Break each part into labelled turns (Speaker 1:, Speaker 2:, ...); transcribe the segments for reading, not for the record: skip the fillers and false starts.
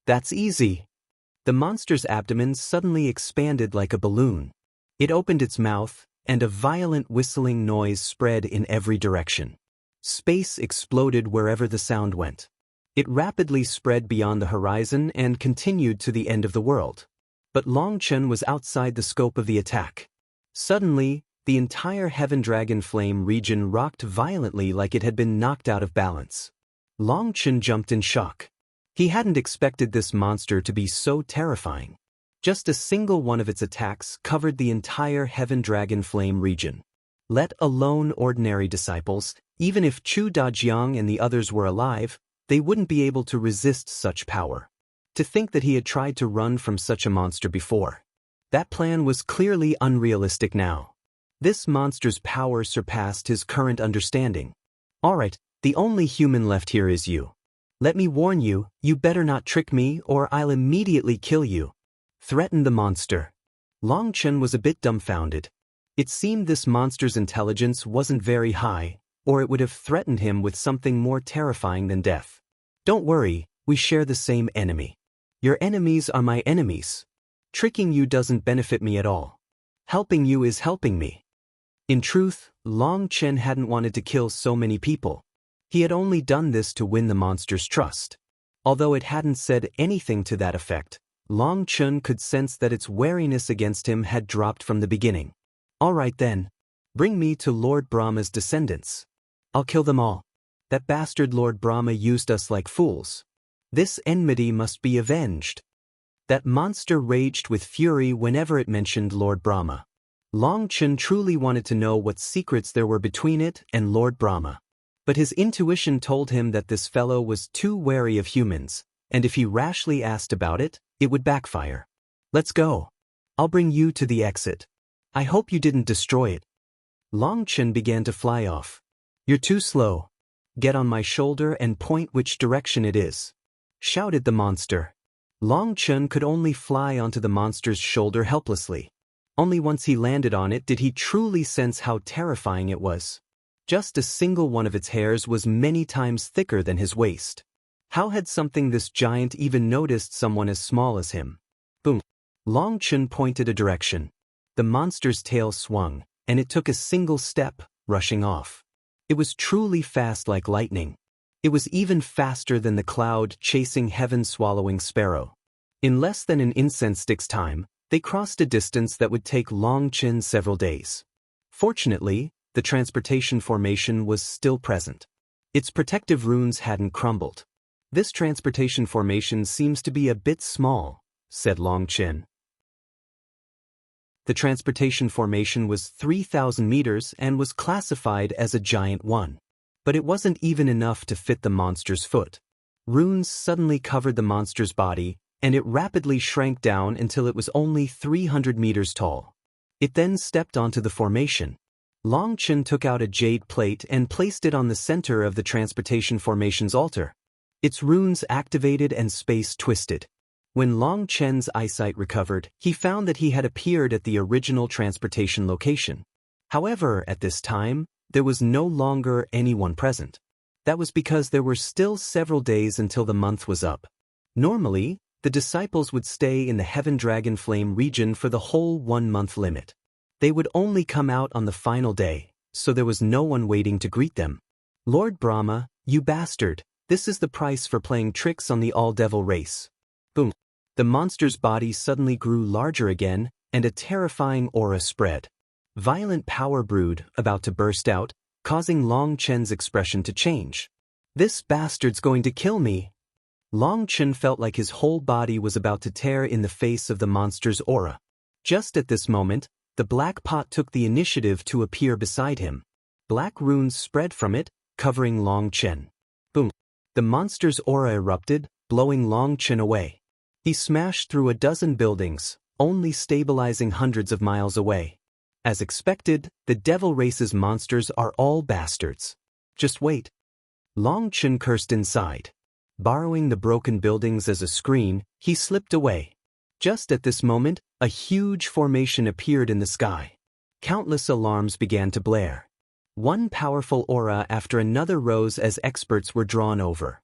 Speaker 1: That's easy. The monster's abdomen suddenly expanded like a balloon. It opened its mouth, and a violent whistling noise spread in every direction. Space exploded wherever the sound went. It rapidly spread beyond the horizon and continued to the end of the world. But Long Chen was outside the scope of the attack. Suddenly, the entire Heaven Dragon Flame region rocked violently like it had been knocked out of balance. Long Chen jumped in shock. He hadn't expected this monster to be so terrifying. Just a single one of its attacks covered the entire Heaven Dragon Flame region. Let alone ordinary disciples, even if Chu Dajiang and the others were alive, they wouldn't be able to resist such power. To think that he had tried to run from such a monster before. That plan was clearly unrealistic now. This monster's power surpassed his current understanding. Alright, the only human left here is you. Let me warn you, you better not trick me or I'll immediately kill you. Threatened the monster. Long Chen was a bit dumbfounded. It seemed this monster's intelligence wasn't very high, or it would have threatened him with something more terrifying than death. Don't worry, we share the same enemy. Your enemies are my enemies. Tricking you doesn't benefit me at all. Helping you is helping me. In truth, Long Chen hadn't wanted to kill so many people. He had only done this to win the monster's trust. Although it hadn't said anything to that effect, Long Chen could sense that its wariness against him had dropped from the beginning. Alright then. Bring me to Lord Brahma's descendants. I'll kill them all. That bastard Lord Brahma used us like fools. This enmity must be avenged. That monster raged with fury whenever it mentioned Lord Brahma. Long Chen truly wanted to know what secrets there were between it and Lord Brahma. But his intuition told him that this fellow was too wary of humans, and if he rashly asked about it, it would backfire. Let's go. I'll bring you to the exit. I hope you didn't destroy it. Long Chen began to fly off. You're too slow. Get on my shoulder and point which direction it is, shouted the monster. Long Chen could only fly onto the monster's shoulder helplessly. Only once he landed on it did he truly sense how terrifying it was. Just a single one of its hairs was many times thicker than his waist. How had something this giant even noticed someone as small as him? Boom! Long Chen pointed a direction. The monster's tail swung, and it took a single step, rushing off. It was truly fast like lightning. It was even faster than the cloud chasing heaven-swallowing sparrow. In less than an incense stick's time, they crossed a distance that would take Long Chen several days. Fortunately, the transportation formation was still present. Its protective runes hadn't crumbled. This transportation formation seems to be a bit small, said Long Chen. The transportation formation was 3,000 meters and was classified as a giant one. But it wasn't even enough to fit the monster's foot. Runes suddenly covered the monster's body, and it rapidly shrank down until it was only 300 meters tall. It then stepped onto the formation. Long Chen took out a jade plate and placed it on the center of the transportation formation's altar. Its runes activated and space twisted. When Long Chen's eyesight recovered, he found that he had appeared at the original transportation location. However, at this time, there was no longer anyone present. That was because there were still several days until the month was up. Normally, the disciples would stay in the Heaven Dragon Flame region for the whole 1-month limit. They would only come out on the final day, so there was no one waiting to greet them. Lord Brahma, you bastard, this is the price for playing tricks on the all-devil race. Boom. The monster's body suddenly grew larger again, and a terrifying aura spread. Violent power brewed, about to burst out, causing Long Chen's expression to change. This bastard's going to kill me. Long Chen felt like his whole body was about to tear in the face of the monster's aura. Just at this moment, the black pot took the initiative to appear beside him. Black runes spread from it, covering Long Chen. Boom! The monster's aura erupted, blowing Long Chen away. He smashed through a dozen buildings, only stabilizing hundreds of miles away. As expected, the devil race's monsters are all bastards. Just wait. Long Chen cursed inside. Borrowing the broken buildings as a screen, he slipped away. Just at this moment, a huge formation appeared in the sky. Countless alarms began to blare. One powerful aura after another rose as experts were drawn over.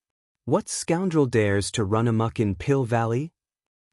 Speaker 1: What scoundrel dares to run amok in Pill Valley?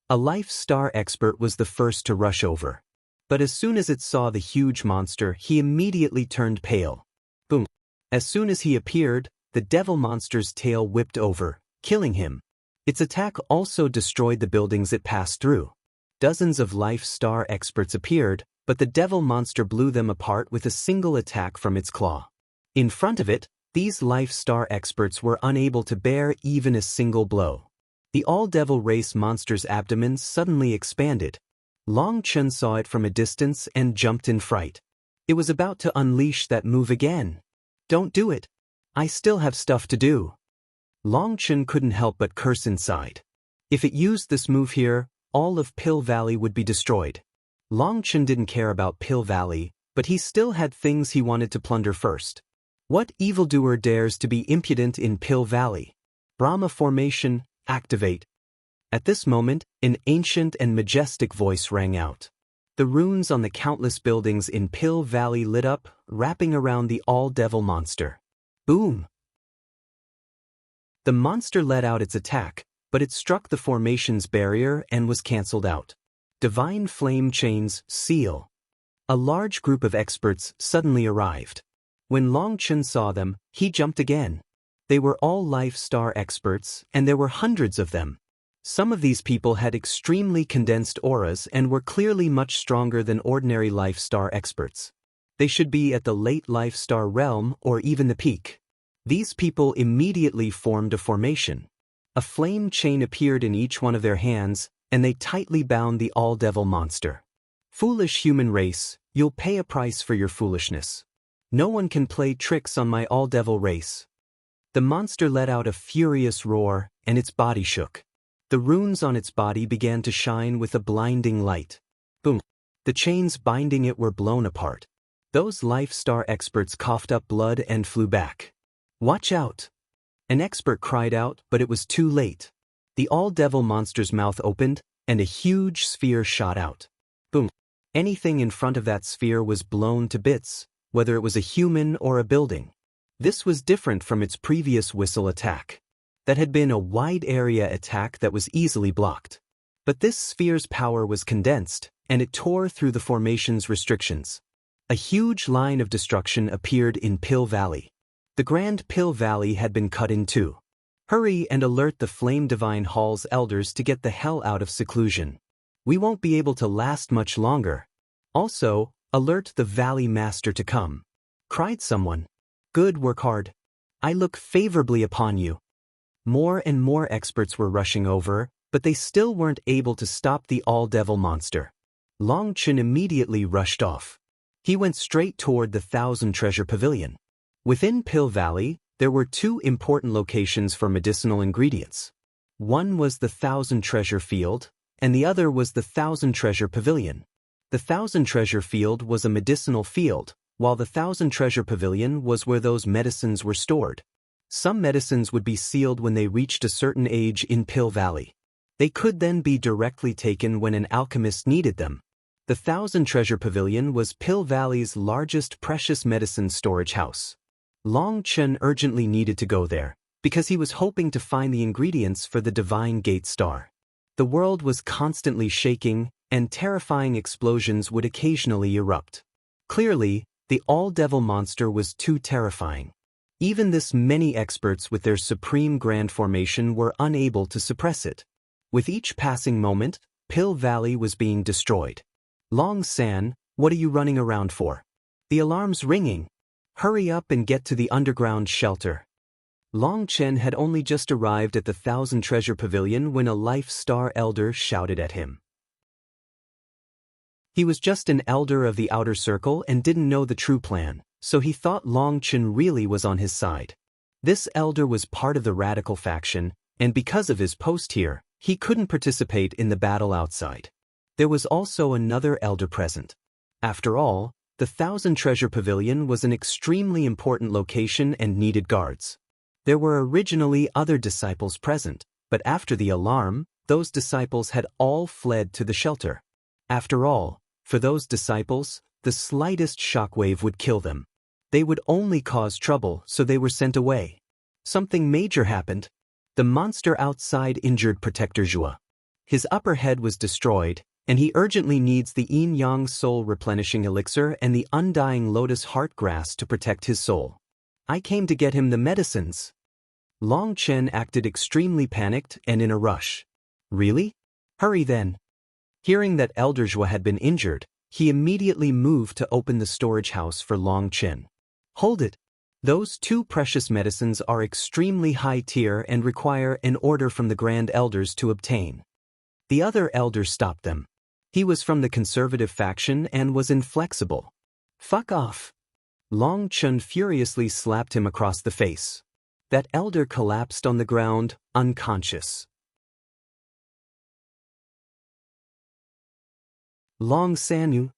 Speaker 1: A Life Star expert was the first to rush over. But as soon as it saw the huge monster, he immediately turned pale. Boom. As soon as he appeared, the devil monster's tail whipped over, killing him. Its attack also destroyed the buildings it passed through. Dozens of Life Star experts appeared, but the devil monster blew them apart with a single attack from its claw. In front of it, these Life Star experts were unable to bear even a single blow. The all-devil race monster's abdomen suddenly expanded. Long Chun saw it from a distance and jumped in fright. It was about to unleash that move again. Don't do it. I still have stuff to do. Long Chun couldn't help but curse inside. If it used this move here, all of Pill Valley would be destroyed. Long Chun didn't care about Pill Valley, but he still had things he wanted to plunder first. What evildoer dares to be impudent in Pill Valley? Brahma formation, activate. At this moment, an ancient and majestic voice rang out. The runes on the countless buildings in Pill Valley lit up, wrapping around the all-devil monster. Boom! The monster let out its attack, but it struck the formation's barrier and was cancelled out. Divine Flame Chains, seal. A large group of experts suddenly arrived. When Long Chun saw them, he jumped again. They were all Life Star experts, and there were hundreds of them. Some of these people had extremely condensed auras and were clearly much stronger than ordinary Life Star experts. They should be at the late Life Star realm or even the peak. These people immediately formed a formation. A flame chain appeared in each one of their hands, and they tightly bound the all-devil monster. Foolish human race, you'll pay a price for your foolishness. No one can play tricks on my all-devil race. The monster let out a furious roar, and its body shook. The runes on its body began to shine with a blinding light. Boom! The chains binding it were blown apart. Those Life Star experts coughed up blood and flew back. Watch out! An expert cried out, but it was too late. The all-devil monster's mouth opened, and a huge sphere shot out. Boom! Anything in front of that sphere was blown to bits, whether it was a human or a building. This was different from its previous whistle attack. That had been a wide-area attack that was easily blocked. But this sphere's power was condensed, and it tore through the formation's restrictions. A huge line of destruction appeared in Pill Valley. The Grand Pill Valley had been cut in two. Hurry and alert the Flame Divine Hall's elders to get the hell out of seclusion. We won't be able to last much longer. Also, alert the Valley Master to come. Cried someone. Good work hard. I look favorably upon you. More and more experts were rushing over, but they still weren't able to stop the all-devil monster. Long Chun immediately rushed off. He went straight toward the Thousand Treasure Pavilion. Within Pill Valley, there were two important locations for medicinal ingredients. One was the Thousand Treasure Field, and the other was the Thousand Treasure Pavilion. The Thousand Treasure Field was a medicinal field, while the Thousand Treasure Pavilion was where those medicines were stored. Some medicines would be sealed when they reached a certain age in Pill Valley. They could then be directly taken when an alchemist needed them. The Thousand Treasure Pavilion was Pill Valley's largest precious medicine storage house. Long Chun urgently needed to go there, because he was hoping to find the ingredients for the Divine Gate Star. The world was constantly shaking, and terrifying explosions would occasionally erupt. Clearly, the all-devil monster was too terrifying. Even this many experts with their supreme grand formation were unable to suppress it. With each passing moment, Pill Valley was being destroyed. Long San, what are you running around for? The alarm's ringing. Hurry up and get to the underground shelter. Long Chen had only just arrived at the Thousand Treasure Pavilion when a Life Star elder shouted at him. He was just an elder of the outer circle and didn't know the true plan, so he thought Long Chen really was on his side. This elder was part of the radical faction, and because of his post here, he couldn't participate in the battle outside. There was also another elder present. After all, the Thousand Treasure Pavilion was an extremely important location and needed guards. There were originally other disciples present, but after the alarm, those disciples had all fled to the shelter. After all, for those disciples, the slightest shockwave would kill them. They would only cause trouble, so they were sent away. Something major happened. The monster outside injured Protector Jua. His upper head was destroyed, and he urgently needs the yin-yang soul replenishing elixir and the undying lotus heart grass to protect his soul. I came to get him the medicines. Long Chen acted extremely panicked and in a rush. Really? Hurry then. Hearing that Elder Jua had been injured, he immediately moved to open the storage house for Long Chen. Hold it. Those 2 precious medicines are extremely high tier and require an order from the Grand Elders to obtain. The other elder stopped them. He was from the conservative faction and was inflexible. Fuck off. Long Chen furiously slapped him across the face. That elder collapsed on the ground, unconscious. Long Sanu.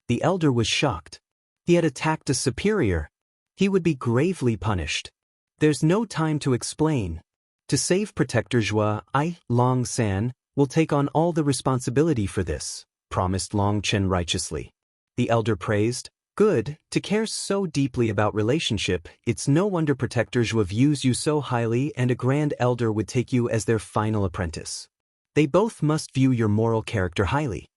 Speaker 1: The elder was shocked. He had attacked a superior. He would be gravely punished. There's no time to explain. To save Protector Jua, I, Long San, will take on all the responsibility for this, promised Long Chen righteously. The elder praised, good, to care so deeply about relationship, it's no wonder Protector Jua views you so highly and a Grand Elder would take you as their final apprentice. They both must view your moral character highly.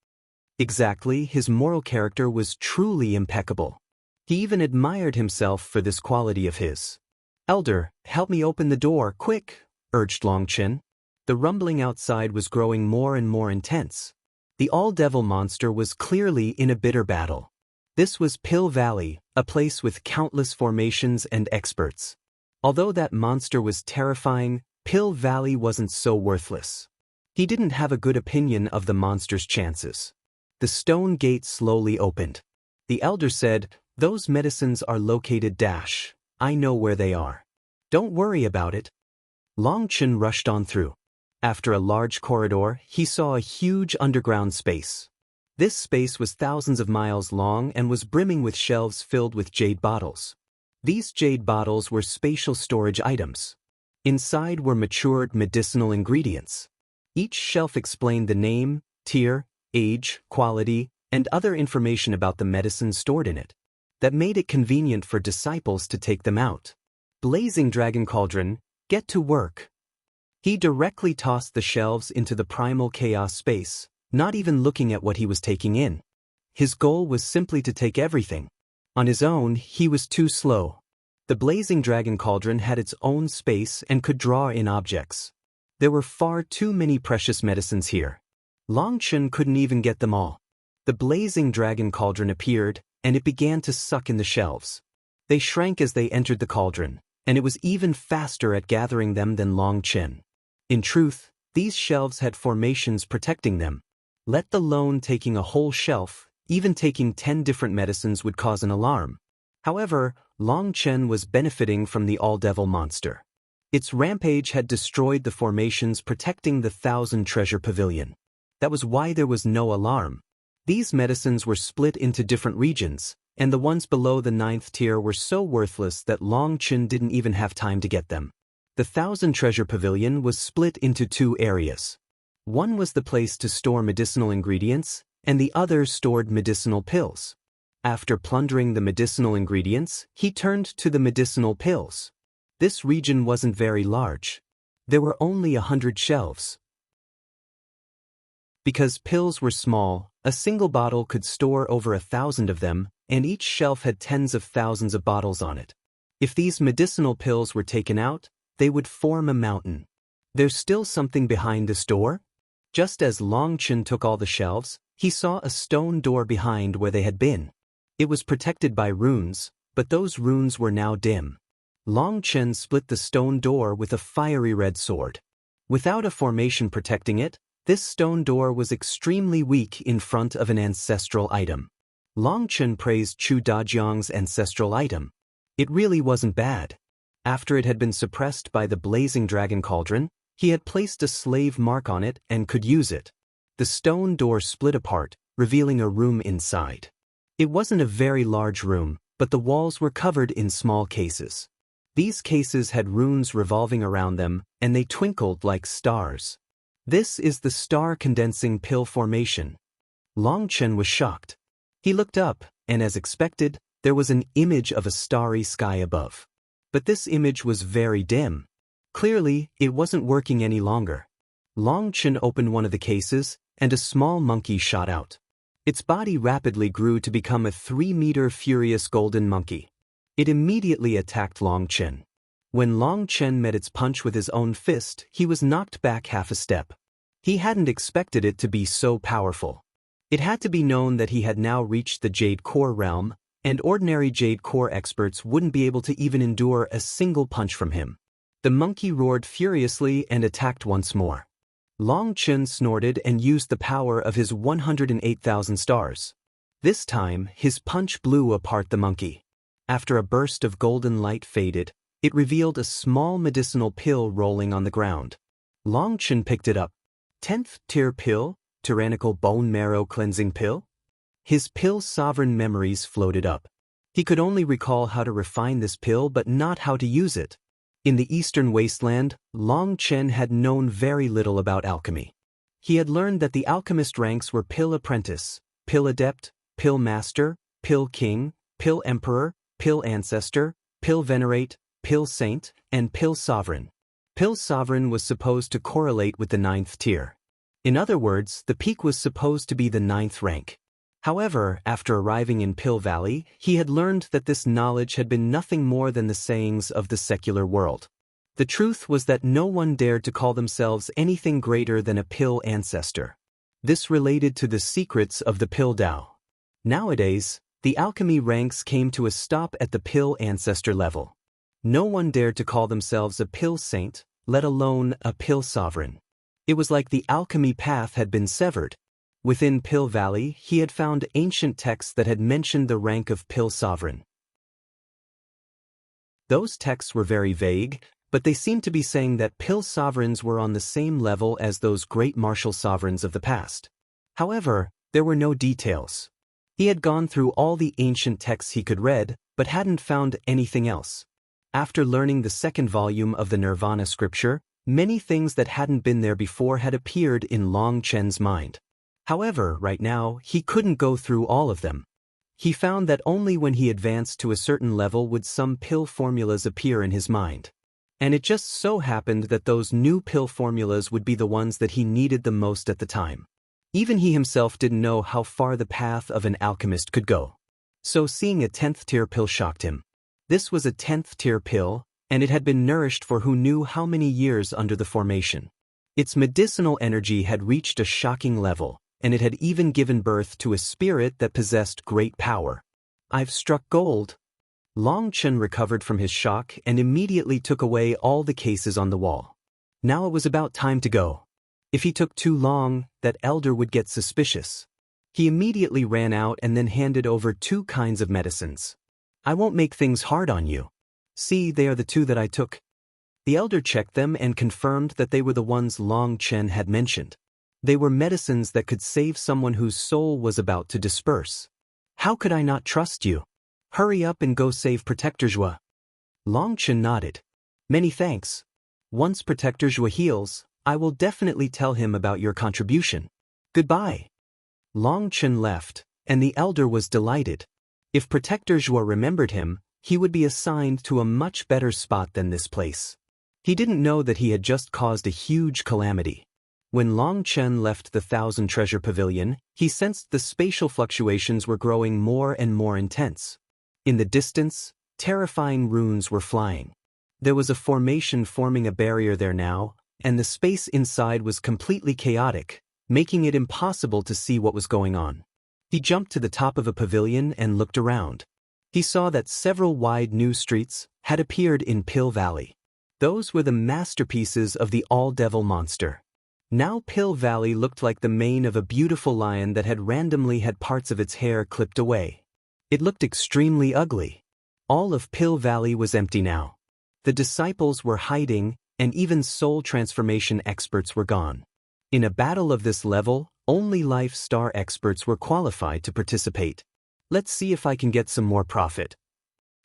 Speaker 1: Exactly, his moral character was truly impeccable. He even admired himself for this quality of his. Elder, help me open the door, quick, urged Long Chen. The rumbling outside was growing more and more intense. The all-devil monster was clearly in a bitter battle. This was Pill Valley, a place with countless formations and experts. Although that monster was terrifying, Pill Valley wasn't so worthless. He didn't have a good opinion of the monster's chances. The stone gate slowly opened. The elder said, those medicines are located dash. I know where they are. Don't worry about it. Long Chen rushed on through. After a large corridor, he saw a huge underground space. This space was thousands of miles long and was brimming with shelves filled with jade bottles. These jade bottles were spatial storage items. Inside were matured medicinal ingredients. Each shelf explained the name, tier, age, quality, and other information about the medicine stored in it. That made it convenient for disciples to take them out. Blazing Dragon Cauldron, get to work. He directly tossed the shelves into the primal chaos space, not even looking at what he was taking in. His goal was simply to take everything. On his own, he was too slow. The Blazing Dragon Cauldron had its own space and could draw in objects. There were far too many precious medicines here. Long Chen couldn't even get them all. The Blazing Dragon Cauldron appeared, and it began to suck in the shelves. They shrank as they entered the cauldron, and it was even faster at gathering them than Long Chen. In truth, these shelves had formations protecting them. Let alone taking a whole shelf, even taking 10 different medicines would cause an alarm. However, Long Chen was benefiting from the all-devil monster. Its rampage had destroyed the formations protecting the 1,000 treasure pavilion. That was why there was no alarm. These medicines were split into different regions, and the ones below the 9th tier were so worthless that Long Chen didn't even have time to get them. The 1,000 treasure pavilion was split into 2 areas. One was the place to store medicinal ingredients, and the other stored medicinal pills. After plundering the medicinal ingredients, he turned to the medicinal pills. This region wasn't very large. There were only 100 shelves. Because pills were small, a single bottle could store over 1,000 of them, and each shelf had tens of thousands of bottles on it. If these medicinal pills were taken out, they would form a mountain. There's still something behind this door? Just as Long Chen took all the shelves, he saw a stone door behind where they had been. It was protected by runes, but those runes were now dim. Long Chen split the stone door with a fiery red sword. Without a formation protecting it, this stone door was extremely weak in front of an ancestral item. Long Chen praised Chu Dajiang's ancestral item. It really wasn't bad. After it had been suppressed by the Blazing Dragon Cauldron, he had placed a slave mark on it and could use it. The stone door split apart, revealing a room inside. It wasn't a very large room, but the walls were covered in small cases. These cases had runes revolving around them, and they twinkled like stars. This is the star condensing pill formation. Long Chen was shocked. He looked up, and as expected, there was an image of a starry sky above. But this image was very dim. Clearly, it wasn't working any longer. Long Chen opened one of the cases, and a small monkey shot out. Its body rapidly grew to become a 3-meter furious golden monkey. It immediately attacked Long Chen. When Long Chen met its punch with his own fist, he was knocked back half a step. He hadn't expected it to be so powerful. It had to be known that he had now reached the Jade Core realm, and ordinary Jade Core experts wouldn't be able to even endure a single punch from him. The monkey roared furiously and attacked once more. Long Chen snorted and used the power of his 108,000 stars. This time, his punch blew apart the monkey. After a burst of golden light faded, it revealed a small medicinal pill rolling on the ground. Long Chen picked it up. 10th tier pill, tyrannical bone marrow cleansing pill? His pill sovereign memories floated up. He could only recall how to refine this pill but not how to use it. In the eastern wasteland, Long Chen had known very little about alchemy. He had learned that the alchemist ranks were Pill Apprentice, Pill Adept, Pill Master, Pill King, Pill Emperor, Pill Ancestor, Pill Venerate, Pill Saint, and Pill Sovereign. Pill Sovereign was supposed to correlate with the 9th tier. In other words, the peak was supposed to be the 9th rank. However, after arriving in Pill Valley, he had learned that this knowledge had been nothing more than the sayings of the secular world. The truth was that no one dared to call themselves anything greater than a Pill Ancestor. This related to the secrets of the Pill Tao. Nowadays, the alchemy ranks came to a stop at the Pill Ancestor level. No one dared to call themselves a Pill Saint, let alone a Pill Sovereign. It was like the alchemy path had been severed. Within Pill Valley, he had found ancient texts that had mentioned the rank of Pill Sovereign. Those texts were very vague, but they seemed to be saying that Pill Sovereigns were on the same level as those great martial sovereigns of the past. However, there were no details. He had gone through all the ancient texts he could read, but hadn't found anything else. After learning the second volume of the Nirvana scripture, many things that hadn't been there before had appeared in Long Chen's mind. However, right now, he couldn't go through all of them. He found that only when he advanced to a certain level would some pill formulas appear in his mind. And it just so happened that those new pill formulas would be the ones that he needed the most at the time. Even he himself didn't know how far the path of an alchemist could go. So seeing a 10th tier pill shocked him. This was a 10th tier pill, and it had been nourished for who knew how many years under the formation. Its medicinal energy had reached a shocking level, and it had even given birth to a spirit that possessed great power. I've struck gold. Long Chen recovered from his shock and immediately took away all the cases on the wall. Now it was about time to go. If he took too long, that elder would get suspicious. He immediately ran out and then handed over 2 kinds of medicines. I won't make things hard on you. See, they are the 2 that I took. The elder checked them and confirmed that they were the ones Long Chen had mentioned. They were medicines that could save someone whose soul was about to disperse. How could I not trust you? Hurry up and go save Protector Zhua. Long Chen nodded. Many thanks. Once Protector Zhua heals, I will definitely tell him about your contribution. Goodbye. Long Chen left, and the elder was delighted. If Protector Zhua remembered him, he would be assigned to a much better spot than this place. He didn't know that he had just caused a huge calamity. When Long Chen left the 1,000 Treasure Pavilion, he sensed the spatial fluctuations were growing more and more intense. In the distance, terrifying runes were flying. There was a formation forming a barrier there now, and the space inside was completely chaotic, making it impossible to see what was going on. He jumped to the top of a pavilion and looked around. He saw that several wide new streets had appeared in Pill Valley. Those were the masterpieces of the All-Devil monster. Now Pill Valley looked like the mane of a beautiful lion that had randomly had parts of its hair clipped away. It looked extremely ugly. All of Pill Valley was empty now. The disciples were hiding, and even soul transformation experts were gone. In a battle of this level, only Life Star experts were qualified to participate. Let's see if I can get some more profit.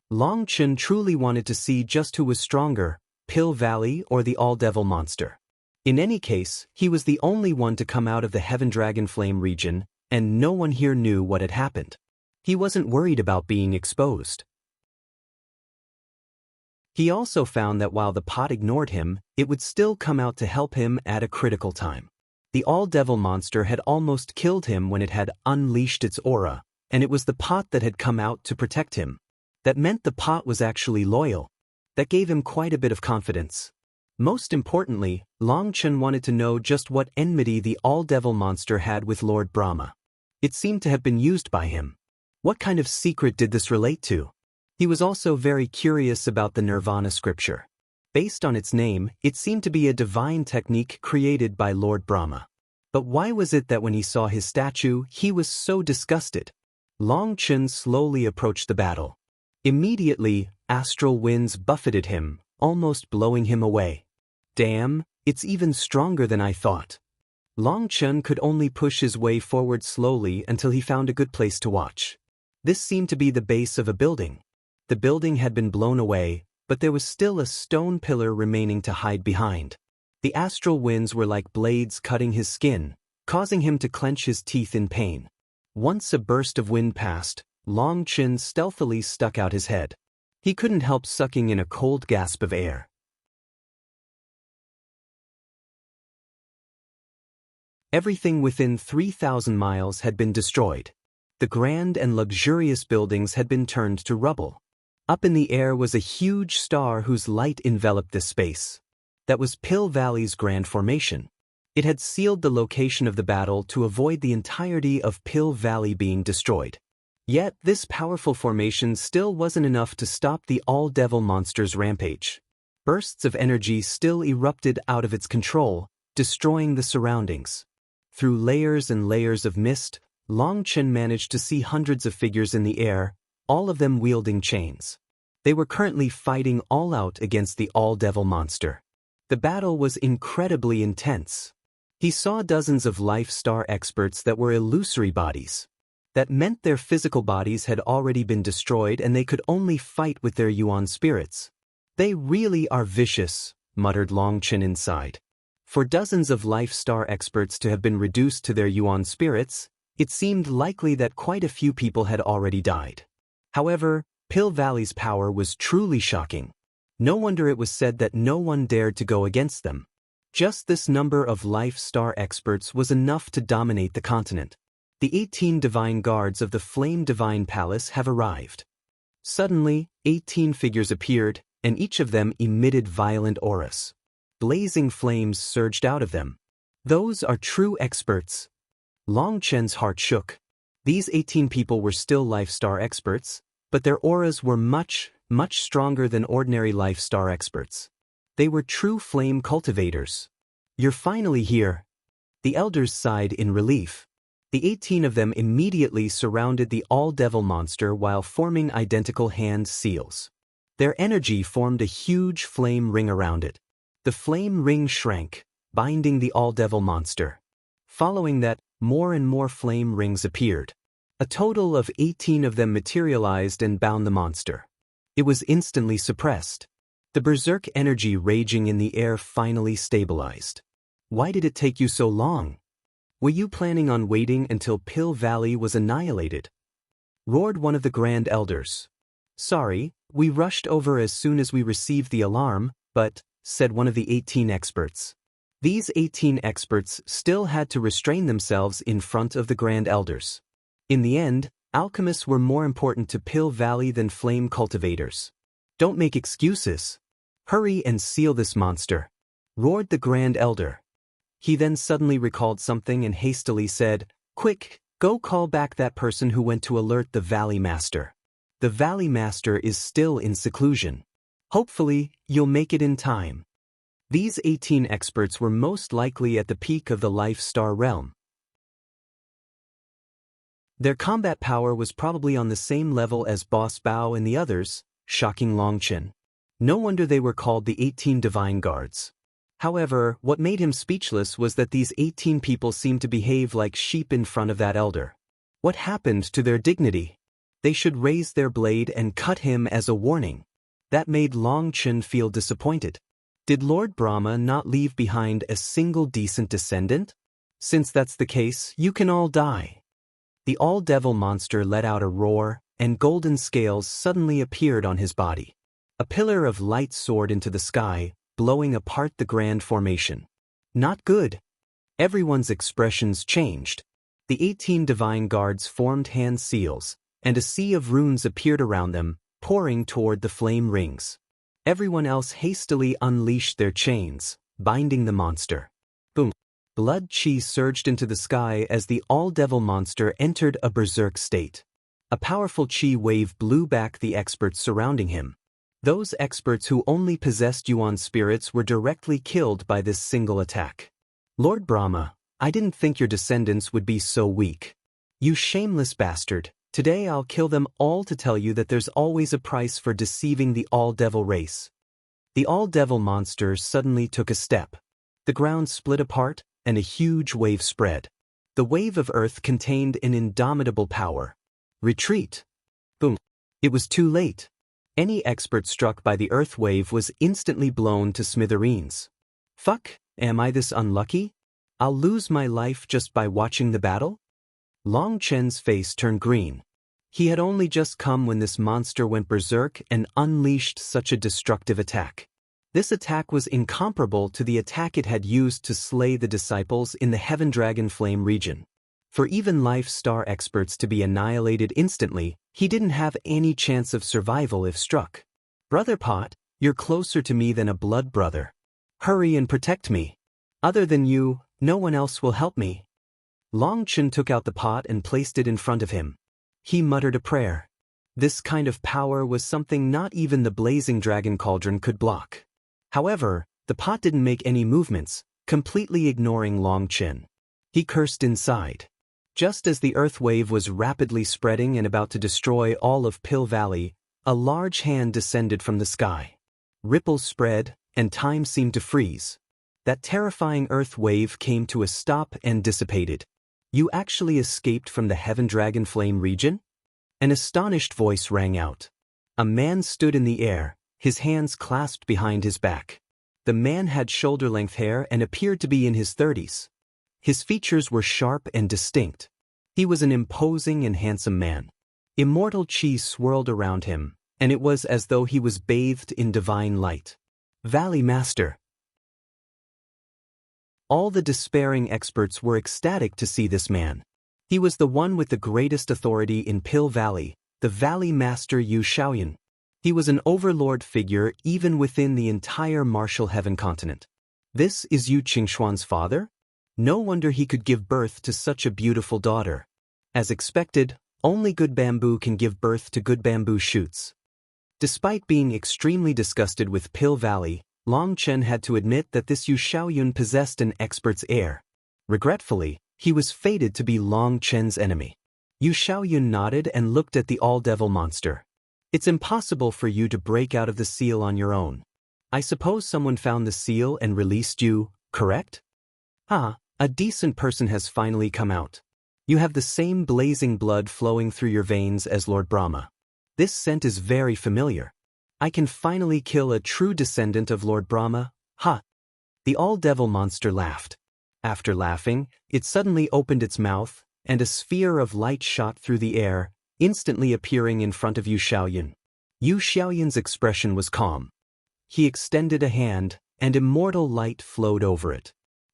Speaker 1: Long Chen truly wanted to see just who was stronger, Pill Valley or the All-Devil monster. In any case, he was the only one to come out of the Heaven Dragon Flame region, and no one here knew what had happened. He wasn't worried about being exposed. He also found that while the pot ignored him, it would still come out to help him at a critical time. The all-devil monster had almost killed him when it had unleashed its aura, and it was the pot that had come out to protect him. That meant the pot was actually loyal. That gave him quite a bit of confidence. Most importantly, Long Chen wanted to know just what enmity the all-devil monster had with Lord Brahma. It seemed to have been used by him. What kind of secret did this relate to? He was also very curious about the Nirvana scripture. Based on its name, it seemed to be a divine technique created by Lord Brahma. But why was it that when he saw his statue, he was so disgusted? Long Chen slowly approached the battle. Immediately, astral winds buffeted him, almost blowing him away. Damn, it's even stronger than I thought. Long Chen could only push his way forward slowly until he found a good place to watch. This seemed to be the base of a building. The building had been blown away, but there was still a stone pillar remaining to hide behind. The astral winds were like blades cutting his skin, causing him to clench his teeth in pain. Once a burst of wind passed, Long Chen stealthily stuck out his head. He couldn't help sucking in a cold gasp of air. Everything within 3,000 miles had been destroyed. The grand and luxurious buildings had been turned to rubble. Up in the air was a huge star whose light enveloped this space. That was Pill Valley's grand formation. It had sealed the location of the battle to avoid the entirety of Pill Valley being destroyed. Yet, this powerful formation still wasn't enough to stop the all-devil monster's rampage. Bursts of energy still erupted out of its control, destroying the surroundings. Through layers and layers of mist, Long Chen managed to see hundreds of figures in the air, all of them wielding chains. They were currently fighting all out against the all-devil monster. The battle was incredibly intense. He saw dozens of life star experts that were illusory bodies. That meant their physical bodies had already been destroyed and they could only fight with their yuan spirits. They really are vicious, muttered Long Chen inside. For dozens of life star experts to have been reduced to their yuan spirits, it seemed likely that quite a few people had already died. However, Pill Valley's power was truly shocking. No wonder it was said that no one dared to go against them. Just this number of life star experts was enough to dominate the continent. The 18 divine guards of the Flame Divine Palace have arrived. Suddenly, 18 figures appeared, and each of them emitted violent auras. Blazing flames surged out of them. Those are true experts. Long Chen's heart shook. These 18 people were still life star experts, but their auras were much stronger than ordinary life star experts. They were true flame cultivators. You're finally here. The elders sighed in relief. The 18 of them immediately surrounded the all-devil monster while forming identical hand seals. Their energy formed a huge flame ring around it. The flame ring shrank, binding the all-devil monster. Following that, more and more flame rings appeared. A total of 18 of them materialized and bound the monster. It was instantly suppressed. The berserk energy raging in the air finally stabilized. Why did it take you so long? Were you planning on waiting until Pill Valley was annihilated? Roared one of the Grand Elders. Sorry, we rushed over as soon as we received the alarm, but, said one of the 18 experts. These 18 experts still had to restrain themselves in front of the Grand Elders. In the end, alchemists were more important to Pill Valley than flame cultivators. Don't make excuses. Hurry and seal this monster, roared the Grand Elder. He then suddenly recalled something and hastily said, Quick, go call back that person who went to alert the Valley Master. The Valley Master is still in seclusion. Hopefully, you'll make it in time. These 18 experts were most likely at the peak of the life star realm. Their combat power was probably on the same level as Boss Bao and the others, shocking Long Chen. No wonder they were called the 18 Divine Guards. However, what made him speechless was that these 18 people seemed to behave like sheep in front of that elder. What happened to their dignity? They should raise their blade and cut him as a warning. That made Long Chen feel disappointed. Did Lord Brahma not leave behind a single decent descendant? Since that's the case, you can all die. The all-devil monster let out a roar, and golden scales suddenly appeared on his body. A pillar of light soared into the sky, blowing apart the grand formation. Not good. Everyone's expressions changed. The 18 divine guards formed hand seals, and a sea of runes appeared around them, pouring toward the flame rings. Everyone else hastily unleashed their chains, binding the monster. Boom. Blood chi surged into the sky as the all-devil monster entered a berserk state. A powerful chi wave blew back the experts surrounding him. Those experts who only possessed yuan spirits were directly killed by this single attack. Lord Brahma, I didn't think your descendants would be so weak. You shameless bastard, today I'll kill them all to tell you that there's always a price for deceiving the all-devil race. The all-devil monster suddenly took a step. The ground split apart, and a huge wave spread. The wave of earth contained an indomitable power. Retreat. Boom. It was too late. Any expert struck by the earth wave was instantly blown to smithereens. Fuck, am I this unlucky? I'll lose my life just by watching the battle? Long Chen's face turned green. He had only just come when this monster went berserk and unleashed such a destructive attack. This attack was incomparable to the attack it had used to slay the disciples in the Heaven Dragon Flame region. For even Life Star experts to be annihilated instantly, he didn't have any chance of survival if struck. Brother Pot, you're closer to me than a blood brother. Hurry and protect me. Other than you, no one else will help me. Long Chen took out the pot and placed it in front of him. He muttered a prayer. This kind of power was something not even the blazing dragon cauldron could block. However, the pot didn't make any movements, completely ignoring Long Chen. He cursed inside. Just as the earth wave was rapidly spreading and about to destroy all of Pill Valley, a large hand descended from the sky. Ripples spread, and time seemed to freeze. That terrifying earth wave came to a stop and dissipated. You actually escaped from the Heaven Dragon Flame region? An astonished voice rang out. A man stood in the air, his hands clasped behind his back. The man had shoulder-length hair and appeared to be in his 30s. His features were sharp and distinct. He was an imposing and handsome man. Immortal chi swirled around him, and it was as though he was bathed in divine light. Valley Master. All the despairing experts were ecstatic to see this man. He was the one with the greatest authority in Pill Valley, the Valley Master Yu Shaoyan. He was an overlord figure even within the entire Martial Heaven continent. This is Yu Qingshuan's father? No wonder he could give birth to such a beautiful daughter. As expected, only good bamboo can give birth to good bamboo shoots. Despite being extremely disgusted with Pill Valley, Long Chen had to admit that this Yu Shaoyun possessed an expert's air. Regretfully, he was fated to be Long Chen's enemy. Yu Shaoyun nodded and looked at the all-devil monster. It's impossible for you to break out of the seal on your own. I suppose someone found the seal and released you, correct? Ah, a decent person has finally come out. You have the same blazing blood flowing through your veins as Lord Brahma. This scent is very familiar. I can finally kill a true descendant of Lord Brahma, ha! The all-devil monster laughed. After laughing, it suddenly opened its mouth, and a sphere of light shot through the air, instantly appearing in front of Yu Shaoyan. Yu Shaoyan's expression was calm. He extended a hand, and immortal light flowed over it.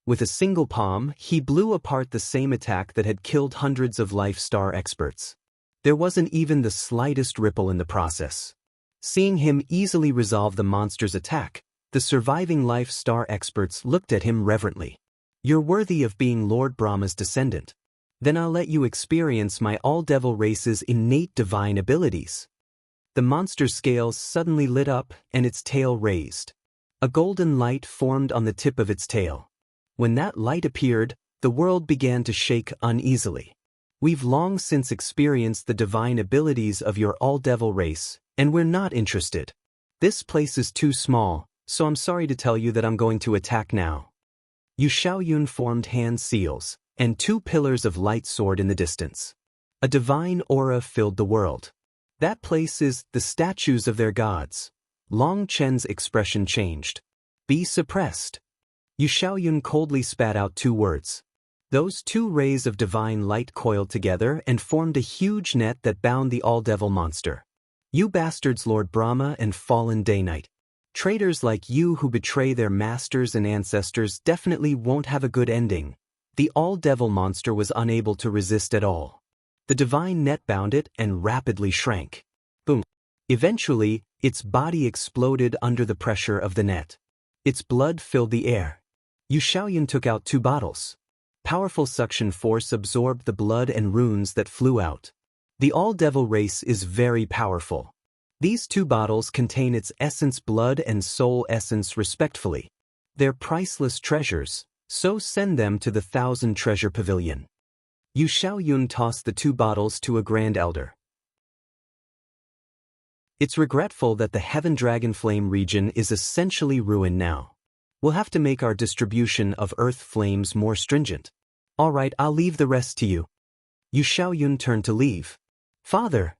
Speaker 1: With a single palm, he blew apart the same attack that had killed hundreds of Life Star experts. There wasn't even the slightest ripple in the process. Seeing him easily resolve the monster's attack, the surviving Life Star experts looked at him reverently. You're worthy of being Lord Brahma's descendant. Then I'll let you experience my all-devil race's innate divine abilities. The monster's scales suddenly lit up and its tail raised. A golden light formed on the tip of its tail. When that light appeared, the world began to shake uneasily. We've long since experienced the divine abilities of your all-devil race, and we're not interested. This place is too small, so I'm sorry to tell you that I'm going to attack now. Yu Shaoyun formed hand seals, and two pillars of light soared in the distance. A divine aura filled the world. That place is the statues of their gods. Long Chen's expression changed. Be suppressed. Yu Shaoyun coldly spat out two words. Those two rays of divine light coiled together and formed a huge net that bound the all-devil monster. You bastards, Lord Brahma and fallen Day Knight. Traitors like you who betray their masters and ancestors definitely won't have a good ending. The all-devil monster was unable to resist at all. The divine net bound it and rapidly shrank. Boom. Eventually, its body exploded under the pressure of the net. Its blood filled the air. Yu Xiaoyun took out 2 bottles. Powerful suction force absorbed the blood and runes that flew out. The all-devil race is very powerful. These 2 bottles contain its essence blood and soul essence respectively. They're priceless treasures, so send them to the 1,000 Treasure Pavilion. Yu Xiaoyun tossed the 2 bottles to a Grand Elder. It's regretful that the Heaven Dragon Flame region is essentially ruined now. We'll have to make our distribution of earth flames more stringent. All right, I'll leave the rest to you. Yu Xiaoyun turned to leave. Father!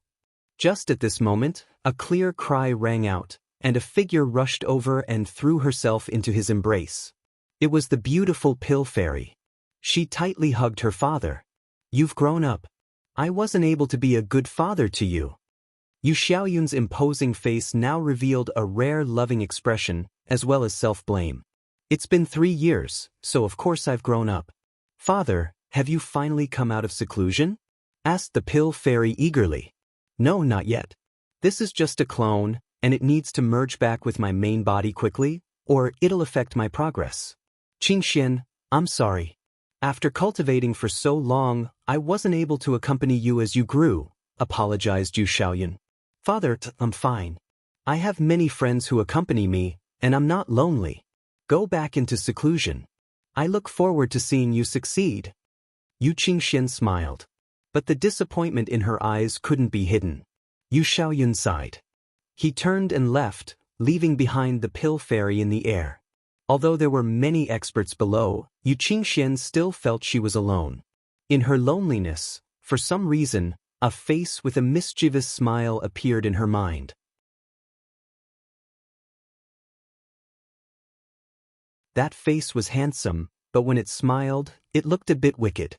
Speaker 1: Just at this moment, a clear cry rang out, and a figure rushed over and threw herself into his embrace. It was the beautiful Pill Fairy. She tightly hugged her father. You've grown up. I wasn't able to be a good father to you. Yu Xiaoyun's imposing face now revealed a rare loving expression, as well as self-blame. It's been 3 years, so of course I've grown up. Father, have you finally come out of seclusion? Asked the Pill Fairy eagerly. No, not yet. This is just a clone, and it needs to merge back with my main body quickly, or it'll affect my progress. Qingxian, I'm sorry. After cultivating for so long, I wasn't able to accompany you as you grew, apologized Yu Xiaoyun. Father, I'm fine. I have many friends who accompany me, and I'm not lonely. Go back into seclusion. I look forward to seeing you succeed. Yu Qingxian smiled. But the disappointment in her eyes couldn't be hidden. Yu Xiaoyun sighed. He turned and left, leaving behind the Pill Fairy in the air. Although there were many experts below, Yu Qingxian still felt she was alone. In her loneliness, for some reason, a face with a mischievous smile appeared in her mind. That face was handsome, but when it smiled, it looked a bit wicked.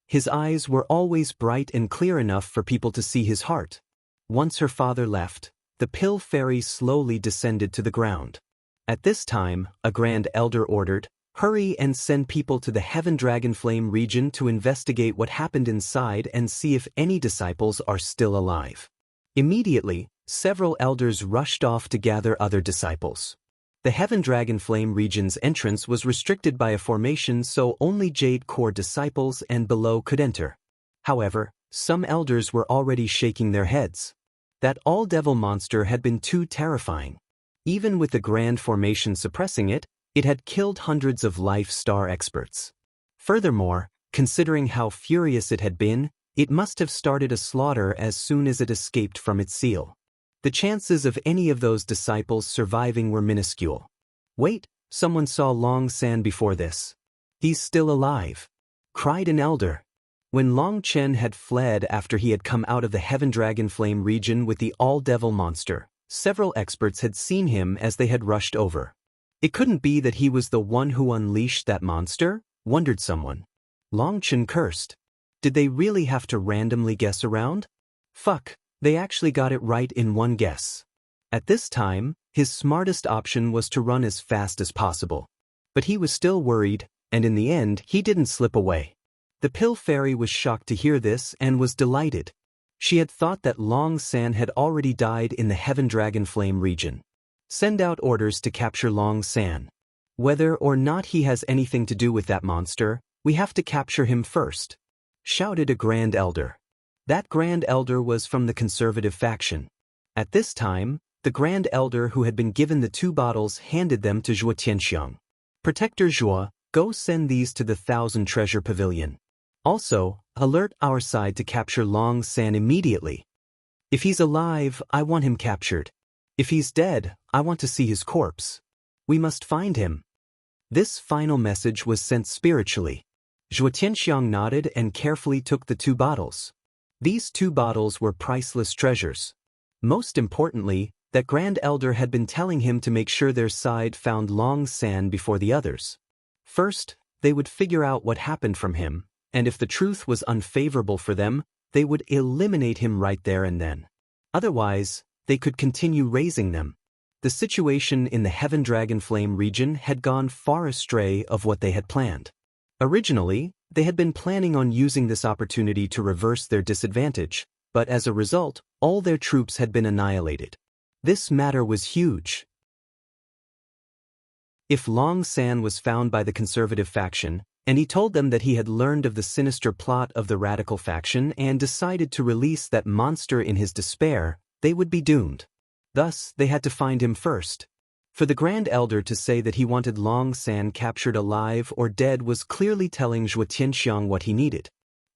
Speaker 1: His eyes were always bright and clear enough for people to see his heart. Once her father left, the Pill Fairy slowly descended to the ground. At this time, a Grand Elder ordered, "Hurry and send people to the Heaven Dragon Flame region to investigate what happened inside and see if any disciples are still alive." Immediately, several elders rushed off to gather other disciples. The Heaven Dragon Flame region's entrance was restricted by a formation so only Jade Core disciples and below could enter. However, some elders were already shaking their heads. That all-devil monster had been too terrifying. Even with the Grand Formation suppressing it, it had killed hundreds of Life Star experts. Furthermore, considering how furious it had been, it must have started a slaughter as soon as it escaped from its seal. The chances of any of those disciples surviving were minuscule. Wait, someone saw Long San before this. He's still alive, cried an elder. When Long Chen had fled after he had come out of the Heaven Dragon Flame region with the all-devil monster, several experts had seen him as they had rushed over. It couldn't be that he was the one who unleashed that monster, wondered someone. Long Chen cursed. Did they really have to randomly guess around? Fuck. They actually got it right in one guess. At this time, his smartest option was to run as fast as possible. But he was still worried, and in the end, he didn't slip away. The Pill Fairy was shocked to hear this and was delighted. She had thought that Long San had already died in the Heaven Dragon Flame region. Send out orders to capture Long San. Whether or not he has anything to do with that monster, we have to capture him first, shouted a Grand Elder. That Grand Elder was from the conservative faction. At this time, the Grand Elder who had been given the 2 bottles handed them to Zhuo Tianxiang. Protector Zhuo, go send these to the 1,000 Treasure Pavilion. Also, alert our side to capture Long San immediately. If he's alive, I want him captured. If he's dead, I want to see his corpse. We must find him. This final message was sent spiritually. Zhuo Tianxiang nodded and carefully took the 2 bottles. These 2 bottles were priceless treasures. Most importantly, that Grand Elder had been telling him to make sure their side found Long San before the others. First, they would figure out what happened from him, and if the truth was unfavorable for them, they would eliminate him right there and then. Otherwise, they could continue raising them. The situation in the Heaven Dragon Flame region had gone far astray of what they had planned. Originally, they had been planning on using this opportunity to reverse their disadvantage, but as a result, all their troops had been annihilated. This matter was huge. If Long San was found by the conservative faction, and he told them that he had learned of the sinister plot of the radical faction and decided to release that monster in his despair, they would be doomed. Thus, they had to find him first. For the Grand Elder to say that he wanted Long San captured alive or dead was clearly telling Zhuo Tianxiang what he needed.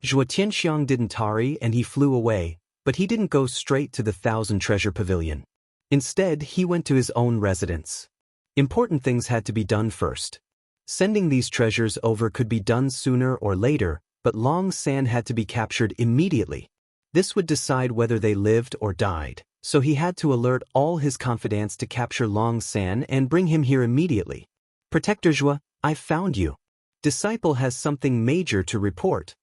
Speaker 1: Zhuo Tianxiang didn't tarry and he flew away, but he didn't go straight to the Thousand Treasure Pavilion. Instead, he went to his own residence. Important things had to be done first. Sending these treasures over could be done sooner or later, but Long San had to be captured immediately. This would decide whether they lived or died, so he had to alert all his confidants to capture Long San and bring him here immediately. Protector Zhuo, I've found you. Disciple has something major to report.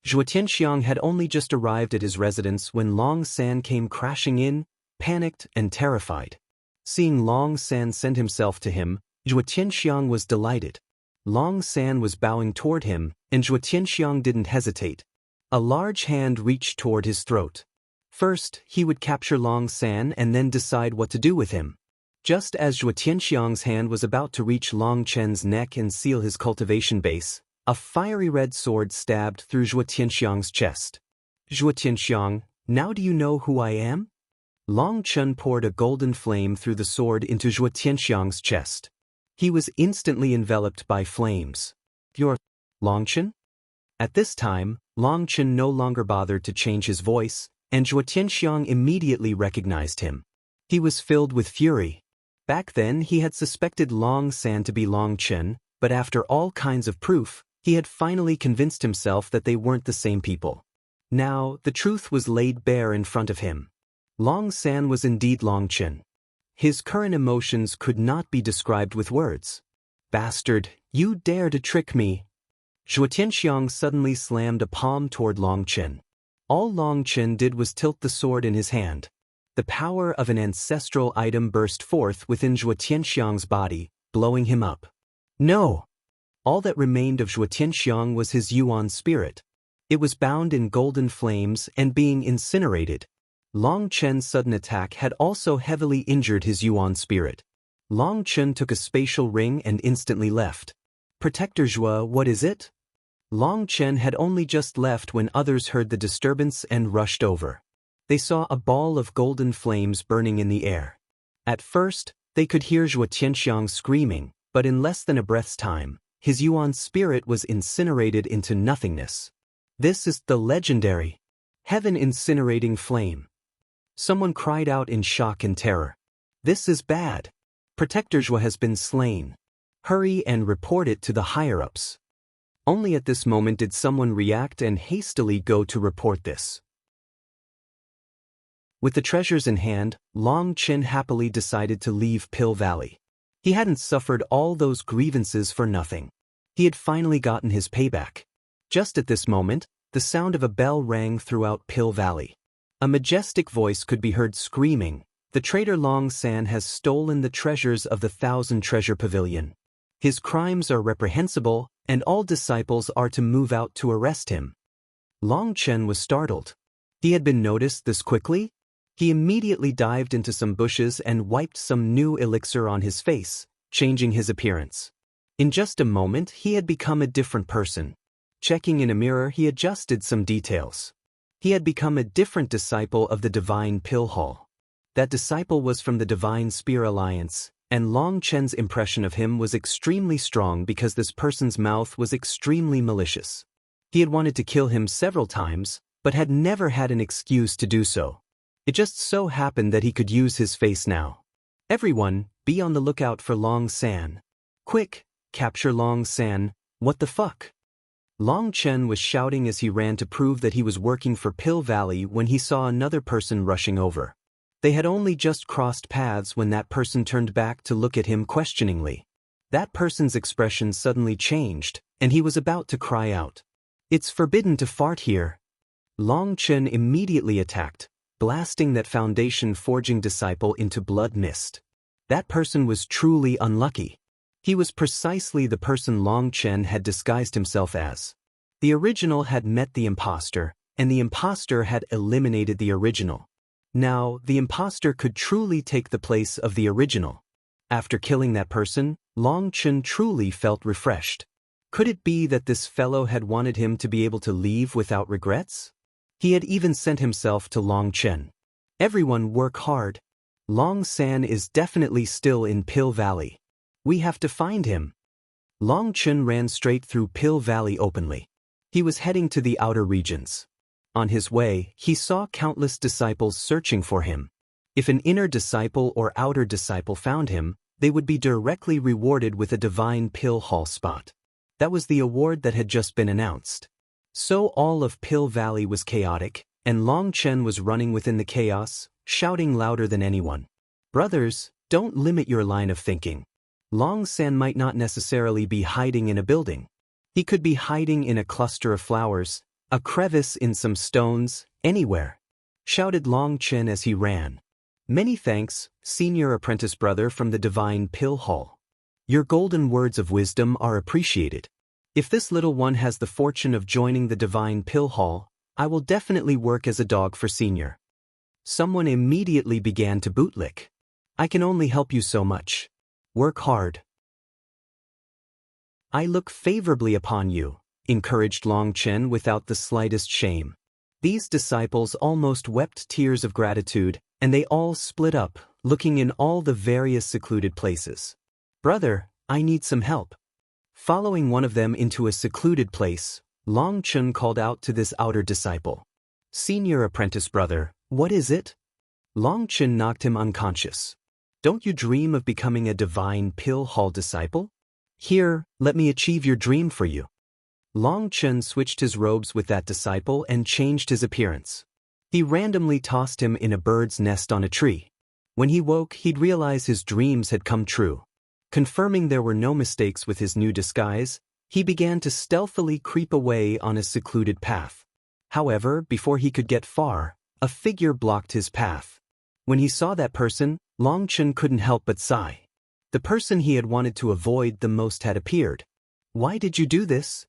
Speaker 1: Zhuo Tianxiang had only just arrived at his residence when Long San came crashing in, panicked and terrified. Seeing Long San send himself to him, Zhuo Tianxiang was delighted. Long San was bowing toward him, and Zhuo Tianxiang didn't hesitate. A large hand reached toward his throat. First, he would capture Long San and then decide what to do with him. Just as Zhuo Tianxiang's hand was about to reach Long Chen's neck and seal his cultivation base, a fiery red sword stabbed through Zhuo Tianxiang's chest. Zhuo Tianxiang, now do you know who I am? Long Chen poured a golden flame through the sword into Zhuo Tianxiang's chest. He was instantly enveloped by flames. You're Long Chen? At this time, Long Chen no longer bothered to change his voice, and Zhuo Tianxiang immediately recognized him. He was filled with fury. Back then he had suspected Long San to be Long Chen, but after all kinds of proof, he had finally convinced himself that they weren't the same people. Now, the truth was laid bare in front of him. Long San was indeed Long Chen. His current emotions could not be described with words. Bastard, you dare to trick me! Zhuo Tianxiang suddenly slammed a palm toward Long Chen. All Long Chen did was tilt the sword in his hand. The power of an ancestral item burst forth within Zhuo Tianxiang's body, blowing him up. No! All that remained of Zhuo Tianxiang was his Yuan spirit. It was bound in golden flames and being incinerated. Long Chen's sudden attack had also heavily injured his Yuan spirit. Long Chen took a spatial ring and instantly left. Protector Zhuo, what is it? Long Chen had only just left when others heard the disturbance and rushed over. They saw a ball of golden flames burning in the air. At first, they could hear Zhuo Tianxiang screaming, but in less than a breath's time, his Yuan spirit was incinerated into nothingness. This is the legendary Heaven Incinerating Flame. Someone cried out in shock and terror. This is bad. Protector Zhuo has been slain. Hurry and report it to the higher-ups. Only at this moment did someone react and hastily go to report this. With the treasures in hand, Long Chen happily decided to leave Pill Valley. He hadn't suffered all those grievances for nothing. He had finally gotten his payback. Just at this moment, the sound of a bell rang throughout Pill Valley. A majestic voice could be heard screaming, "The traitor Long San has stolen the treasures of the Thousand Treasure Pavilion. His crimes are reprehensible, and all disciples are to move out to arrest him." Long Chen was startled. He had been noticed this quickly? He immediately dived into some bushes and wiped some new elixir on his face, changing his appearance. In just a moment, he had become a different person. Checking in a mirror, he adjusted some details. He had become a different disciple of the Divine Pill Hall. That disciple was from the Divine Spear Alliance, and Long Chen's impression of him was extremely strong because this person's mouth was extremely malicious. He had wanted to kill him several times, but had never had an excuse to do so. It just so happened that he could use his face now. Everyone, be on the lookout for Long San. Quick, capture Long San, what the fuck? Long Chen was shouting as he ran to prove that he was working for Pill Valley when he saw another person rushing over. They had only just crossed paths when that person turned back to look at him questioningly. That person's expression suddenly changed, and he was about to cry out. "It's forbidden to fart here." Long Chen immediately attacked. blasting that foundation-forging disciple into blood mist. That person was truly unlucky. He was precisely the person Long Chen had disguised himself as. The original had met the imposter, and the imposter had eliminated the original. Now, the imposter could truly take the place of the original. After killing that person, Long Chen truly felt refreshed. Could it be that this fellow had wanted him to be able to leave without regrets? He had even sent himself to Long Chen. Everyone work hard. Long San is definitely still in Pill Valley. We have to find him. Long Chen ran straight through Pill Valley openly. He was heading to the outer regions. On his way, he saw countless disciples searching for him. If an inner disciple or outer disciple found him, they would be directly rewarded with a divine pill hall spot. That was the award that had just been announced. So all of Pill Valley was chaotic, and Long Chen was running within the chaos, shouting louder than anyone. Brothers, don't limit your line of thinking. Long San might not necessarily be hiding in a building. He could be hiding in a cluster of flowers, a crevice in some stones, anywhere, shouted Long Chen as he ran. Many thanks, senior apprentice brother from the Divine Pill Hall. Your golden words of wisdom are appreciated. If this little one has the fortune of joining the Divine Pill Hall, I will definitely work as a dog for senior. Someone immediately began to bootlick. I can only help you so much. Work hard. I look favorably upon you, encouraged Long Chen without the slightest shame. These disciples almost wept tears of gratitude, and they all split up, looking in all the various secluded places. Brother, I need some help. Following one of them into a secluded place, Long Chen called out to this outer disciple. Senior apprentice brother, what is it? Long Chen knocked him unconscious. Don't you dream of becoming a Divine Pill Hall disciple? Here, let me achieve your dream for you. Long Chen switched his robes with that disciple and changed his appearance. He randomly tossed him in a bird's nest on a tree. When he woke, he'd realize his dreams had come true. Confirming there were no mistakes with his new disguise, he began to stealthily creep away on a secluded path. However, before he could get far, a figure blocked his path. When he saw that person, Long Chen couldn't help but sigh. The person he had wanted to avoid the most had appeared. Why did you do this?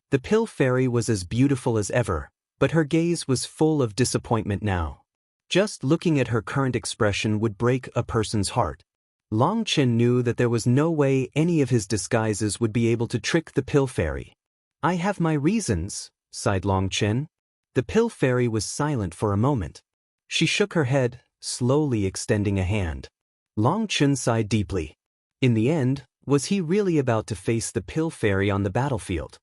Speaker 1: The pill fairy was as beautiful as ever, but her gaze was full of disappointment now. Just looking at her current expression would break a person's heart. Long Chen knew that there was no way any of his disguises would be able to trick the pill fairy. I have my reasons, sighed Long Chen. The pill fairy was silent for a moment. She shook her head, slowly extending a hand. Long Chen sighed deeply. In the end, was he really about to face the pill fairy on the battlefield?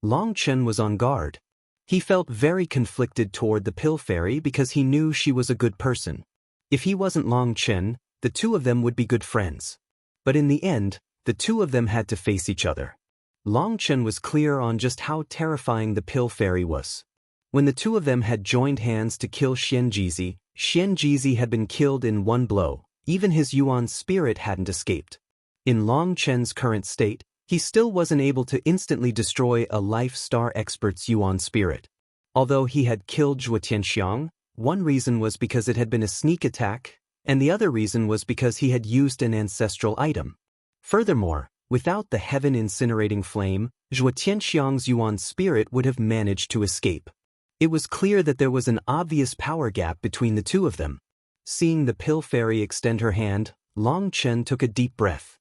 Speaker 1: Long Chen was on guard. He felt very conflicted toward the pill fairy because he knew she was a good person. If he wasn't Long Chen, the two of them would be good friends. But in the end, the two of them had to face each other. Long Chen was clear on just how terrifying the pill fairy was. When the two of them had joined hands to kill Xianjizi had been killed in one blow. Even his Yuan spirit hadn't escaped. In Long Chen's current state, he still wasn't able to instantly destroy a Life Star expert's Yuan spirit. Although he had killed Zhuo Tianxiang, one reason was because it had been a sneak attack, and the other reason was because he had used an ancestral item. Furthermore, without the heaven-incinerating flame, Zhuo Tianxiang's Yuan spirit would have managed to escape. It was clear that there was an obvious power gap between the two of them. Seeing the pill fairy extend her hand, Long Chen took a deep breath.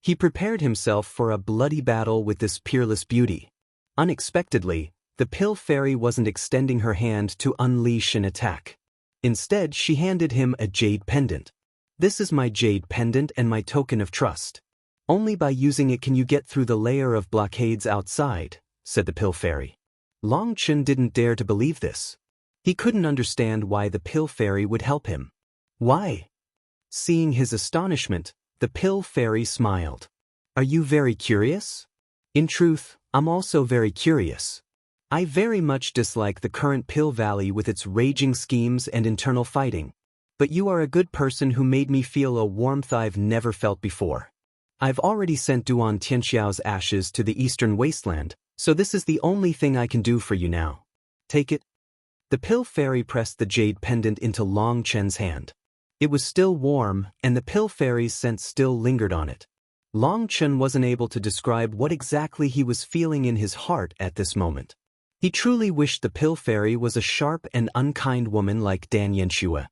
Speaker 1: He prepared himself for a bloody battle with this peerless beauty. Unexpectedly, the pill fairy wasn't extending her hand to unleash an attack. Instead, she handed him a jade pendant. This is my jade pendant and my token of trust. Only by using it can you get through the layer of blockades outside, said the pill fairy. Long Chen didn't dare to believe this. He couldn't understand why the pill fairy would help him. Why? Seeing his astonishment, the pill fairy smiled. Are you very curious? In truth, I'm also very curious. I very much dislike the current Pill Valley with its raging schemes and internal fighting. But you are a good person who made me feel a warmth I've never felt before. I've already sent Duan Tianxiao's ashes to the eastern wasteland, So this is the only thing I can do for you now. Take it. The pill fairy pressed the jade pendant into Long Chen's hand. It was still warm, and the pill fairy's scent still lingered on it. Long Chen wasn't able to describe what exactly he was feeling in his heart at this moment. He truly wished the pill fairy was a sharp and unkind woman like Dan Yanxue.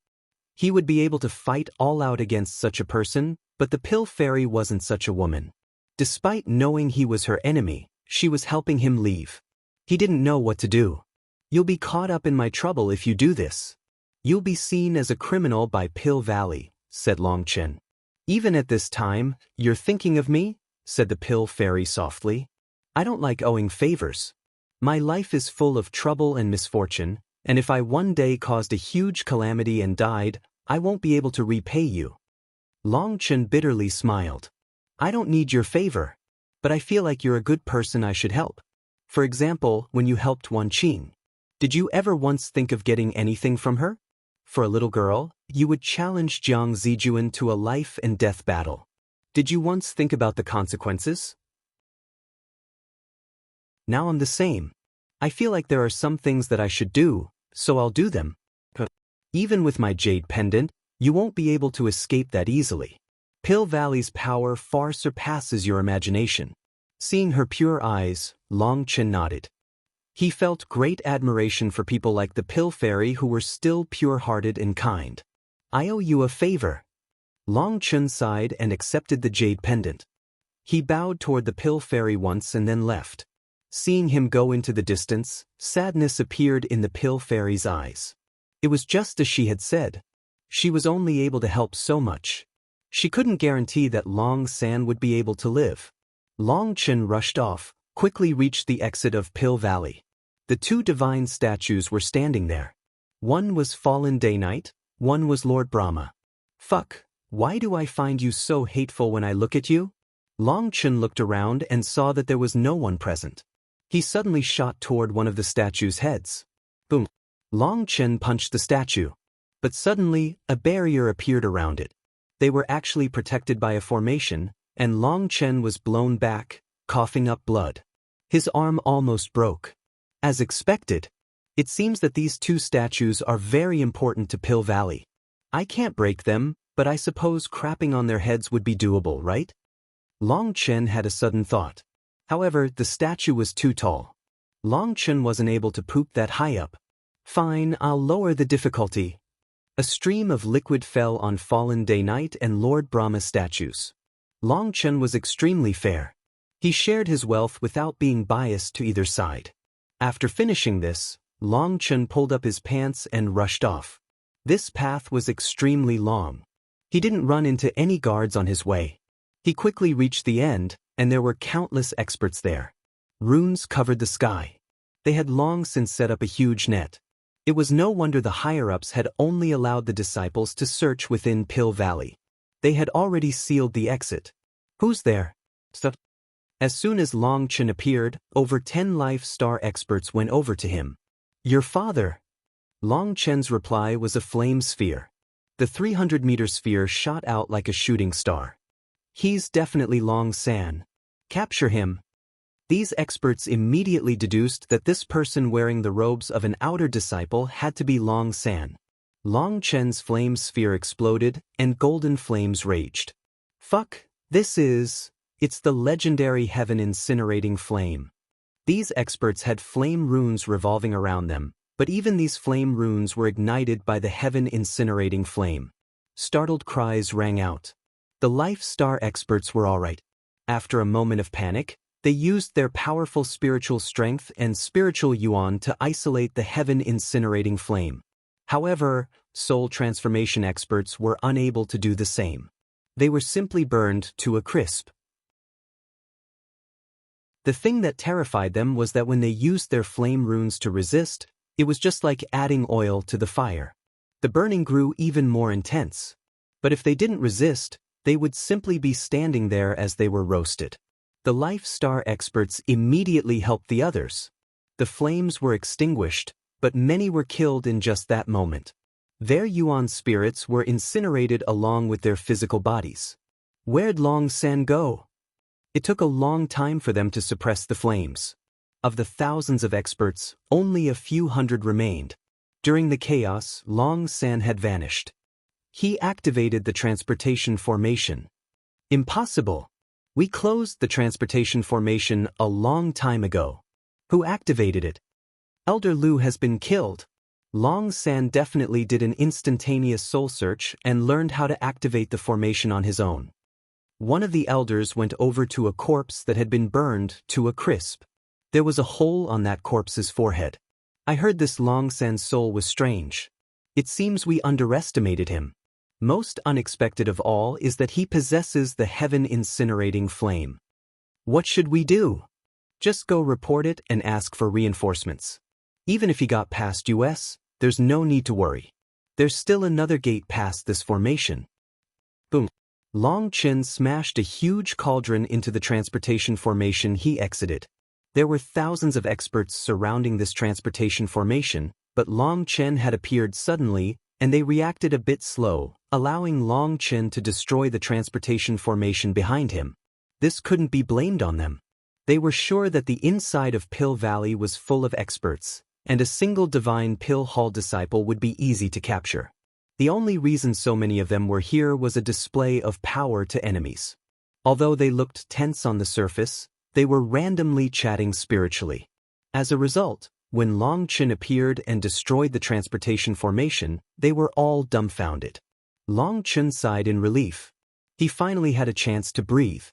Speaker 1: He would be able to fight all out against such a person, but the pill fairy wasn't such a woman. Despite knowing he was her enemy, she was helping him leave. He didn't know what to do. You'll be caught up in my trouble if you do this. You'll be seen as a criminal by Pill Valley, said Long Chen. Even at this time, you're thinking of me? Said the pill fairy softly. I don't like owing favors. My life is full of trouble and misfortune, and if I one day caused a huge calamity and died, I won't be able to repay you. Long Chen bitterly smiled. I don't need your favor, but I feel like you're a good person I should help. For example, when you helped Wan Qing. Did you ever once think of getting anything from her? For a little girl, you would challenge Jiang Zijuan to a life and death battle. Did you once think about the consequences? Now I'm the same. I feel like there are some things that I should do, so I'll do them. Even with my jade pendant, you won't be able to escape that easily. Pill Valley's power far surpasses your imagination. Seeing her pure eyes, Long Chen nodded. He felt great admiration for people like the Pill Fairy who were still pure-hearted and kind. I owe you a favor. Long Chen sighed and accepted the jade pendant. He bowed toward the Pill Fairy once and then left. Seeing him go into the distance, sadness appeared in the Pill Fairy's eyes. It was just as she had said. She was only able to help so much. She couldn't guarantee that Long San would be able to live. Long Chen rushed off, quickly reached the exit of Pill Valley. The two divine statues were standing there. One was Fallen Day Knight, one was Lord Brahma. Fuck, why do I find you so hateful when I look at you? Long Chen looked around and saw that there was no one present. He suddenly shot toward one of the statue's heads. Boom. Long Chen punched the statue. But suddenly, a barrier appeared around it. They were actually protected by a formation, and Long Chen was blown back, coughing up blood. His arm almost broke. As expected, it seems that these two statues are very important to Pill Valley. I can't break them, but I suppose crapping on their heads would be doable, right? Long Chen had a sudden thought. However, the statue was too tall. Long Chen wasn't able to poop that high up. Fine, I'll lower the difficulty. A stream of liquid fell on Fallen Day Knight and Lord Brahma statues. Long Chen was extremely fair. He shared his wealth without being biased to either side. After finishing this, Long Chen pulled up his pants and rushed off. This path was extremely long. He didn't run into any guards on his way. He quickly reached the end, and there were countless experts there. Runes covered the sky. They had long since set up a huge net. It was no wonder the higher-ups had only allowed the disciples to search within Pill Valley. They had already sealed the exit. Who's there? As soon as Long Chen appeared, over 10 Life Star experts went over to him. Your father. Long Chen's reply was a flame sphere. The 300-meter sphere shot out like a shooting star. He's definitely Long San. Capture him. These experts immediately deduced that this person wearing the robes of an outer disciple had to be Long San. Long Chen's flame sphere exploded, and golden flames raged. Fuck, it's the legendary heaven incinerating flame. These experts had flame runes revolving around them, but even these flame runes were ignited by the heaven incinerating flame. Startled cries rang out. The Life Star experts were alright. After a moment of panic, they used their powerful spiritual strength and spiritual yuan to isolate the heaven incinerating flame. However, soul transformation experts were unable to do the same. They were simply burned to a crisp. The thing that terrified them was that when they used their flame runes to resist, it was just like adding oil to the fire. The burning grew even more intense. But if they didn't resist, they would simply be standing there as they were roasted. The Life Star experts immediately helped the others. The flames were extinguished, but many were killed in just that moment. Their yuan spirits were incinerated along with their physical bodies. Where'd Long San go? It took a long time for them to suppress the flames. Of the thousands of experts, only a few hundred remained. During the chaos, Long San had vanished. He activated the transportation formation. Impossible. We closed the transportation formation a long time ago. Who activated it? Elder Lu has been killed. Long San definitely did an instantaneous soul search and learned how to activate the formation on his own. One of the elders went over to a corpse that had been burned to a crisp. There was a hole on that corpse's forehead. I heard this Long San's soul was strange. It seems we underestimated him. Most unexpected of all is that he possesses the heaven-incinerating flame. What should we do? Just go report it and ask for reinforcements. Even if he got past US, there's no need to worry. There's still another gate past this formation. Boom. Long Chen smashed a huge cauldron into the transportation formation he exited. There were thousands of experts surrounding this transportation formation, but Long Chen had appeared suddenly, and they reacted a bit slow, allowing Long Chen to destroy the transportation formation behind him. This couldn't be blamed on them. They were sure that the inside of Pill Valley was full of experts, and a single divine Pill Hall disciple would be easy to capture. The only reason so many of them were here was a display of power to enemies. Although they looked tense on the surface, they were randomly chatting spiritually. As a result, when Long Chen appeared and destroyed the transportation formation, they were all dumbfounded. Long Chen sighed in relief. He finally had a chance to breathe.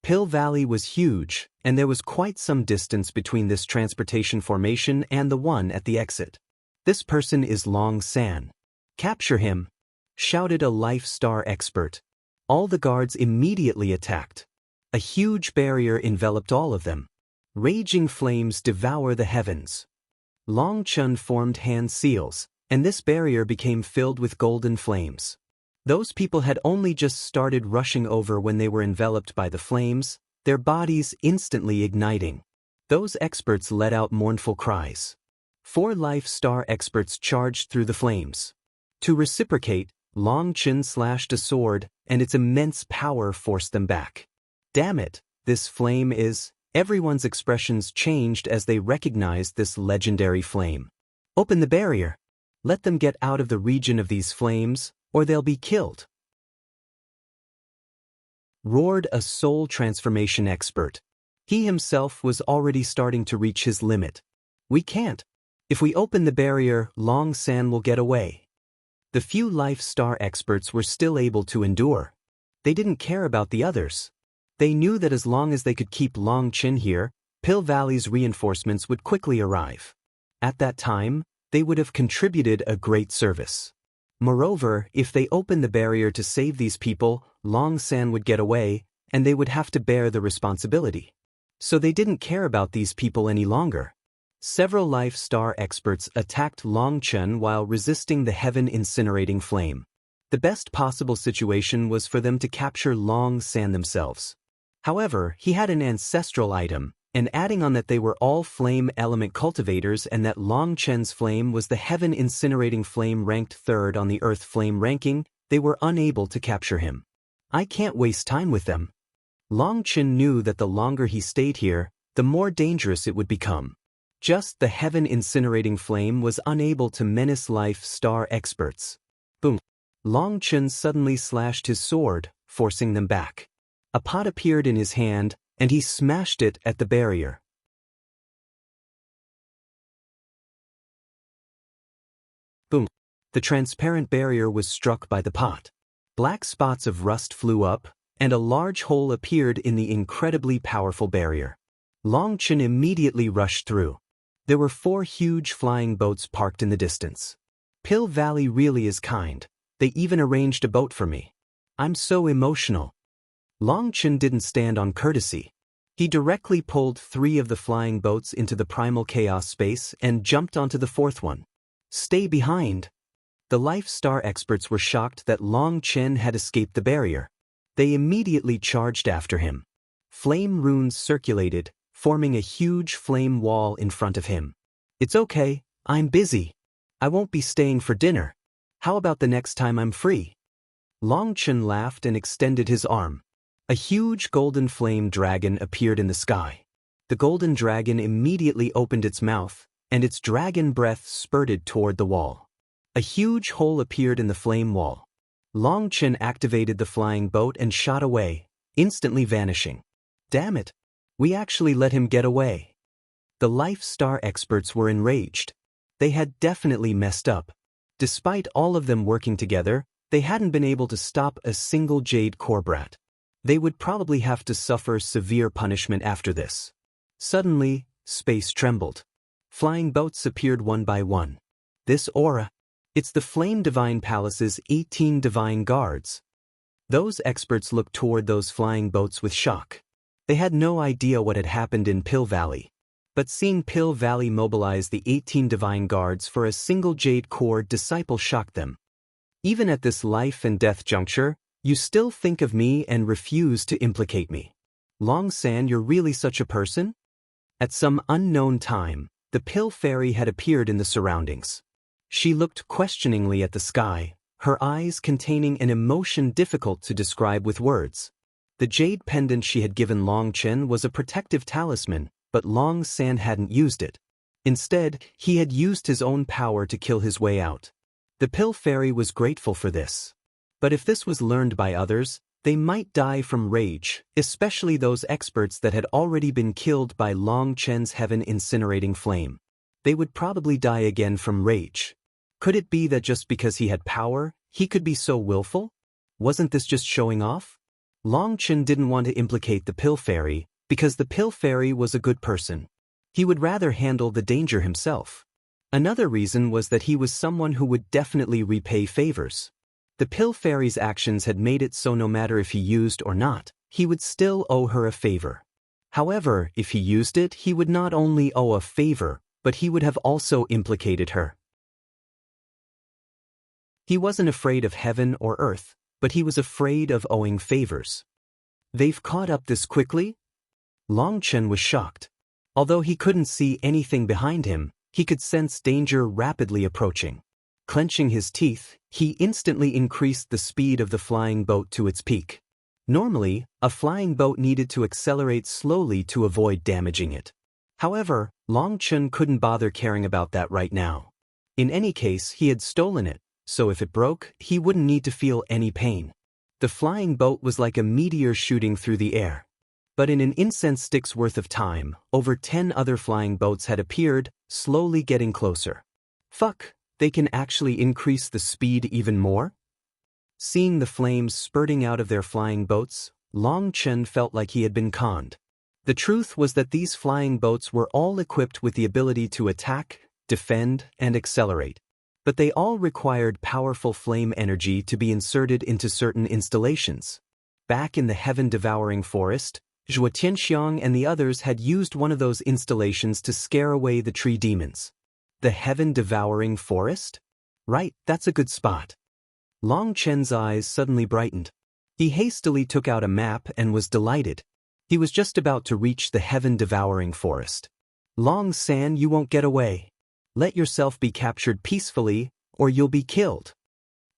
Speaker 1: Pill Valley was huge, and there was quite some distance between this transportation formation and the one at the exit. This person is Long San. Capture him, shouted a Life Star expert. All the guards immediately attacked. A huge barrier enveloped all of them. Raging flames devour the heavens. Long Chen formed hand seals, and this barrier became filled with golden flames. Those people had only just started rushing over when they were enveloped by the flames, their bodies instantly igniting. Those experts let out mournful cries. 4 Life Star experts charged through the flames. To reciprocate, Long Chen slashed a sword, and its immense power forced them back. Damn it, this flame is... Everyone's expressions changed as they recognized this legendary flame. Open the barrier. Let them get out of the region of these flames, or they'll be killed. Roared a soul transformation expert. He himself was already starting to reach his limit. We can't. If we open the barrier, Long San will get away. The few Life Star experts were still able to endure. They didn't care about the others. They knew that as long as they could keep Long Chen here, Pill Valley's reinforcements would quickly arrive. At that time, they would have contributed a great service. Moreover, if they opened the barrier to save these people, Long San would get away, and they would have to bear the responsibility. So they didn't care about these people any longer. Several Life Star experts attacked Long Chen while resisting the heaven-incinerating flame. The best possible situation was for them to capture Long San themselves. However, he had an ancestral item, and adding on that they were all flame element cultivators and that Long Chen's flame was the heaven-incinerating flame ranked 3rd on the Earth flame ranking, they were unable to capture him. I can't waste time with them. Long Chen knew that the longer he stayed here, the more dangerous it would become. Just the heaven-incinerating flame was unable to menace Life Star experts. Boom. Long Chen suddenly slashed his sword, forcing them back. A pot appeared in his hand, and he smashed it at the barrier. Boom. The transparent barrier was struck by the pot. Black spots of rust flew up, and a large hole appeared in the incredibly powerful barrier. Long Chen immediately rushed through. There were 4 huge flying boats parked in the distance. Pill Valley really is kind. They even arranged a boat for me. I'm so emotional. Long Chen didn't stand on courtesy. He directly pulled 3 of the flying boats into the primal chaos space and jumped onto the 4th one. Stay behind. The Life Star experts were shocked that Long Chen had escaped the barrier. They immediately charged after him. Flame runes circulated, forming a huge flame wall in front of him. It's okay, I'm busy. I won't be staying for dinner. How about the next time I'm free? Long Chen laughed and extended his arm. A huge golden flame dragon appeared in the sky. The golden dragon immediately opened its mouth, and its dragon breath spurted toward the wall. A huge hole appeared in the flame wall. Long Chen activated the flying boat and shot away, instantly vanishing. Damn it! We actually let him get away. The Life Star experts were enraged. They had definitely messed up. Despite all of them working together, they hadn't been able to stop a single Jade Core brat. They would probably have to suffer severe punishment after this. Suddenly, space trembled. Flying boats appeared one by one. This aura. It's the Flame Divine Palace's 18 divine guards. Those experts looked toward those flying boats with shock. They had no idea what had happened in Pill Valley. But seeing Pill Valley mobilize the 18 divine guards for a single Jade Core disciple shocked them. Even at this life and death juncture, you still think of me and refuse to implicate me. Long San, you're really such a person? At some unknown time, the Pill Fairy had appeared in the surroundings. She looked questioningly at the sky, her eyes containing an emotion difficult to describe with words. The jade pendant she had given Long Chen was a protective talisman, but Long San hadn't used it. Instead, he had used his own power to kill his way out. The Pill Fairy was grateful for this. But if this was learned by others, they might die from rage, especially those experts that had already been killed by Long Chen's heaven incinerating flame. They would probably die again from rage. Could it be that just because he had power, he could be so willful? Wasn't this just showing off? Long Chen didn't want to implicate the Pill Fairy, because the Pill Fairy was a good person. He would rather handle the danger himself. Another reason was that he was someone who would definitely repay favors. The Pill Fairy's actions had made it so no matter if he used or not, he would still owe her a favor. However, if he used it, he would not only owe a favor, but he would have also implicated her. He wasn't afraid of heaven or earth, but he was afraid of owing favors. They've caught up this quickly? Long Chen was shocked. Although he couldn't see anything behind him, he could sense danger rapidly approaching. Clenching his teeth, he instantly increased the speed of the flying boat to its peak. Normally, a flying boat needed to accelerate slowly to avoid damaging it. However, Long Chen couldn't bother caring about that right now. In any case, he had stolen it, so if it broke, he wouldn't need to feel any pain. The flying boat was like a meteor shooting through the air. But in an incense stick's worth of time, over 10 other flying boats had appeared, slowly getting closer. Fuck, they can actually increase the speed even more? Seeing the flames spurting out of their flying boats, Long Chen felt like he had been conned. The truth was that these flying boats were all equipped with the ability to attack, defend, and accelerate. But they all required powerful flame energy to be inserted into certain installations. Back in the heaven-devouring forest, Zhuo Tianxiang and the others had used one of those installations to scare away the tree demons. The heaven-devouring forest? Right, that's a good spot. Long Chen's eyes suddenly brightened. He hastily took out a map and was delighted. He was just about to reach the heaven-devouring forest. Long San, you won't get away. Let yourself be captured peacefully, or you'll be killed.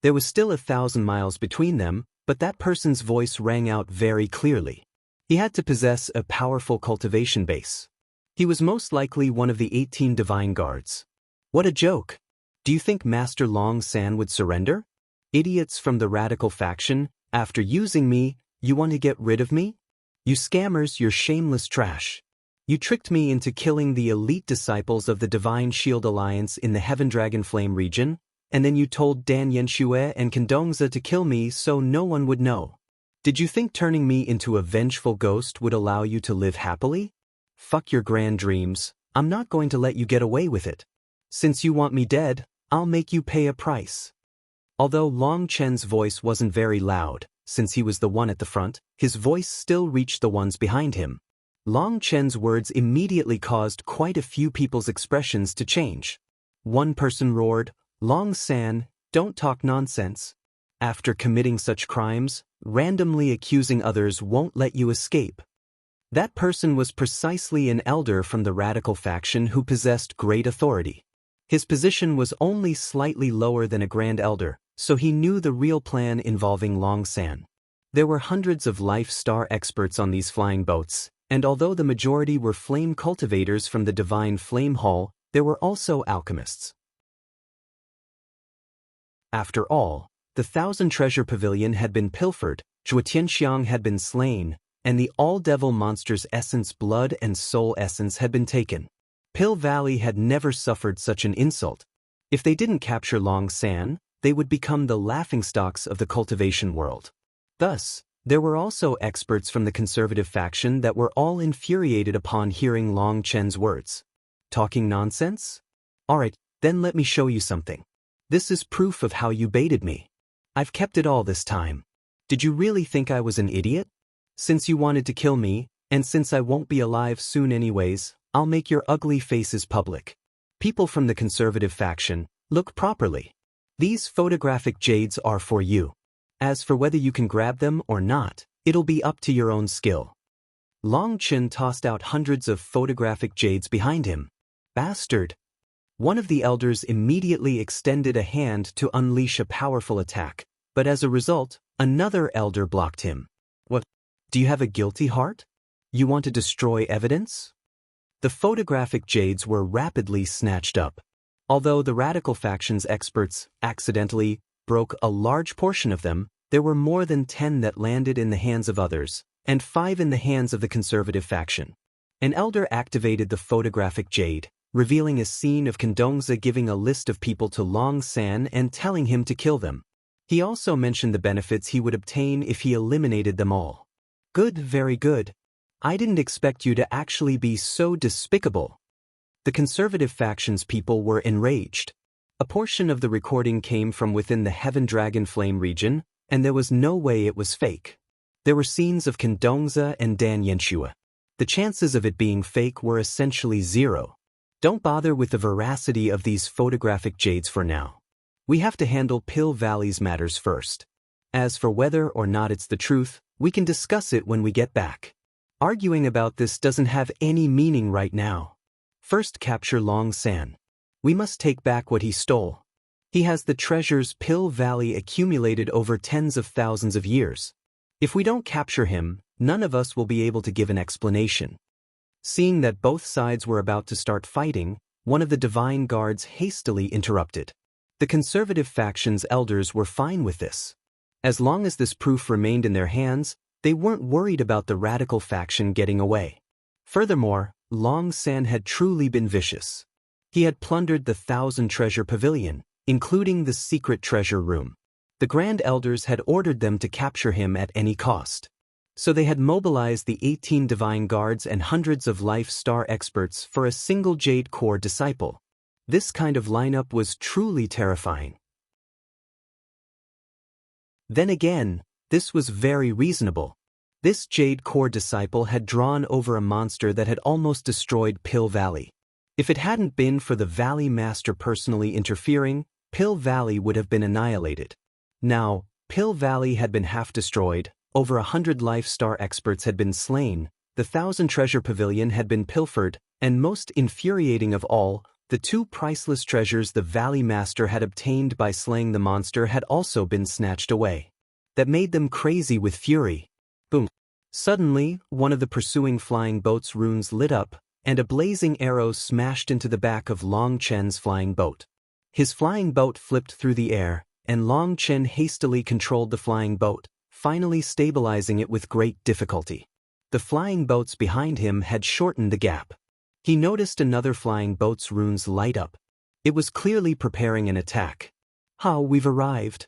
Speaker 1: There was still 1,000 miles between them, but that person's voice rang out very clearly. He had to possess a powerful cultivation base. He was most likely one of the 18 divine guards. What a joke! Do you think Master Long San would surrender? Idiots from the radical faction, after using me, you want to get rid of me? You scammers, you're shameless trash. You tricked me into killing the elite disciples of the Divine Shield Alliance in the Heaven Dragon Flame region, and then you told Dan Yanxue and Kendongza to kill me so no one would know. Did you think turning me into a vengeful ghost would allow you to live happily? Fuck your grand dreams, I'm not going to let you get away with it. Since you want me dead, I'll make you pay a price. Although Long Chen's voice wasn't very loud, since he was the one at the front, his voice still reached the ones behind him. Long Chen's words immediately caused quite a few people's expressions to change. One person roared, "Long San, don't talk nonsense. After committing such crimes, randomly accusing others won't let you escape." That person was precisely an elder from the radical faction who possessed great authority. His position was only slightly lower than a grand elder, so he knew the real plan involving Long San. There were hundreds of Life Star experts on these flying boats, And although the majority were flame cultivators from the divine flame hall, there were also alchemists. After all, the Thousand Treasure Pavilion had been pilfered, Zhuo Tianxiang had been slain, and the all-devil monster's essence, blood and soul essence had been taken. Pill Valley had never suffered such an insult. If they didn't capture Long San, they would become the laughingstocks of the cultivation world. Thus, there were also experts from the conservative faction that were all infuriated upon hearing Long Chen's words. Talking nonsense? Alright, then let me show you something. This is proof of how you baited me. I've kept it all this time. Did you really think I was an idiot? Since you wanted to kill me, and since I won't be alive soon anyways, I'll make your ugly faces public. People from the conservative faction, look properly. These photographic jades are for you. As for whether you can grab them or not, it'll be up to your own skill. Long Chen tossed out hundreds of photographic jades behind him. Bastard! One of the elders immediately extended a hand to unleash a powerful attack, but as a result, another elder blocked him. What? Do you have a guilty heart? You want to destroy evidence? The photographic jades were rapidly snatched up. Although the radical faction's experts accidentally broke a large portion of them, there were more than 10 that landed in the hands of others, and 5 in the hands of the conservative faction. An elder activated the photographic jade, revealing a scene of Condongza giving a list of people to Long San and telling him to kill them. He also mentioned the benefits he would obtain if he eliminated them all. Good, very good. I didn't expect you to actually be so despicable. The conservative faction's people were enraged. A portion of the recording came from within the Heaven Dragon Flame region, and there was no way it was fake. There were scenes of Condongza and Dan Yanxue. The chances of it being fake were essentially zero. Don't bother with the veracity of these photographic jades for now. We have to handle Pill Valley's matters first. As for whether or not it's the truth, we can discuss it when we get back. Arguing about this doesn't have any meaning right now. First, capture Long San. We must take back what he stole. He has the treasures Pill Valley accumulated over tens of thousands of years. If we don't capture him, none of us will be able to give an explanation. Seeing that both sides were about to start fighting, one of the divine guards hastily interrupted. The conservative faction's elders were fine with this. As long as this proof remained in their hands, they weren't worried about the radical faction getting away. Furthermore, Long San had truly been vicious. He had plundered the Thousand Treasure Pavilion, including the secret treasure room. The Grand Elders had ordered them to capture him at any cost. So they had mobilized the 18 divine guards and hundreds of life star experts for a single Jade Core disciple. This kind of lineup was truly terrifying. Then again, this was very reasonable. This Jade Core disciple had drawn over a monster that had almost destroyed Pill Valley. If it hadn't been for the Valley Master personally interfering, Pill Valley would have been annihilated. Now, Pill Valley had been half destroyed, over 100 life star experts had been slain, the Thousand Treasure Pavilion had been pilfered, and most infuriating of all, the 2 priceless treasures the Valley Master had obtained by slaying the monster had also been snatched away. That made them crazy with fury. Boom. Suddenly, one of the pursuing flying boat's runes lit up, and a blazing arrow smashed into the back of Long Chen's flying boat. His flying boat flipped through the air, and Long Chen hastily controlled the flying boat, finally stabilizing it with great difficulty. The flying boats behind him had shortened the gap. He noticed another flying boat's runes light up. It was clearly preparing an attack. "Ha, we've arrived."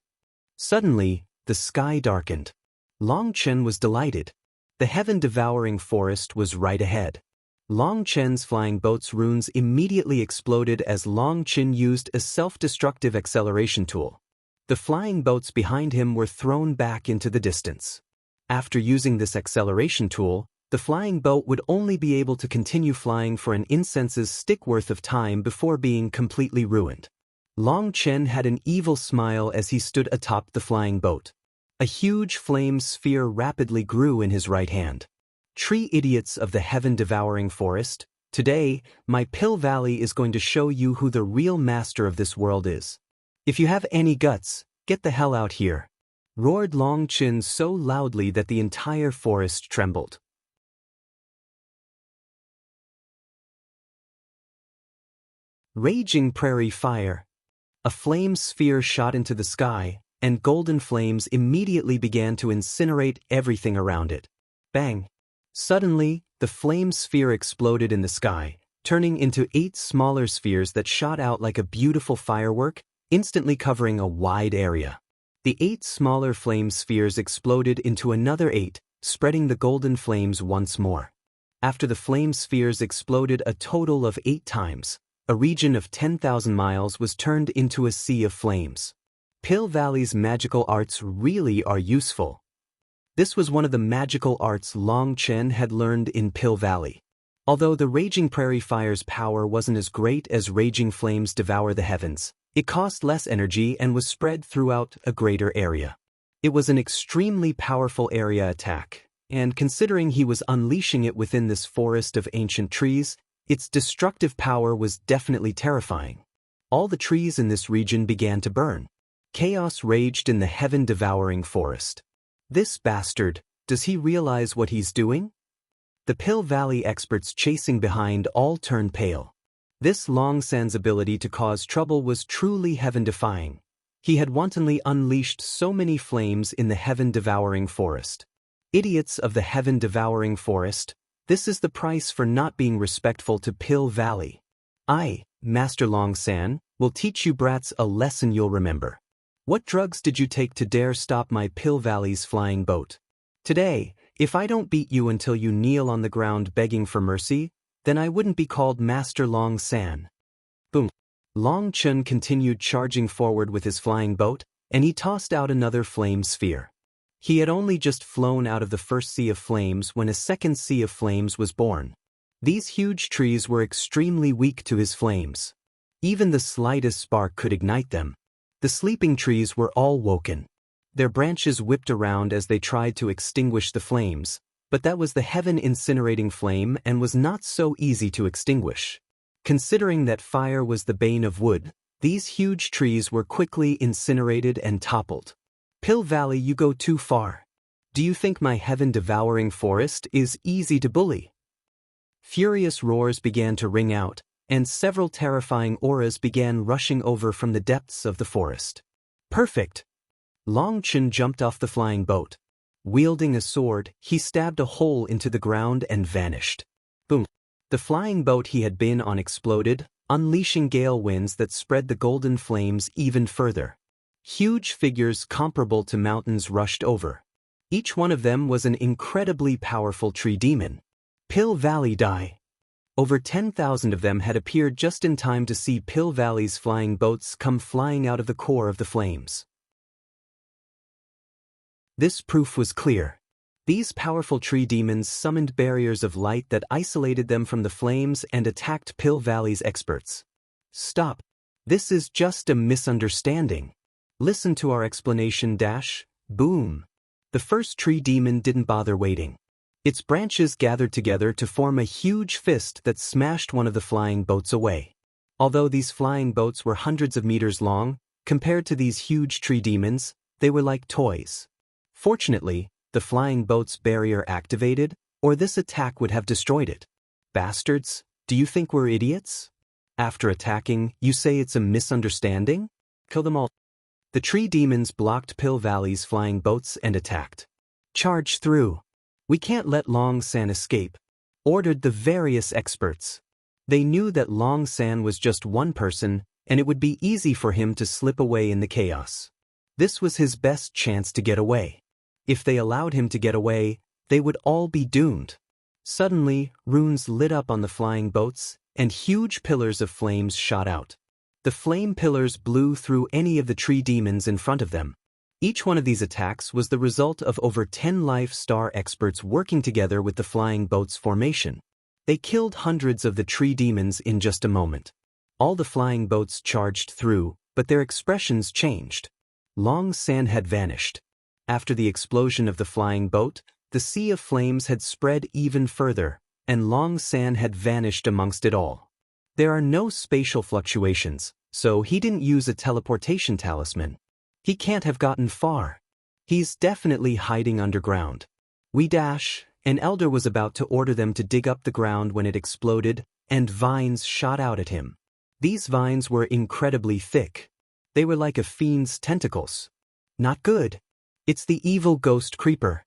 Speaker 1: Suddenly, the sky darkened. Long Chen was delighted. The heaven-devouring forest was right ahead. Long Chen's flying boat's runes immediately exploded as Long Chen used a self-destructive acceleration tool. The flying boats behind him were thrown back into the distance. After using this acceleration tool, the flying boat would only be able to continue flying for an incense's stick worth of time before being completely ruined. Long Chen had an evil smile as he stood atop the flying boat. A huge flame sphere rapidly grew in his right hand. Tree idiots of the heaven-devouring forest, today, my Pill Valley is going to show you who the real master of this world is. If you have any guts, get the hell out here, roared Long Chen so loudly that the entire forest trembled. Raging prairie fire. A flame sphere shot into the sky, and golden flames immediately began to incinerate everything around it. Bang! Suddenly, the flame sphere exploded in the sky, turning into 8 smaller spheres that shot out like a beautiful firework, instantly covering a wide area. The 8 smaller flame spheres exploded into another 8, spreading the golden flames once more. After the flame spheres exploded a total of 8 times, a region of 10,000 miles was turned into a sea of flames. Pill Valley's magical arts really are useful. This was one of the magical arts Long Chen had learned in Pill Valley. Although the Raging Prairie Fire's power wasn't as great as Raging Flames Devour the Heavens, it cost less energy and was spread throughout a greater area. It was an extremely powerful area attack, and considering he was unleashing it within this forest of ancient trees, its destructive power was definitely terrifying. All the trees in this region began to burn. Chaos raged in the heaven-devouring forest. This bastard, does he realize what he's doing? The Pill Valley experts chasing behind all turned pale. This Long San's ability to cause trouble was truly heaven-defying. He had wantonly unleashed so many flames in the heaven-devouring forest. Idiots of the heaven-devouring forest, this is the price for not being respectful to Pill Valley. I, Master Long San, will teach you brats a lesson you'll remember. What drugs did you take to dare stop my Pill Valley's flying boat? Today, if I don't beat you until you kneel on the ground begging for mercy, then I wouldn't be called Master Long San. Boom. Long Chun continued charging forward with his flying boat, and he tossed out another flame sphere. He had only just flown out of the first sea of flames when a second sea of flames was born. These huge trees were extremely weak to his flames. Even the slightest spark could ignite them. The sleeping trees were all woken. Their branches whipped around as they tried to extinguish the flames, but that was the heaven-incinerating flame and was not so easy to extinguish. Considering that fire was the bane of wood, these huge trees were quickly incinerated and toppled. Pill Valley, you go too far. Do you think my heaven-devouring forest is easy to bully? Furious roars began to ring out, and several terrifying auras began rushing over from the depths of the forest. Perfect! Long Chen jumped off the flying boat. Wielding a sword, he stabbed a hole into the ground and vanished. Boom! The flying boat he had been on exploded, unleashing gale winds that spread the golden flames even further. Huge figures comparable to mountains rushed over. Each one of them was an incredibly powerful tree demon. Pill Valley die. Over 10,000 of them had appeared just in time to see Pill Valley's flying boats come flying out of the core of the flames. This proof was clear. These powerful tree demons summoned barriers of light that isolated them from the flames and attacked Pill Valley's experts. Stop. This is just a misunderstanding. Listen to our explanation. Boom. The first tree demon didn't bother waiting. Its branches gathered together to form a huge fist that smashed one of the flying boats away. Although these flying boats were hundreds of meters long, compared to these huge tree demons, they were like toys. Fortunately, the flying boat's barrier activated, or this attack would have destroyed it. Bastards, do you think we're idiots? After attacking, you say it's a misunderstanding? Kill them all. The tree demons blocked Pill Valley's flying boats and attacked. Charge through. We can't let Long San escape, ordered the various experts. They knew that Long San was just one person, and it would be easy for him to slip away in the chaos. This was his best chance to get away. If they allowed him to get away, they would all be doomed. Suddenly, runes lit up on the flying boats, and huge pillars of flames shot out. The flame pillars blew through any of the tree demons in front of them. Each one of these attacks was the result of over 10 Life Star experts working together with the flying boat's formation. They killed hundreds of the tree demons in just a moment. All the flying boats charged through, but their expressions changed. Long San had vanished. After the explosion of the flying boat, the sea of flames had spread even further, and Long San had vanished amongst it all. There are no spatial fluctuations, so he didn't use a teleportation talisman. He can't have gotten far. He's definitely hiding underground. An elder was about to order them to dig up the ground when it exploded, and vines shot out at him. These vines were incredibly thick. They were like a fiend's tentacles. Not good. It's the evil ghost creeper.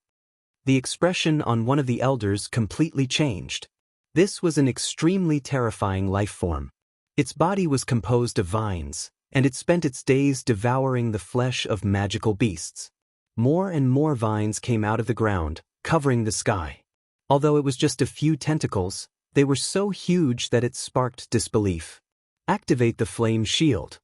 Speaker 1: The expression on one of the elders completely changed. This was an extremely terrifying life form. Its body was composed of vines, and it spent its days devouring the flesh of magical beasts. More and more vines came out of the ground, covering the sky. Although it was just a few tentacles, they were so huge that it sparked disbelief. Activate the flame shield.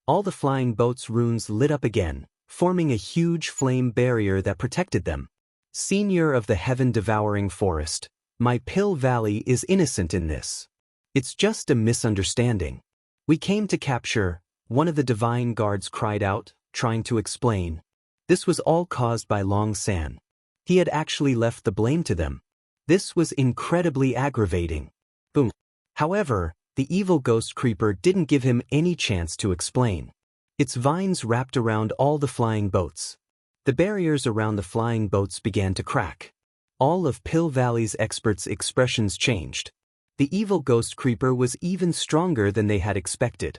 Speaker 1: All the flying boats' runes lit up again, forming a huge flame barrier that protected them. Senior of the heaven-devouring forest, my Pill Valley is innocent in this. It's just a misunderstanding. We came to capture, one of the divine guards cried out, trying to explain. This was all caused by Long San. He had actually left the blame to them. This was incredibly aggravating. Boom. However, the evil ghost creeper didn't give him any chance to explain. Its vines wrapped around all the flying boats. The barriers around the flying boats began to crack. All of Pill Valley's experts' expressions changed. The evil ghost creeper was even stronger than they had expected.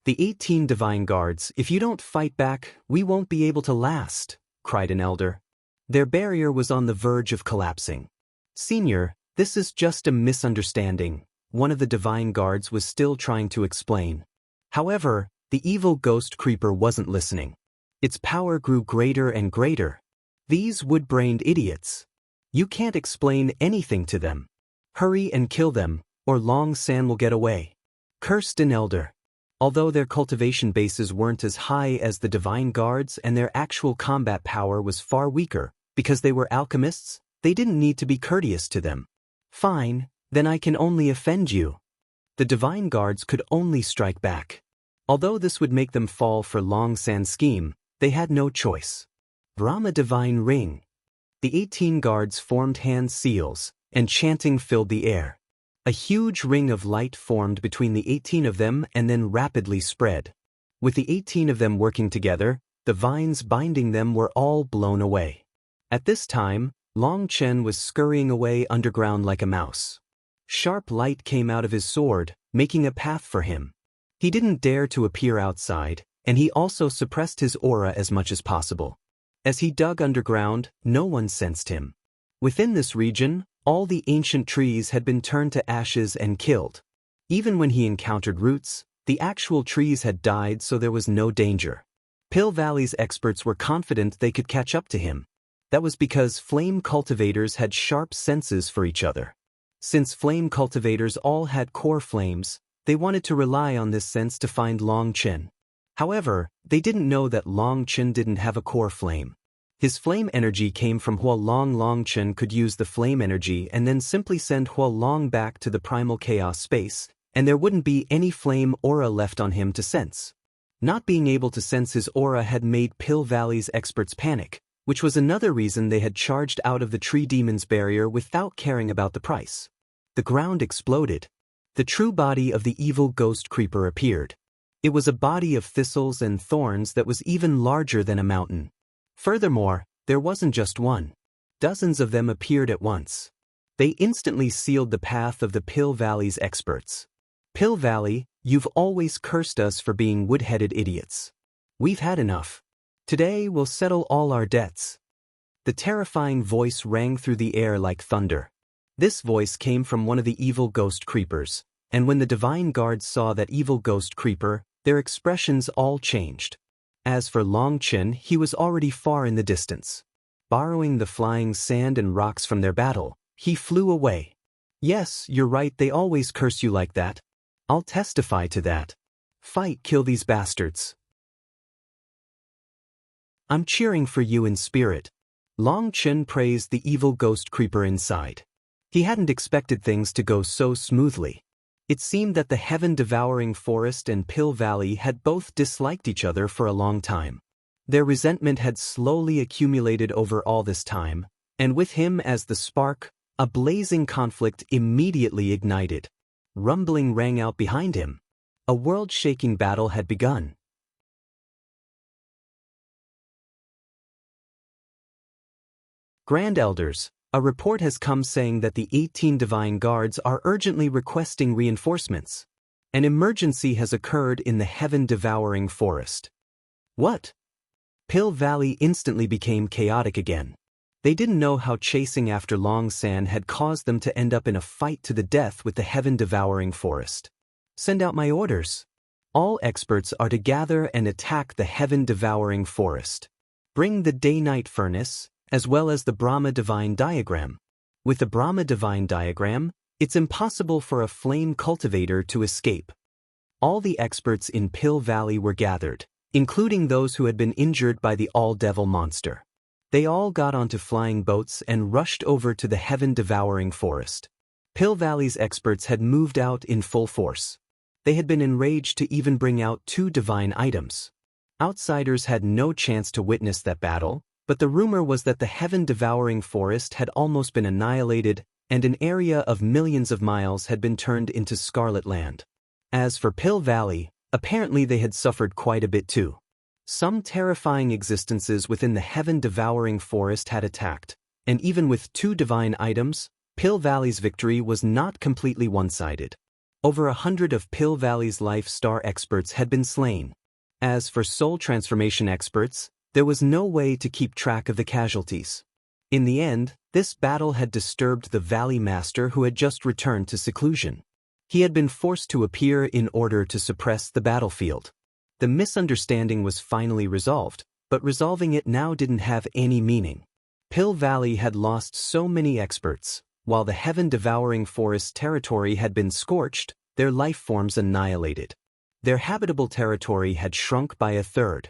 Speaker 1: The 18 divine guards, if you don't fight back, we won't be able to last, cried an elder. Their barrier was on the verge of collapsing. Senior, this is just a misunderstanding, one of the divine guards was still trying to explain. However, the evil ghost creeper wasn't listening. Its power grew greater and greater. These wood-brained idiots. You can't explain anything to them. Hurry and kill them, or Long San will get away. Cursed an elder. Although their cultivation bases weren't as high as the divine guards and their actual combat power was far weaker, because they were alchemists, they didn't need to be courteous to them. Fine, then I can only offend you. The divine guards could only strike back. Although this would make them fall for Long San's scheme, they had no choice. Brahma Divine Ring. The 18 guards formed hand seals, and chanting filled the air. A huge ring of light formed between the 18 of them and then rapidly spread. With the 18 of them working together, the vines binding them were all blown away. At this time, Long Chen was scurrying away underground like a mouse. Sharp light came out of his sword, making a path for him. He didn't dare to appear outside, and he also suppressed his aura as much as possible. As he dug underground, no one sensed him. Within this region, all the ancient trees had been turned to ashes and killed. Even when he encountered roots, the actual trees had died, so there was no danger. Pill Valley's experts were confident they could catch up to him. That was because flame cultivators had sharp senses for each other. Since flame cultivators all had core flames, they wanted to rely on this sense to find Long Chen. However, they didn't know that Long Chen didn't have a core flame. His flame energy came from Long Chen could use the flame energy and then simply send Long back to the primal chaos space, and there wouldn't be any flame aura left on him to sense. Not being able to sense his aura had made Pill Valley's experts panic, which was another reason they had charged out of the tree demon's barrier without caring about the price. The ground exploded. The true body of the evil ghost creeper appeared. It was a body of thistles and thorns that was even larger than a mountain. Furthermore, there wasn't just one. Dozens of them appeared at once. They instantly sealed the path of the Pill Valley's experts. Pill Valley, you've always cursed us for being wood-headed idiots. We've had enough. Today we'll settle all our debts. The terrifying voice rang through the air like thunder. This voice came from one of the evil ghost creepers, and when the divine guards saw that evil ghost creeper, their expressions all changed. As for Long Chen, he was already far in the distance. Borrowing the flying sand and rocks from their battle, he flew away. Yes, you're right, they always curse you like that. I'll testify to that. Fight, kill these bastards. I'm cheering for you in spirit. Long Chen praised the evil ghost creeper inside. He hadn't expected things to go so smoothly. It seemed that the heaven-devouring forest and Pill Valley had both disliked each other for a long time. Their resentment had slowly accumulated over all this time, and with him as the spark, a blazing conflict immediately ignited. Rumbling rang out behind him. A world-shaking battle had begun. Grand Elders, A report has come saying that the 18 divine guards are urgently requesting reinforcements. An emergency has occurred in the heaven-devouring forest. What? Pill Valley instantly became chaotic again. They didn't know how chasing after Long San had caused them to end up in a fight to the death with the heaven-devouring forest. Send out my orders. All experts are to gather and attack the heaven-devouring forest. Bring the day-night furnace, as well as the Brahma Divine Diagram. With the Brahma Divine Diagram, it's impossible for a flame cultivator to escape. All the experts in Pill Valley were gathered, including those who had been injured by the all-devil monster. They all got onto flying boats and rushed over to the heaven-devouring forest. Pill Valley's experts had moved out in full force. They had been enraged to even bring out 2 divine items. Outsiders had no chance to witness that battle, but the rumor was that the heaven-devouring forest had almost been annihilated and an area of millions of miles had been turned into Scarlet Land. As for Pill Valley, apparently they had suffered quite a bit too. Some terrifying existences within the heaven-devouring forest had attacked, and even with 2 divine items, Pill Valley's victory was not completely one-sided. Over 100 of Pill Valley's Life Star experts had been slain. As for soul transformation experts, there was no way to keep track of the casualties. In the end, this battle had disturbed the Valley Master who had just returned to seclusion. He had been forced to appear in order to suppress the battlefield. The misunderstanding was finally resolved, but resolving it now didn't have any meaning. Pill Valley had lost so many experts. While the heaven-devouring forest territory had been scorched, their life forms annihilated. Their habitable territory had shrunk by 1/3.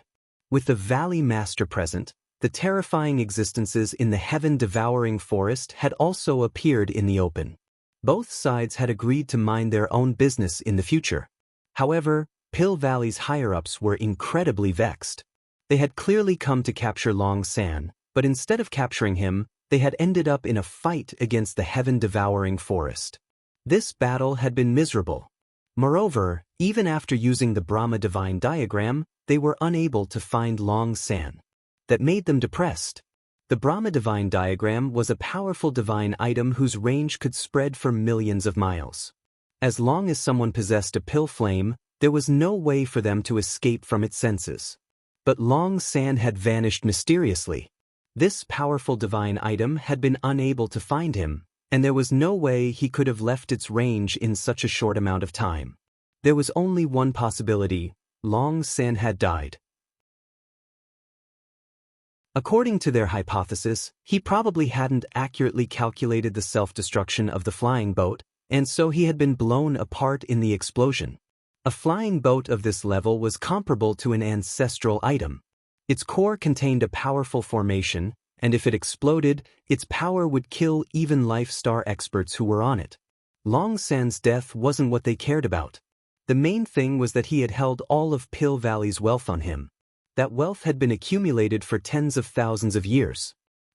Speaker 1: With the Valley Master present, the terrifying existences in the heaven-devouring forest had also appeared in the open. Both sides had agreed to mind their own business in the future. However, Pill Valley's higher-ups were incredibly vexed. They had clearly come to capture Long San, but instead of capturing him, they had ended up in a fight against the heaven-devouring forest. This battle had been miserable. Moreover, even after using the Brahma Divine Diagram, they were unable to find Long San. That made them depressed. The Brahma Divine Diagram was a powerful divine item whose range could spread for millions of miles. As long as someone possessed a pill flame, there was no way for them to escape from its senses. But Long San had vanished mysteriously. This powerful divine item had been unable to find him, and there was no way he could have left its range in such a short amount of time. There was only one possibility: Long San had died. According to their hypothesis, he probably hadn't accurately calculated the self-destruction of the flying boat, and so he had been blown apart in the explosion. A flying boat of this level was comparable to an ancestral item. Its core contained a powerful formation, and if it exploded, its power would kill even Life Star experts who were on it. Long San's death wasn't what they cared about. The main thing was that he had held all of Pill Valley's wealth on him. That wealth had been accumulated for tens of thousands of years.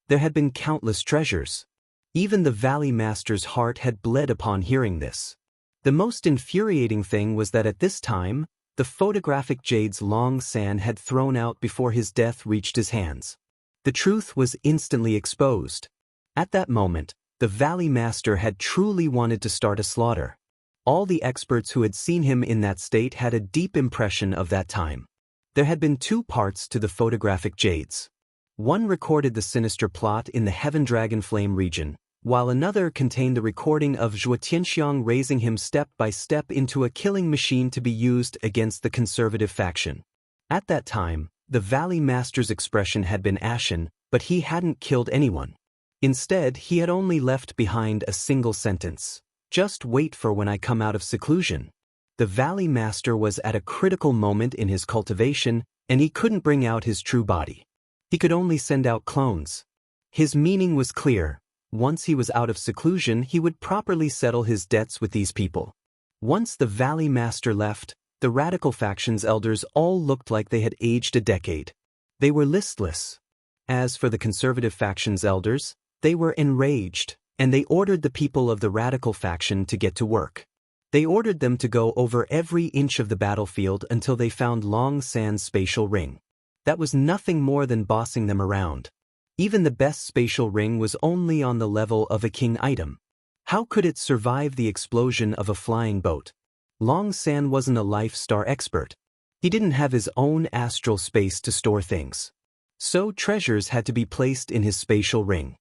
Speaker 1: There had been countless treasures. Even the Valley Master's heart had bled upon hearing this. The most infuriating thing was that at this time, the photographic jades Long San had thrown out before his death reached his hands. The truth was instantly exposed. At that moment, the Valley Master had truly wanted to start a slaughter. All the experts who had seen him in that state had a deep impression of that time. There had been 2 parts to the photographic jades. One recorded the sinister plot in the Heaven Dragon Flame region, while another contained the recording of Zhuo Tianxiang raising him step by step into a killing machine to be used against the conservative faction. At that time, the Valley Master's expression had been ashen, but he hadn't killed anyone. Instead, he had only left behind a single sentence: "Just wait for when I come out of seclusion." The Valley Master was at a critical moment in his cultivation, and he couldn't bring out his true body. He could only send out clones. His meaning was clear. Once he was out of seclusion, he would properly settle his debts with these people. Once the Valley Master left, the radical faction's elders all looked like they had aged a decade. They were listless. As for the conservative faction's elders, they were enraged, and they ordered the people of the radical faction to get to work. They ordered them to go over every inch of the battlefield until they found Long San's spatial ring. That was nothing more than bossing them around. Even the best spatial ring was only on the level of a king item. How could it survive the explosion of a flying boat? Long San wasn't a life star expert. He didn't have his own astral space to store things. So treasures had to be placed in his spatial ring.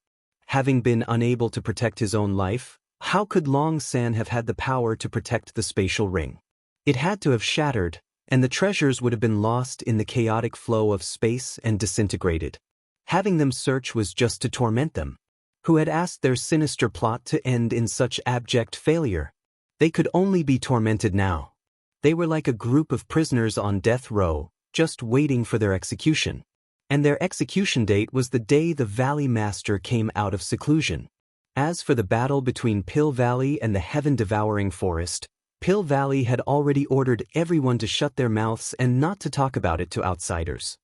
Speaker 1: Having been unable to protect his own life, how could Long San have had the power to protect the spatial ring? It had to have shattered, and the treasures would have been lost in the chaotic flow of space and disintegrated. Having them search was just to torment them. Who had asked their sinister plot to end in such abject failure? They could only be tormented now. They were like a group of prisoners on death row, just waiting for their execution. And their execution date was the day the Valley Master came out of seclusion. As for the battle between Pill Valley and the heaven-devouring forest, Pill Valley had already ordered everyone to shut their mouths and not to talk about it to outsiders.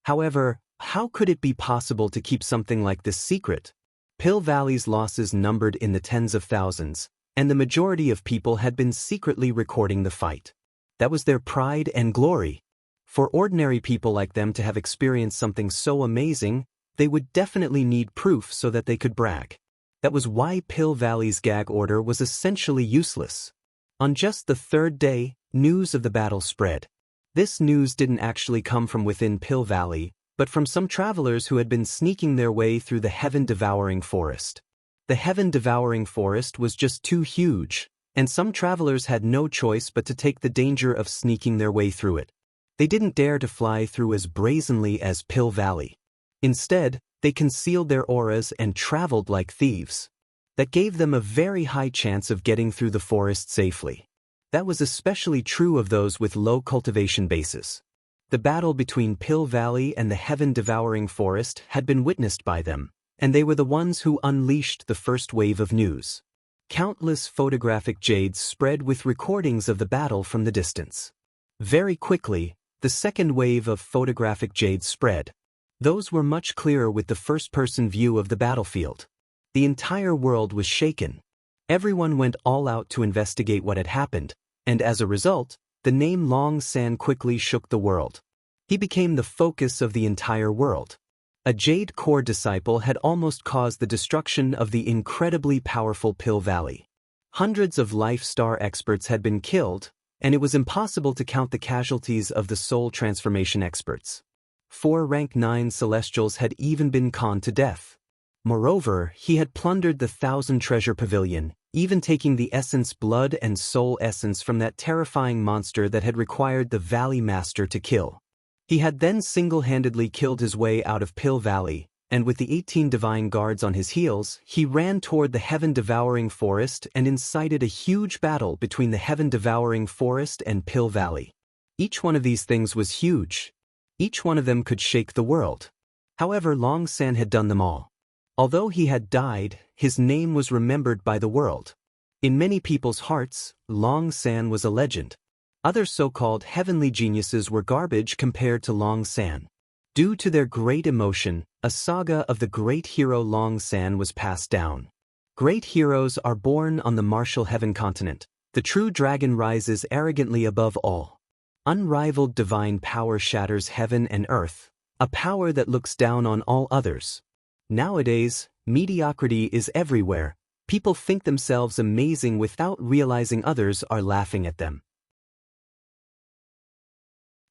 Speaker 1: However, how could it be possible to keep something like this secret? Pill Valley's losses numbered in the tens of thousands, and the majority of people had been secretly recording the fight. That was their pride and glory. For ordinary people like them to have experienced something so amazing, they would definitely need proof so that they could brag. That was why Pill Valley's gag order was essentially useless. On just the third day, news of the battle spread. This news didn't actually come from within Pill Valley, but from some travelers who had been sneaking their way through the heaven-devouring forest. The heaven-devouring forest was just too huge, and some travelers had no choice but to take the danger of sneaking their way through it. They didn't dare to fly through as brazenly as Pill Valley. Instead, they concealed their auras and traveled like thieves. That gave them a very high chance of getting through the forest safely. That was especially true of those with low cultivation bases. The battle between Pill Valley and the heaven-devouring forest had been witnessed by them, and they were the ones who unleashed the first wave of news. Countless photographic jades spread with recordings of the battle from the distance. Very quickly, the second wave of photographic jades spread. Those were much clearer with the first-person view of the battlefield. The entire world was shaken. Everyone went all out to investigate what had happened, and as a result, the name Long San quickly shook the world. He became the focus of the entire world. A Jade Core disciple had almost caused the destruction of the incredibly powerful Pill Valley. Hundreds of Life Star experts had been killed, and it was impossible to count the casualties of the soul transformation experts. 4 rank 9 Celestials had even been conned to death. Moreover, he had plundered the 1,000 treasure pavilion, even taking the essence blood and soul essence from that terrifying monster that had required the Valley Master to kill. He had then single-handedly killed his way out of Pill Valley, and with the 18 divine guards on his heels, he ran toward the heaven-devouring forest and incited a huge battle between the heaven-devouring forest and Pill Valley. Each one of these things was huge. Each one of them could shake the world. However, Long San had done them all. Although he had died, his name was remembered by the world. In many people's hearts, Long San was a legend. Other so-called heavenly geniuses were garbage compared to Long San. Due to their great emotion, a saga of the great hero Long San was passed down. Great heroes are born on the martial heaven continent. The true dragon rises arrogantly above all. Unrivaled divine power shatters heaven and earth, a power that looks down on all others. Nowadays, mediocrity is everywhere. People think themselves amazing without realizing others are laughing at them.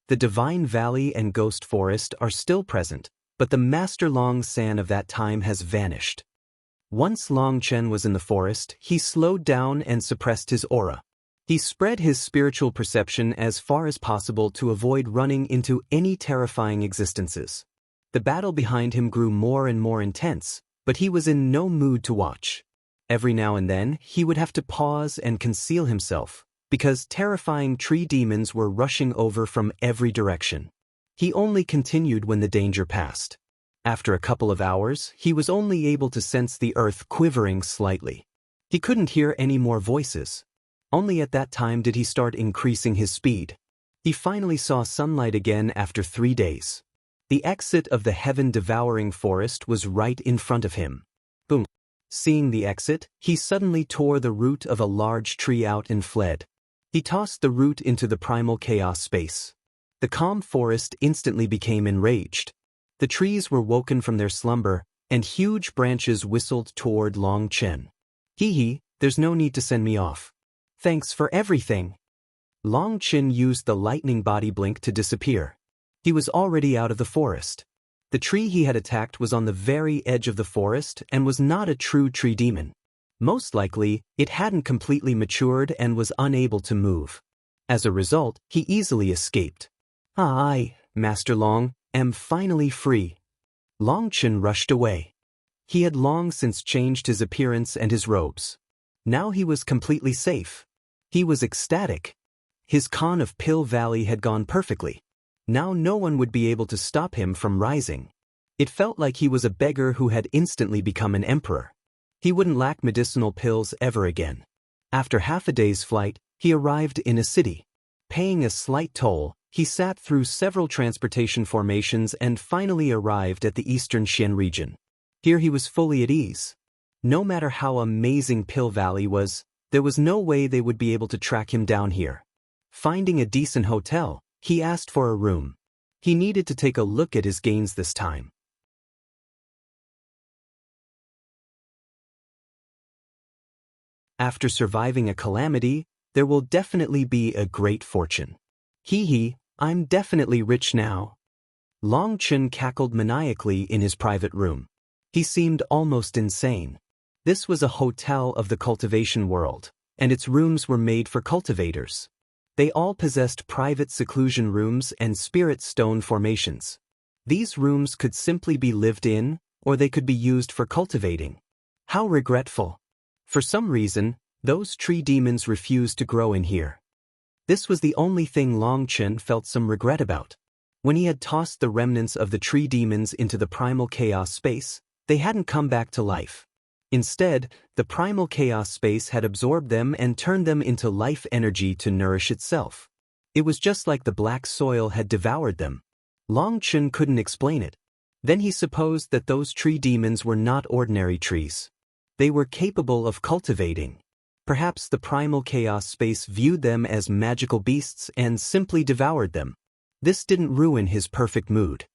Speaker 1: The Divine Valley and Ghost Forest are still present, but the Master Long San of that time has vanished. Once Long Chen was in the forest, he slowed down and suppressed his aura. He spread his spiritual perception as far as possible to avoid running into any terrifying existences. The battle behind him grew more and more intense, but he was in no mood to watch. Every now and then, he would have to pause and conceal himself, because terrifying tree demons were rushing over from every direction. He only continued when the danger passed. After a couple of hours, he was only able to sense the earth quivering slightly. He couldn't hear any more voices. Only at that time did he start increasing his speed. He finally saw sunlight again after 3 days. The exit of the heaven-devouring forest was right in front of him. Boom! Seeing the exit, he suddenly tore the root of a large tree out and fled. He tossed the root into the primal chaos space. The calm forest instantly became enraged. The trees were woken from their slumber, and huge branches whistled toward Long Chen. Hee, there's no need to send me off. Thanks for everything. Long Chen used the lightning body blink to disappear. He was already out of the forest. The tree he had attacked was on the very edge of the forest and was not a true tree demon. Most likely, it hadn't completely matured and was unable to move. As a result, he easily escaped. I, Master Long, am finally free. Long Chen rushed away. He had long since changed his appearance and his robes. Now he was completely safe. He was ecstatic. His con of Pill Valley had gone perfectly. Now no one would be able to stop him from rising. It felt like he was a beggar who had instantly become an emperor. He wouldn't lack medicinal pills ever again. After half a day's flight, he arrived in a city. Paying a slight toll, he sat through several transportation formations and finally arrived at the eastern Xian region. Here he was fully at ease. No matter how amazing Pill Valley was, there was no way they would be able to track him down here. Finding a decent hotel, he asked for a room. He needed to take a look at his gains this time. After surviving a calamity, there will definitely be a great fortune. Hee, I'm definitely rich now. Long Chen cackled maniacally in his private room. He seemed almost insane. This was a hotel of the cultivation world, and its rooms were made for cultivators. They all possessed private seclusion rooms and spirit stone formations. These rooms could simply be lived in, or they could be used for cultivating. How regretful. For some reason, those tree demons refused to grow in here. This was the only thing Long Chen felt some regret about. When he had tossed the remnants of the tree demons into the primal chaos space, they hadn't come back to life. Instead, the primal chaos space had absorbed them and turned them into life energy to nourish itself. It was just like the black soil had devoured them. Long Chen couldn't explain it. Then he supposed that those tree demons were not ordinary trees. They were capable of cultivating. Perhaps the primal chaos space viewed them as magical beasts and simply devoured them. This didn't ruin his perfect mood.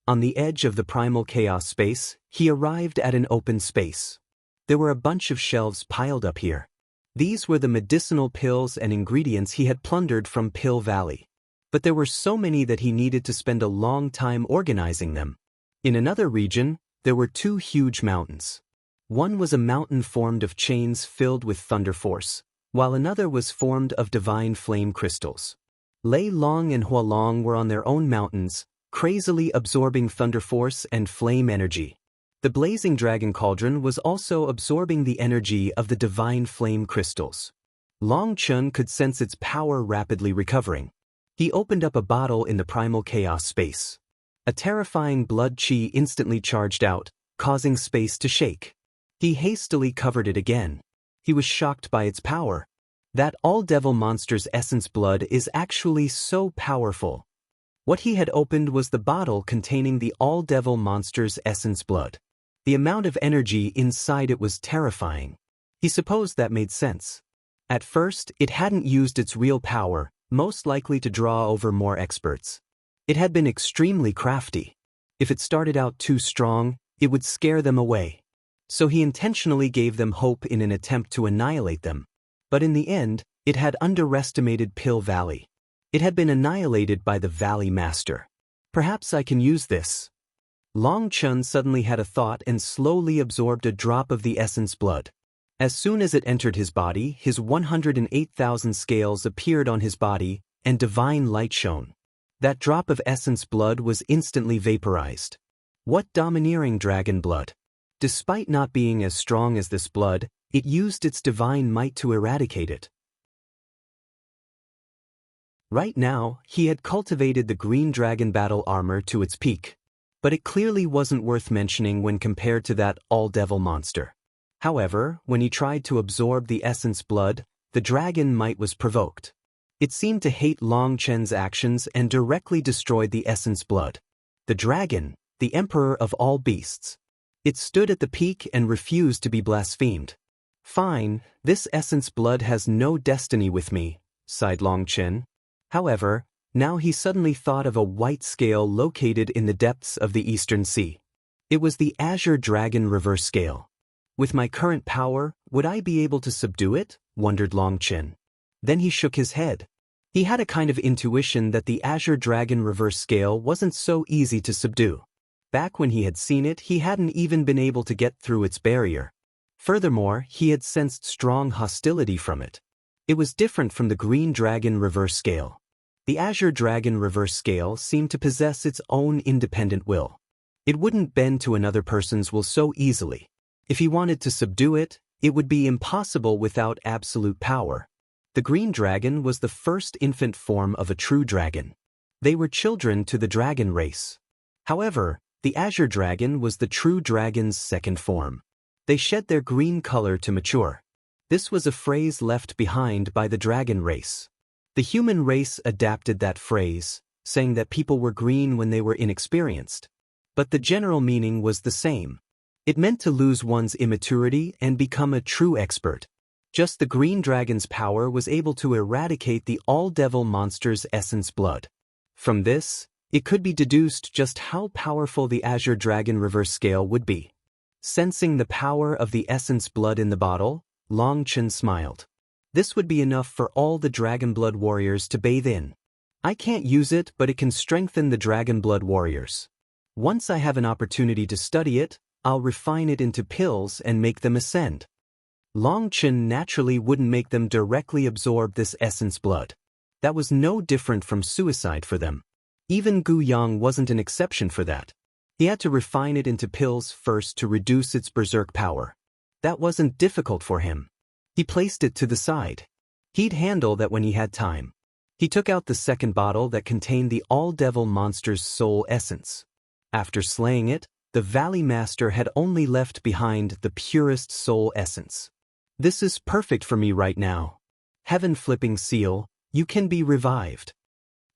Speaker 1: On the edge of the primal chaos space, he arrived at an open space. There were a bunch of shelves piled up here. These were the medicinal pills and ingredients he had plundered from Pill Valley. But there were so many that he needed to spend a long time organizing them. In another region, there were two huge mountains. One was a mountain formed of chains filled with thunder force, while another was formed of divine flame crystals. Lei Long and Hua Long were on their own mountains, crazily absorbing thunder force and flame energy. The blazing dragon cauldron was also absorbing the energy of the divine flame crystals. Long Chen could sense its power rapidly recovering. He opened up a bottle in the primal chaos space. A terrifying blood chi instantly charged out, causing space to shake. He hastily covered it again. He was shocked by its power. That all-devil monster's essence blood is actually so powerful. What he had opened was the bottle containing the all-devil monster's essence blood. The amount of energy inside it was terrifying. He supposed that made sense. At first, it hadn't used its real power, most likely to draw over more experts. It had been extremely crafty. If it started out too strong, it would scare them away. So he intentionally gave them hope in an attempt to annihilate them. But in the end, it had underestimated Pill Valley. It had been annihilated by the Valley Master. Perhaps I can use this. Long Chen suddenly had a thought and slowly absorbed a drop of the essence blood. As soon as it entered his body, his 108,000 scales appeared on his body, and divine light shone. That drop of essence blood was instantly vaporized. What domineering dragon blood! Despite not being as strong as this blood, it used its divine might to eradicate it. Right now, he had cultivated the green dragon battle armor to its peak. But it clearly wasn't worth mentioning when compared to that all-devil monster. However, when he tried to absorb the essence blood, the dragon might was provoked. It seemed to hate Long Chen's actions and directly destroyed the essence blood. The dragon, the emperor of all beasts. It stood at the peak and refused to be blasphemed. Fine, this essence blood has no destiny with me, sighed Long Chen. However, Now he suddenly thought of a white scale located in the depths of the Eastern Sea. It was the Azure Dragon reverse scale. With my current power, would I be able to subdue it? Wondered Longchen. Then he shook his head. He had a kind of intuition that the Azure Dragon reverse scale wasn't so easy to subdue. Back when he had seen it, he hadn't even been able to get through its barrier. Furthermore, he had sensed strong hostility from it. It was different from the Green Dragon reverse scale. The Azure Dragon reverse scale seemed to possess its own independent will. It wouldn't bend to another person's will so easily. If he wanted to subdue it, it would be impossible without absolute power. The Green Dragon was the first infant form of a true dragon. They were children to the dragon race. However, the Azure Dragon was the true dragon's second form. They shed their green color to mature. This was a phrase left behind by the dragon race. The human race adapted that phrase, saying that people were green when they were inexperienced. But the general meaning was the same. It meant to lose one's immaturity and become a true expert. Just the Green Dragon's power was able to eradicate the all-devil monster's essence blood. From this, it could be deduced just how powerful the Azure Dragon reverse scale would be. Sensing the power of the essence blood in the bottle, Longchen smiled. This would be enough for all the Dragon Blood warriors to bathe in. I can't use it, but it can strengthen the Dragon Blood warriors. Once I have an opportunity to study it, I'll refine it into pills and make them ascend. Longchen naturally wouldn't make them directly absorb this essence blood. That was no different from suicide for them. Even Gu Yang wasn't an exception for that. He had to refine it into pills first to reduce its berserk power. That wasn't difficult for him. He placed it to the side. He'd handle that when he had time. He took out the second bottle that contained the all-devil monster's soul essence. After slaying it, the Valley Master had only left behind the purest soul essence. This is perfect for me right now. Heaven-flipping seal, you can be revived.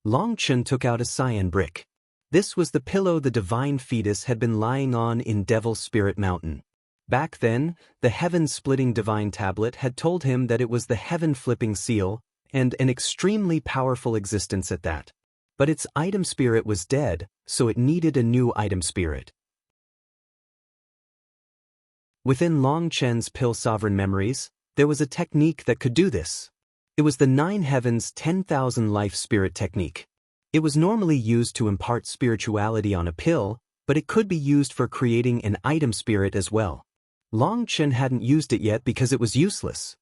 Speaker 1: Longchen took out a cyan brick. This was the pillow the divine fetus had been lying on in Devil Spirit Mountain. Back then, the heaven-splitting divine tablet had told him that it was the heaven-flipping seal, and an extremely powerful existence at that. But its item spirit was dead, so it needed a new item spirit. Within Longchen's pill sovereign memories, there was a technique that could do this. It was the 9 Heavens 10,000 Life Spirit technique. It was normally used to impart spirituality on a pill, but it could be used for creating an item spirit as well. Longchen hadn't used it yet because it was useless.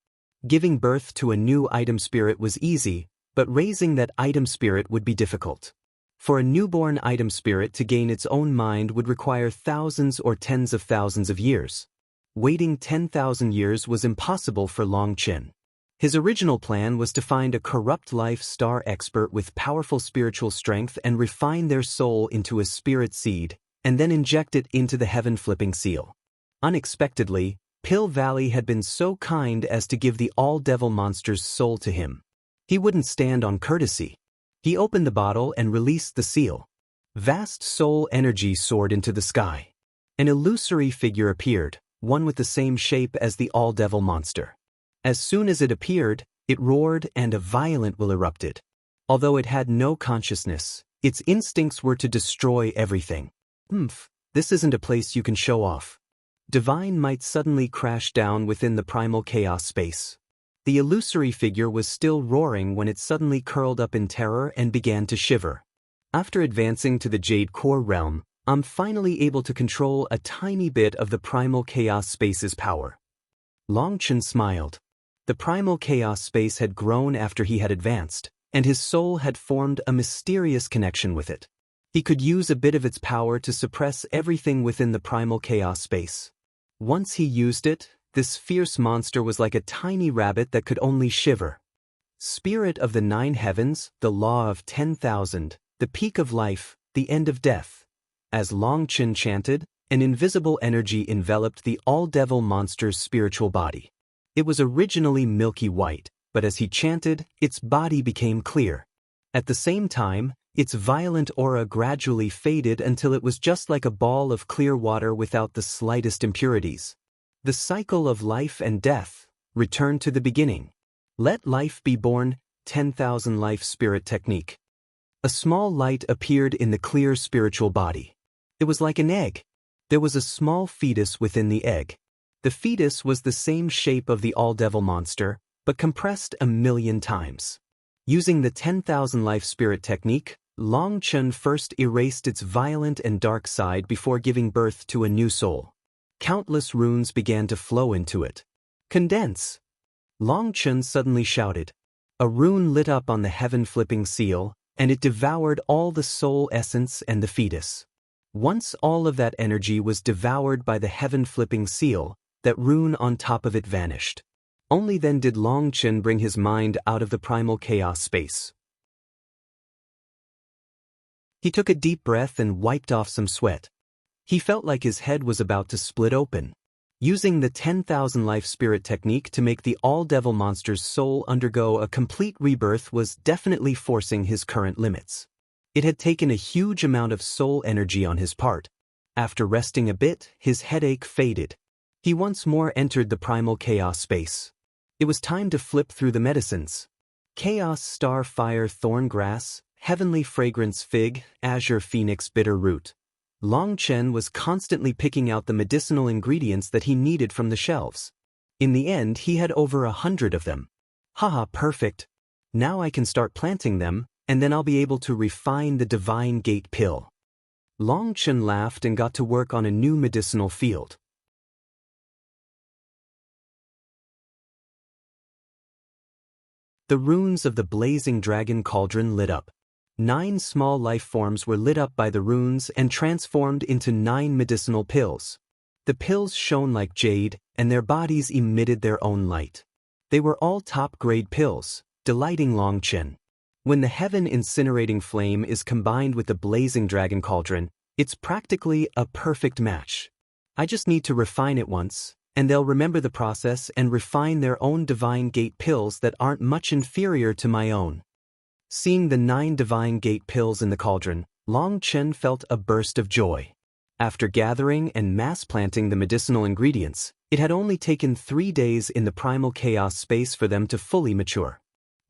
Speaker 1: Giving birth to a new item spirit was easy, but raising that item spirit would be difficult. For a newborn item spirit to gain its own mind would require thousands or tens of thousands of years. Waiting 10,000 years was impossible for Longchen. His original plan was to find a corrupt life star expert with powerful spiritual strength and refine their soul into a spirit seed, and then inject it into the heaven-flipping seal. Unexpectedly, Pill Valley had been so kind as to give the all-devil monster's soul to him. He wouldn't stand on courtesy. He opened the bottle and released the seal. Vast soul energy soared into the sky. An illusory figure appeared, one with the same shape as the all-devil monster. As soon as it appeared, it roared and a violent will erupted. Although it had no consciousness, its instincts were to destroy everything. This isn't a place you can show off. Divine might suddenly crash down within the primal chaos space. The illusory figure was still roaring when it suddenly curled up in terror and began to shiver. After advancing to the Jade Core realm, I'm finally able to control a tiny bit of the primal chaos space's power. Longchen smiled. The primal chaos space had grown after he had advanced, and his soul had formed a mysterious connection with it. He could use a bit of its power to suppress everything within the primal chaos space. Once he used it, this fierce monster was like a tiny rabbit that could only shiver. Spirit of the 9 Heavens, the law of 10,000, the peak of life, the end of death. As Longchen chanted, an invisible energy enveloped the all-devil monster's spiritual body. It was originally milky white, but as he chanted, its body became clear. At the same time, its violent aura gradually faded until it was just like a ball of clear water without the slightest impurities. The cycle of life and death returned to the beginning. Let life be born, 10,000 life spirit technique. A small light appeared in the clear spiritual body. It was like an egg. There was a small fetus within the egg. The fetus was the same shape of the all-devil monster, but compressed 1,000,000 times. Using the 10,000 life spirit technique, Long Chen first erased its violent and dark side before giving birth to a new soul. Countless runes began to flow into it. Condense! Long Chen suddenly shouted. A rune lit up on the heaven-flipping seal, and it devoured all the soul essence and the fetus. Once all of that energy was devoured by the heaven-flipping seal, that rune on top of it vanished. Only then did Long Chen bring his mind out of the primal chaos space. He took a deep breath and wiped off some sweat. He felt like his head was about to split open. Using the 10,000 life spirit technique to make the all-devil monster's soul undergo a complete rebirth was definitely forcing his current limits. It had taken a huge amount of soul energy on his part. After resting a bit, his headache faded. He once more entered the primal chaos space. It was time to flip through the medicines. Chaos Star Fire Thorn Grass, Heavenly Fragrance Fig, Azure Phoenix Bitter Root. Long Chen was constantly picking out the medicinal ingredients that he needed from the shelves. In the end, he had over 100 of them. Haha, perfect. Now I can start planting them, and then I'll be able to refine the Divine Gate Pill. Long Chen laughed and got to work on a new medicinal field. The runes of the blazing dragon cauldron lit up. 9 small life forms were lit up by the runes and transformed into 9 medicinal pills. The pills shone like jade, and their bodies emitted their own light. They were all top-grade pills, delighting Long Chen. When the heaven incinerating flame is combined with the blazing dragon cauldron, it's practically a perfect match. I just need to refine it once, and they'll remember the process and refine their own Divine Gate pills that aren't much inferior to my own. Seeing the 9 Divine Gate pills in the cauldron, Long Chen felt a burst of joy. After gathering and mass planting the medicinal ingredients, it had only taken 3 days in the primal chaos space for them to fully mature.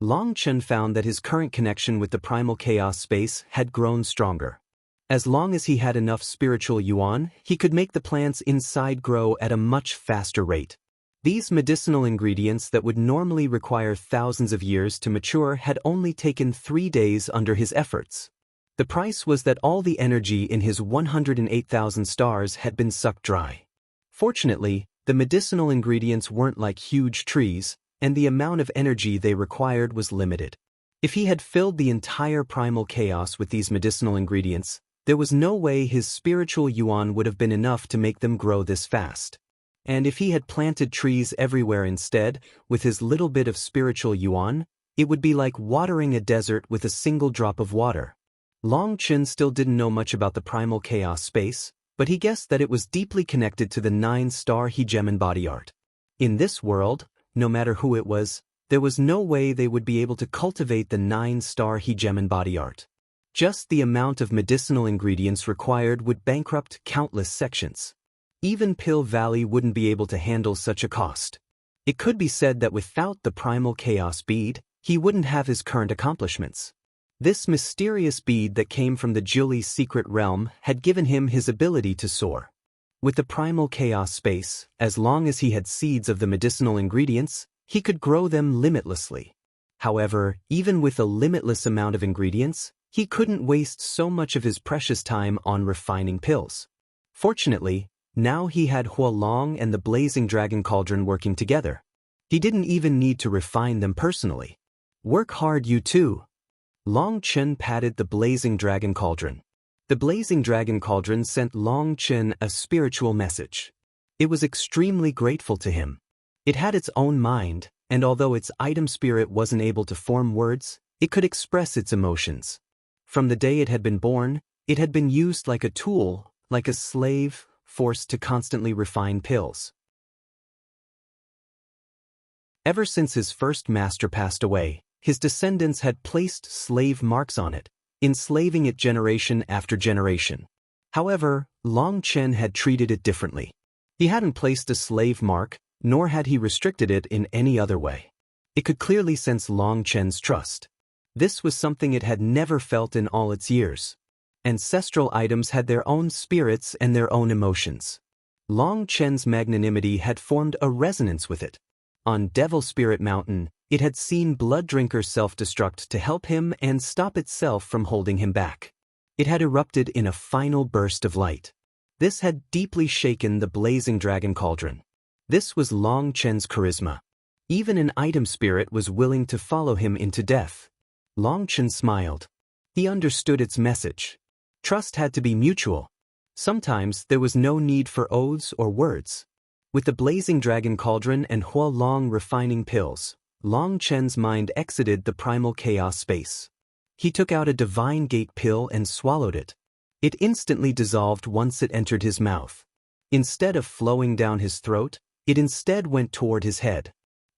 Speaker 1: Long Chen found that his current connection with the primal chaos space had grown stronger. As long as he had enough spiritual yuan, he could make the plants inside grow at a much faster rate. These medicinal ingredients that would normally require thousands of years to mature had only taken 3 days under his efforts. The price was that all the energy in his 108,000 stars had been sucked dry. Fortunately, the medicinal ingredients weren't like huge trees, and the amount of energy they required was limited. If he had filled the entire primal chaos with these medicinal ingredients, there was no way his spiritual yuan would have been enough to make them grow this fast. And if he had planted trees everywhere instead, with his little bit of spiritual yuan, it would be like watering a desert with a single drop of water. Long Chen still didn't know much about the primal chaos space, but he guessed that it was deeply connected to the 9-star Hegemon body art. In this world, no matter who it was, there was no way they would be able to cultivate the 9-star Hegemon body art. Just the amount of medicinal ingredients required would bankrupt countless sections. Even Pill Valley wouldn't be able to handle such a cost. It could be said that without the primal chaos bead, he wouldn't have his current accomplishments. This mysterious bead that came from the Julie's secret realm had given him his ability to soar. With the primal chaos space, as long as he had seeds of the medicinal ingredients, he could grow them limitlessly. However, even with a limitless amount of ingredients, he couldn't waste so much of his precious time on refining pills. Fortunately, now he had Huolong and the blazing dragon cauldron working together. He didn't even need to refine them personally. Work hard, you too. Long Chen patted the blazing dragon cauldron. The blazing dragon cauldron sent Long Chen a spiritual message. It was extremely grateful to him. It had its own mind, and although its item spirit wasn't able to form words, it could express its emotions. From the day it had been born, it had been used like a tool, like a slave, forced to constantly refine pills. Ever since his first master passed away, his descendants had placed slave marks on it, enslaving it generation after generation. However, Long Chen had treated it differently. He hadn't placed a slave mark, nor had he restricted it in any other way. It could clearly sense Long Chen's trust. This was something it had never felt in all its years. Ancestral items had their own spirits and their own emotions. Long Chen's magnanimity had formed a resonance with it. On Devil Spirit Mountain, it had seen Blood Drinker self-destruct to help him and stop itself from holding him back. It had erupted in a final burst of light. This had deeply shaken the blazing dragon cauldron. This was Long Chen's charisma. Even an item spirit was willing to follow him into death. Long Chen smiled. He understood its message. Trust had to be mutual. Sometimes there was no need for oaths or words. With the blazing dragon cauldron and Hua Long refining pills, Long Chen's mind exited the primal chaos space. He took out a divine gate pill and swallowed it. It instantly dissolved once it entered his mouth. Instead of flowing down his throat, it instead went toward his head.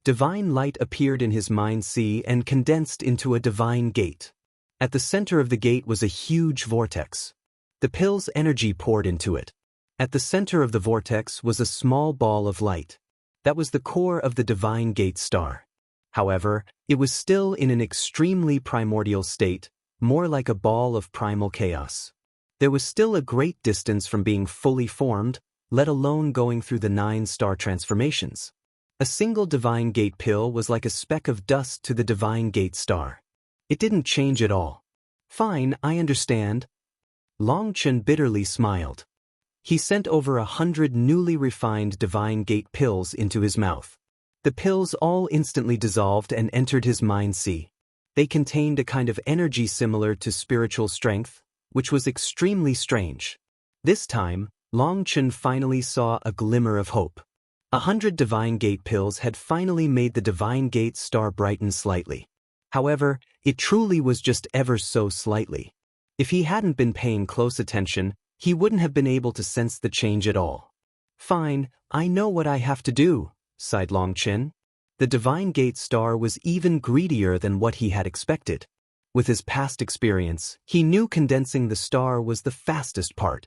Speaker 1: Divine light appeared in his mind sea and condensed into a divine gate. At the center of the gate was a huge vortex. The pill's energy poured into it. At the center of the vortex was a small ball of light. That was the core of the divine gate star. However, it was still in an extremely primordial state, more like a ball of primal chaos. There was still a great distance from being fully formed, let alone going through the 9-star transformations. A single divine gate pill was like a speck of dust to the divine gate star. It didn't change at all. Fine, I understand. Long Chen bitterly smiled. He sent over 100 newly refined divine gate pills into his mouth. The pills all instantly dissolved and entered his mind sea. They contained a kind of energy similar to spiritual strength, which was extremely strange. This time, Long Chen finally saw a glimmer of hope. 100 divine gate pills had finally made the divine gate star brighten slightly. However, it truly was just ever so slightly. If he hadn't been paying close attention, he wouldn't have been able to sense the change at all. Fine, I know what I have to do, sighed Long Chen. The divine gate star was even greedier than what he had expected. With his past experience, he knew condensing the star was the fastest part.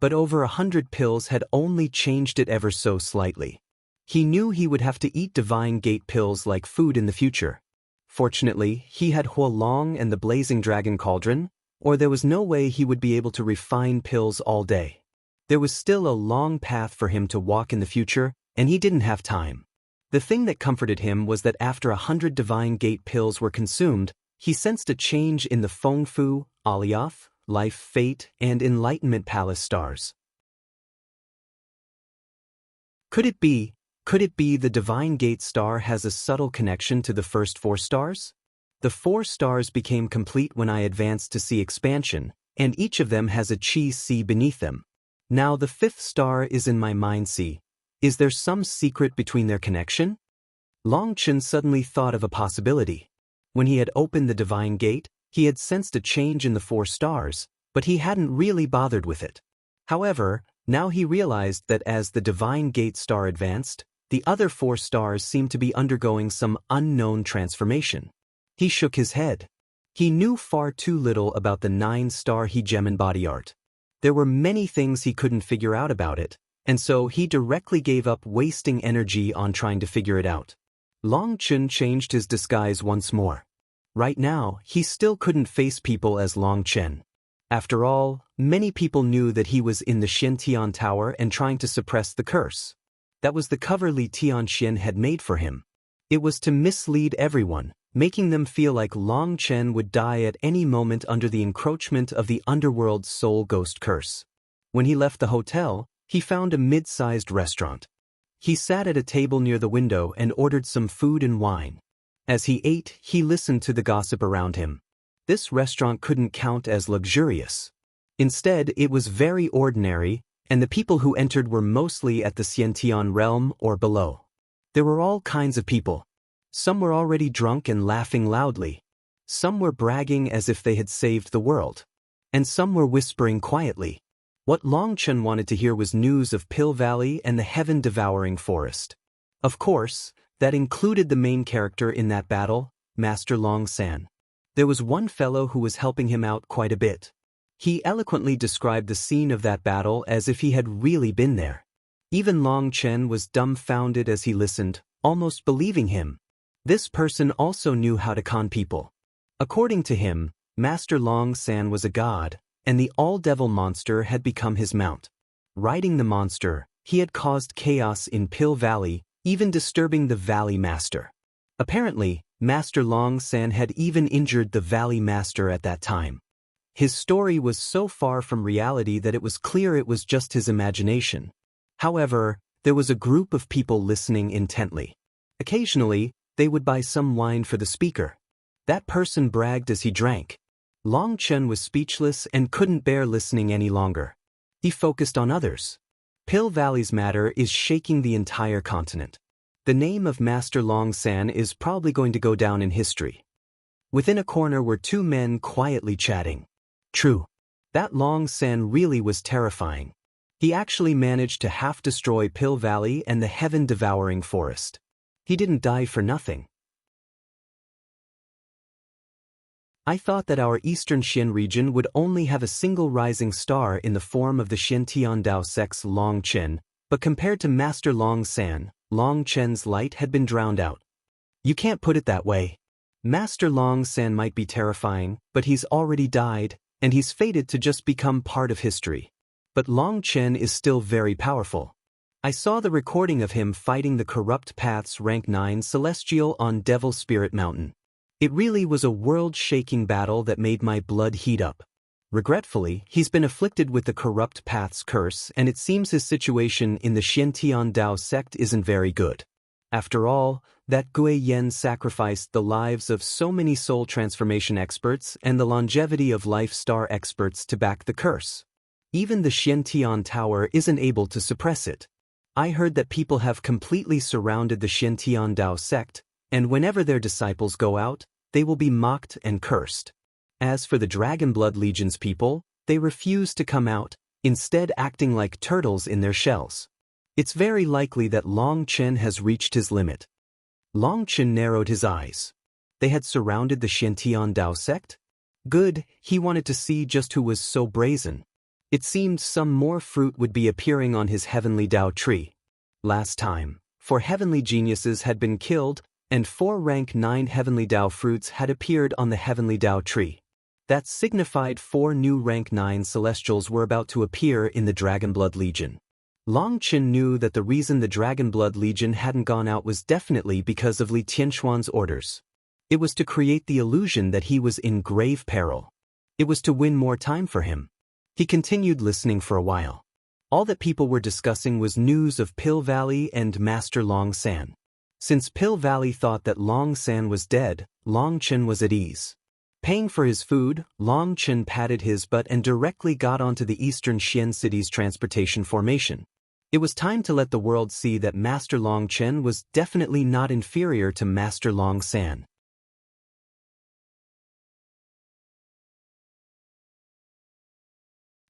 Speaker 1: But over 100 pills had only changed it ever so slightly. He knew he would have to eat divine gate pills like food in the future. Fortunately, he had Hua Long and the blazing dragon cauldron, or there was no way he would be able to refine pills all day. There was still a long path for him to walk in the future, and he didn't have time. The thing that comforted him was that after 100 divine gate pills were consumed, he sensed a change in the Feng Fu, Alioth, Life, Fate, and Enlightenment Palace stars. Could it be the divine gate star has a subtle connection to the first 4 stars? The 4 stars became complete when I advanced to sea expansion, and each of them has a chi sea beneath them. Now the 5th star is in my mind sea. Is there some secret between their connection? Long Chen suddenly thought of a possibility. When he had opened the divine gate, he had sensed a change in the 4 stars, but he hadn't really bothered with it. However, now he realized that as the divine gate star advanced, the other 4 stars seemed to be undergoing some unknown transformation. He shook his head. He knew far too little about the 9-star Hegemon body art. There were many things he couldn't figure out about it, and so he directly gave up wasting energy on trying to figure it out. Long Chen changed his disguise once more. Right now, he still couldn't face people as Long Chen. After all, many people knew that he was in the Xiantian Tower and trying to suppress the curse. That was the cover Li Tianxian had made for him. It was to mislead everyone, making them feel like Long Chen would die at any moment under the encroachment of the underworld's soul ghost curse. When he left the hotel, he found a mid-sized restaurant. He sat at a table near the window and ordered some food and wine. As he ate, he listened to the gossip around him. This restaurant couldn't count as luxurious. Instead, it was very ordinary, and the people who entered were mostly at the Xiantian realm or below. There were all kinds of people. Some were already drunk and laughing loudly. Some were bragging as if they had saved the world. And some were whispering quietly. What Long Chen wanted to hear was news of Pill Valley and the heaven-devouring forest. Of course, that included the main character in that battle, Master Long San. There was one fellow who was helping him out quite a bit. He eloquently described the scene of that battle as if he had really been there. Even Long Chen was dumbfounded as he listened, almost believing him. This person also knew how to con people. According to him, Master Long San was a god, and the all-devil monster had become his mount. Riding the monster, he had caused chaos in Pill Valley, even disturbing the Valley Master. Apparently, Master Long San had even injured the Valley Master at that time. His story was so far from reality that it was clear it was just his imagination. However, there was a group of people listening intently. Occasionally, they would buy some wine for the speaker. That person bragged as he drank. Long Chen was speechless and couldn't bear listening any longer. He focused on others. Pill Valley's matter is shaking the entire continent. The name of Master Long San is probably going to go down in history. Within a corner were two men quietly chatting. True. That Long San really was terrifying. He actually managed to half-destroy Pill Valley and the heaven-devouring forest. He didn't die for nothing. I thought that our eastern Xian region would only have a single rising star in the form of the Xian Dao sect's Long Chen, but compared to Master Long San, Long Chen's light had been drowned out. You can't put it that way. Master Long San might be terrifying, but he's already died, and he's fated to just become part of history. But Long Chen is still very powerful. I saw the recording of him fighting the Corrupt Path's Rank 9 Celestial on Devil Spirit Mountain. It really was a world-shaking battle that made my blood heat up. Regretfully, he's been afflicted with the Corrupt Path's curse, and it seems his situation in the Xian Dao sect isn't very good. After all, that Gui Yen sacrificed the lives of so many soul transformation experts and the longevity of life star experts to back the curse. Even the Xian Tower isn't able to suppress it. I heard that people have completely surrounded the Xian Dao sect, and whenever their disciples go out, they will be mocked and cursed. As for the Dragonblood Legion's people, they refuse to come out, instead acting like turtles in their shells. It's very likely that Long Chen has reached his limit. Long Chen narrowed his eyes. They had surrounded the Xian Dao sect? Good, he wanted to see just who was so brazen. It seemed some more fruit would be appearing on his heavenly Dao tree. Last time, 4 heavenly geniuses had been killed, and 4 rank 9 heavenly Dao fruits had appeared on the heavenly Dao tree. That signified 4 new rank 9 celestials were about to appear in the Dragonblood Legion. Long Chen knew that the reason the Dragonblood Legion hadn't gone out was definitely because of Li Tianxuan's orders. It was to create the illusion that he was in grave peril. It was to win more time for him. He continued listening for a while. All that people were discussing was news of Pill Valley and Master Long San. Since Pill Valley thought that Long San was dead, Long Chen was at ease. Paying for his food, Long Chen patted his butt and directly got onto the eastern Xian city's transportation formation. It was time to let the world see that Master Long Chen was definitely not inferior to Master Long San.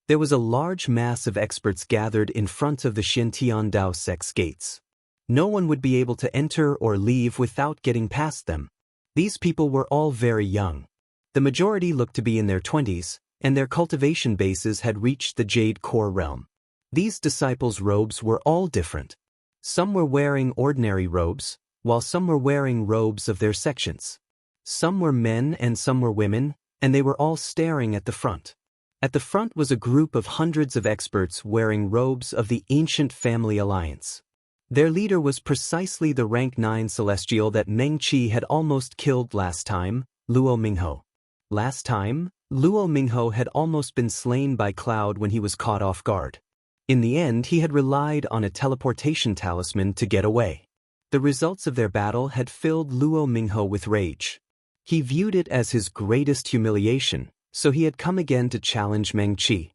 Speaker 1: There was a large mass of experts gathered in front of the Xian Dao sect's gates. No one would be able to enter or leave without getting past them. These people were all very young. The majority looked to be in their 20s, and their cultivation bases had reached the Jade Core realm. These disciples' robes were all different. Some were wearing ordinary robes, while some were wearing robes of their sections. Some were men and some were women, and they were all staring at the front. At the front was a group of hundreds of experts wearing robes of the Ancient Family Alliance. Their leader was precisely the rank 9 celestial that Meng Qi had almost killed last time, Luo Mingho. Last time, Luo Mingho had almost been slain by Cloud when he was caught off guard. In the end, he had relied on a teleportation talisman to get away. The results of their battle had filled Luo Mingho with rage. He viewed it as his greatest humiliation, so he had come again to challenge Meng Qi.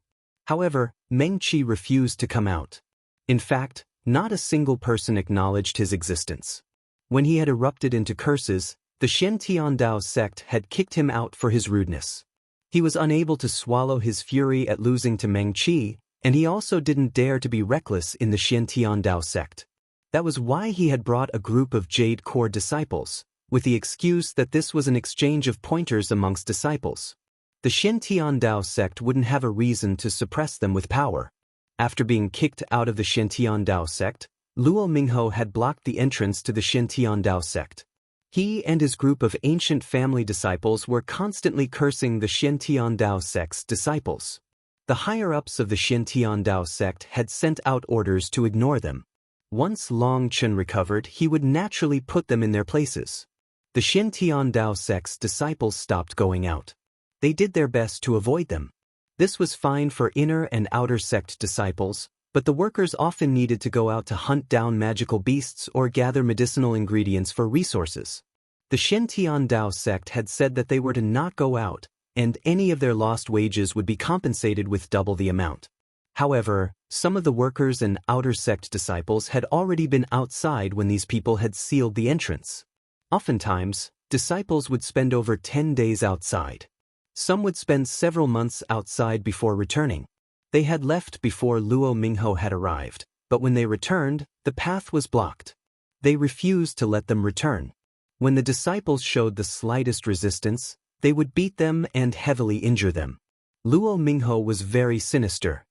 Speaker 1: However, Meng Qi refused to come out. In fact, not a single person acknowledged his existence. When he had erupted into curses, the Xian Dao sect had kicked him out for his rudeness. He was unable to swallow his fury at losing to Meng Qi, and he also didn't dare to be reckless in the Xian Dao sect. That was why he had brought a group of Jade Core disciples, with the excuse that this was an exchange of pointers amongst disciples. The Xian Dao sect wouldn't have a reason to suppress them with power. After being kicked out of the Xian Dao sect, Luo Mingho had blocked the entrance to the Xian Dao sect. He and his group of ancient family disciples were constantly cursing the Xiantiandao sect's disciples. The higher-ups of the Xiantiandao sect had sent out orders to ignore them. Once Long Chen recovered, he would naturally put them in their places. The Xiantiandao sect's disciples stopped going out. They did their best to avoid them. This was fine for inner and outer sect disciples, but the workers often needed to go out to hunt down magical beasts or gather medicinal ingredients for resources. The Xiantiandao sect had said that they were to not go out, and any of their lost wages would be compensated with double the amount. However, some of the workers and outer sect disciples had already been outside when these people had sealed the entrance. Oftentimes, disciples would spend over 10 days outside. Some would spend several months outside before returning. They had left before Luo Mingho had arrived, but when they returned, the path was blocked. They refused to let them return. When the disciples showed the slightest resistance, they would beat them and heavily injure them. Luo Mingho was very sinister.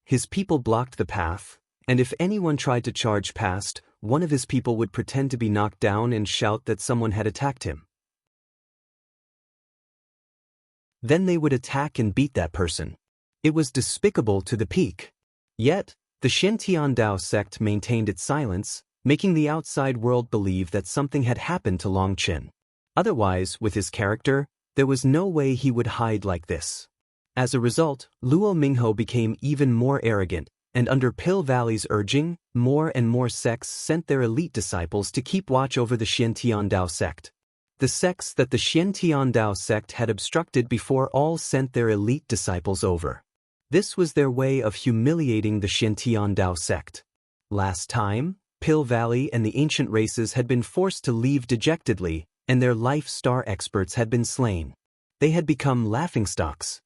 Speaker 1: His people blocked the path, and if anyone tried to charge past, one of his people would pretend to be knocked down and shout that someone had attacked him. Then they would attack and beat that person. It was despicable to the peak. Yet, the Xiantiandao sect maintained its silence, making the outside world believe that something had happened to Long Chen. Otherwise, with his character, there was no way he would hide like this. As a result, Luo Mingho became even more arrogant, and under Pill Valley's urging, more and more sects sent their elite disciples to keep watch over the Xiantiandao sect. The sects that the Xiantiandao sect had obstructed before all sent their elite disciples over. This was their way of humiliating the Xiantiandao sect. Last time, Pill Valley and the ancient races had been forced to leave dejectedly, and their life star experts had been slain. They had become laughingstocks.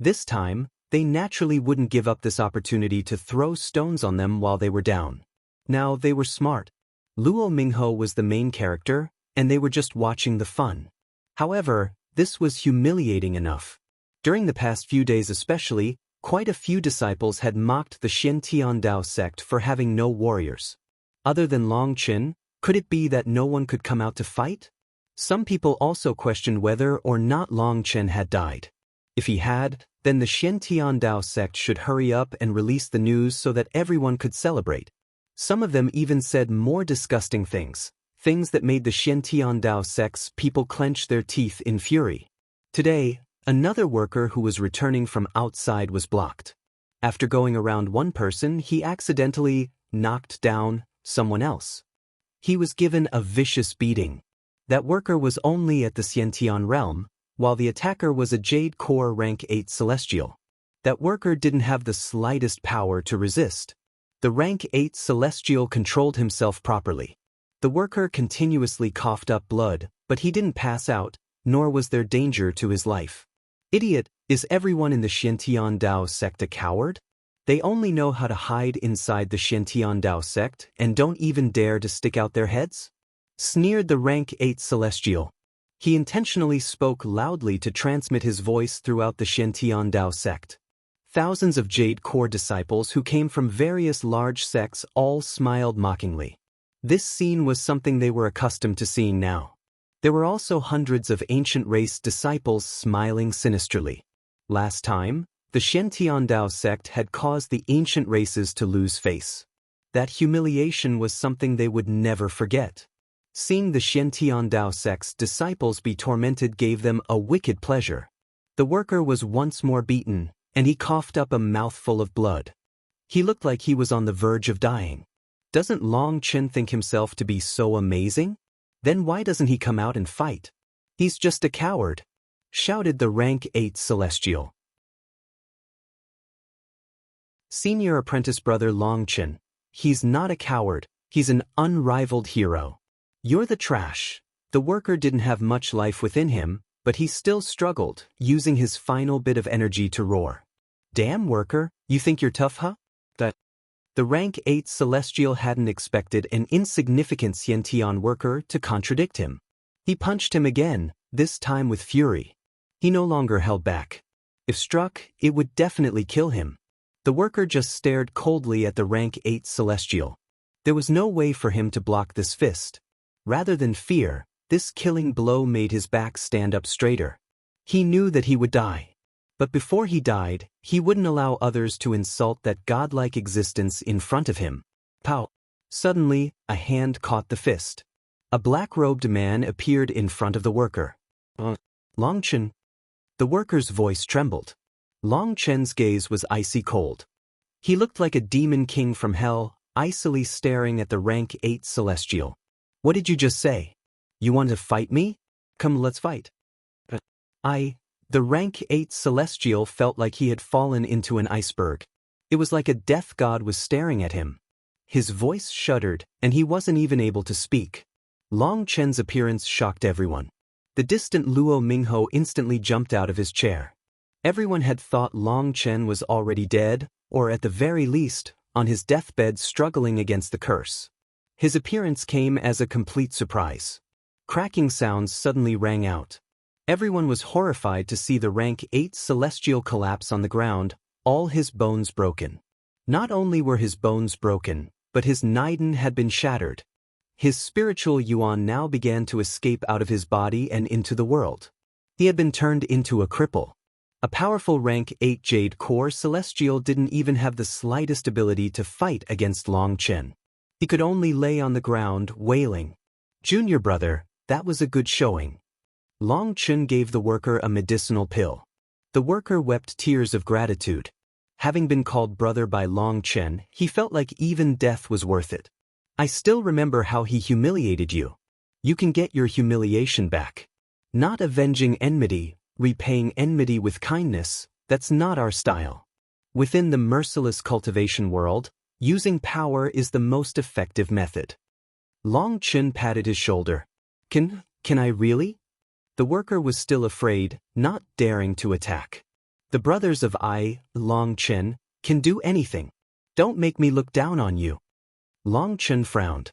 Speaker 1: This time, they naturally wouldn't give up this opportunity to throw stones on them while they were down. Now they were smart. Luo Mingho was the main character, and they were just watching the fun. However, this was humiliating enough. During the past few days especially, quite a few disciples had mocked the Xiantiandao sect for having no warriors. Other than Long Chen, could it be that no one could come out to fight? Some people also questioned whether or not Long Chen had died. If he had, then the Xiantiandao sect should hurry up and release the news so that everyone could celebrate. Some of them even said more disgusting things that made the Xiantiandao sect's people clench their teeth in fury. Today, another worker who was returning from outside was blocked. After going around one person, he accidentally knocked down someone else. He was given a vicious beating. That worker was only at the Xiantian realm, while the attacker was a Jade Core rank 8 Celestial. That worker didn't have the slightest power to resist. The rank 8 Celestial controlled himself properly. The worker continuously coughed up blood, but he didn't pass out, nor was there danger to his life. Idiot, is everyone in the Xiantiandao sect a coward? They only know how to hide inside the Xiantiandao sect and don't even dare to stick out their heads? Sneered the rank 8 Celestial. He intentionally spoke loudly to transmit his voice throughout the Xiantiandao sect. Thousands of Jade Core disciples who came from various large sects all smiled mockingly. This scene was something they were accustomed to seeing now. There were also hundreds of ancient race disciples smiling sinisterly. Last time, the Xiantiandao sect had caused the ancient races to lose face. That humiliation was something they would never forget. Seeing the Xiantiandao sect's disciples be tormented gave them a wicked pleasure. The worker was once more beaten, and he coughed up a mouthful of blood. He looked like he was on the verge of dying. Doesn't Long Chen think himself to be so amazing? Then why doesn't he come out and fight? He's just a coward, shouted the rank 8 Celestial. Senior apprentice brother Long Chen. He's not a coward, he's an unrivaled hero. You're the trash. The worker didn't have much life within him, but he still struggled, using his final bit of energy to roar. Damn worker, you think you're tough, huh? The rank 8 Celestial hadn't expected an insignificant Xiantian worker to contradict him. He punched him again, this time with fury. He no longer held back. If struck, it would definitely kill him. The worker just stared coldly at the rank 8 Celestial. There was no way for him to block this fist. Rather than fear, This killing blow made his back stand up straighter. He knew that he would die. But before he died, he wouldn't allow others to insult that godlike existence in front of him. Pow! Suddenly, a hand caught the fist. A black-robed man appeared in front of the worker. Long Chen. The worker's voice trembled. Long Chen's gaze was icy cold. He looked like a demon king from hell, icily staring at the rank 8 celestial. What did you just say? You want to fight me? Come, let's fight. The rank 8 celestial felt like he had fallen into an iceberg. It was like a death god was staring at him. His voice shuddered, and he wasn't even able to speak. Long Chen's appearance shocked everyone. The distant Luo Mingho instantly jumped out of his chair. Everyone had thought Long Chen was already dead, or at the very least, on his deathbed struggling against the curse. His appearance came as a complete surprise. Cracking sounds suddenly rang out. Everyone was horrified to see the rank 8 celestial collapse on the ground, all his bones broken. Not only were his bones broken, but his Niden had been shattered. His spiritual yuan now began to escape out of his body and into the world. He had been turned into a cripple. A powerful rank 8 Jade Core Celestial didn't even have the slightest ability to fight against Long Chen. He could only lay on the ground, wailing. Junior brother, that was a good showing. Long Chen gave the worker a medicinal pill. The worker wept tears of gratitude. Having been called brother by Long Chen, he felt like even death was worth it. I still remember how he humiliated you. You can get your humiliation back. Not avenging enmity, repaying enmity with kindness, that's not our style. Within the merciless cultivation world, using power is the most effective method. Long Chen patted his shoulder. Can I really? The worker was still afraid, not daring to attack. The brothers of Long Chen, can do anything. Don't make me look down on you. Long Chen frowned.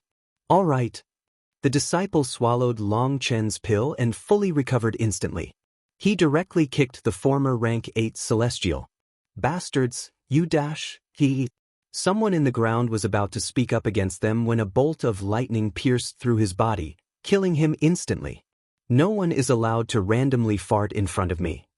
Speaker 1: All right. The disciple swallowed Long Chen's pill and fully recovered instantly. He directly kicked the former rank 8 celestial. Bastards, he. Someone in the ground was about to speak up against them when a bolt of lightning pierced through his body, killing him instantly. No one is allowed to randomly fart in front of me.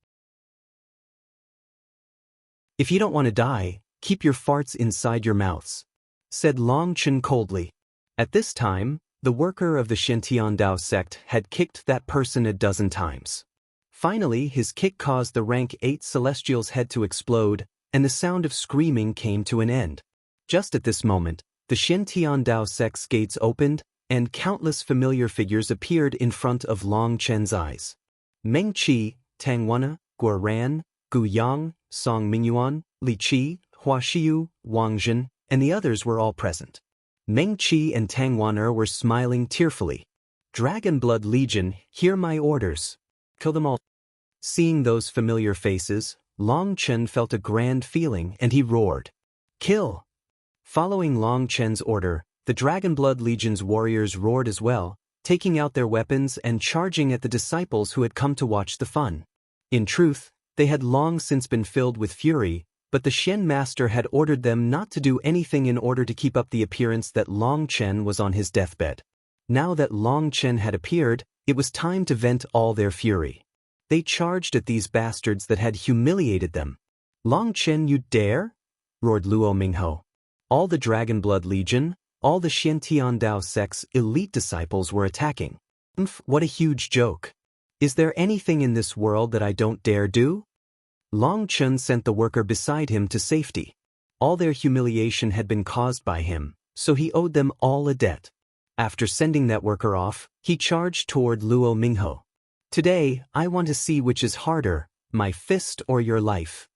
Speaker 1: If you don't want to die, keep your farts inside your mouths, said Long Chen coldly. At this time, the worker of the Shintian Dao sect had kicked that person a dozen times. Finally, his kick caused the rank 8 celestial's head to explode, and the sound of screaming came to an end. Just at this moment, the Shintian Dao sect's gates opened, and countless familiar figures appeared in front of Long Chen's eyes. Meng Qi, Tang Wana, Guo Ran, Gu Yang, Song Mingyuan, Li Qi, Hua Xiu, Wang Zhen, and the others were all present. Meng Qi and Tang Wana were smiling tearfully. Dragon Blood Legion, hear my orders. Kill them all. Seeing those familiar faces, Long Chen felt a grand feeling and he roared. Kill! Following Long Chen's order, the Dragon Blood Legion's warriors roared as well, taking out their weapons and charging at the disciples who had come to watch the fun. In truth, they had long since been filled with fury, but the Shen Master had ordered them not to do anything in order to keep up the appearance that Long Chen was on his deathbed. Now that Long Chen had appeared, it was time to vent all their fury. They charged at these bastards that had humiliated them. Long Chen, you dare? Roared Luo Mingho. All the Dragon Blood Legion, all the Shintian Dao sect's elite disciples were attacking. What a huge joke. Is there anything in this world that I don't dare do? Long Chen sent the worker beside him to safety. All their humiliation had been caused by him, so he owed them all a debt. After sending that worker off, he charged toward Luo Mingho. Today, I want to see which is harder, my fist or your life.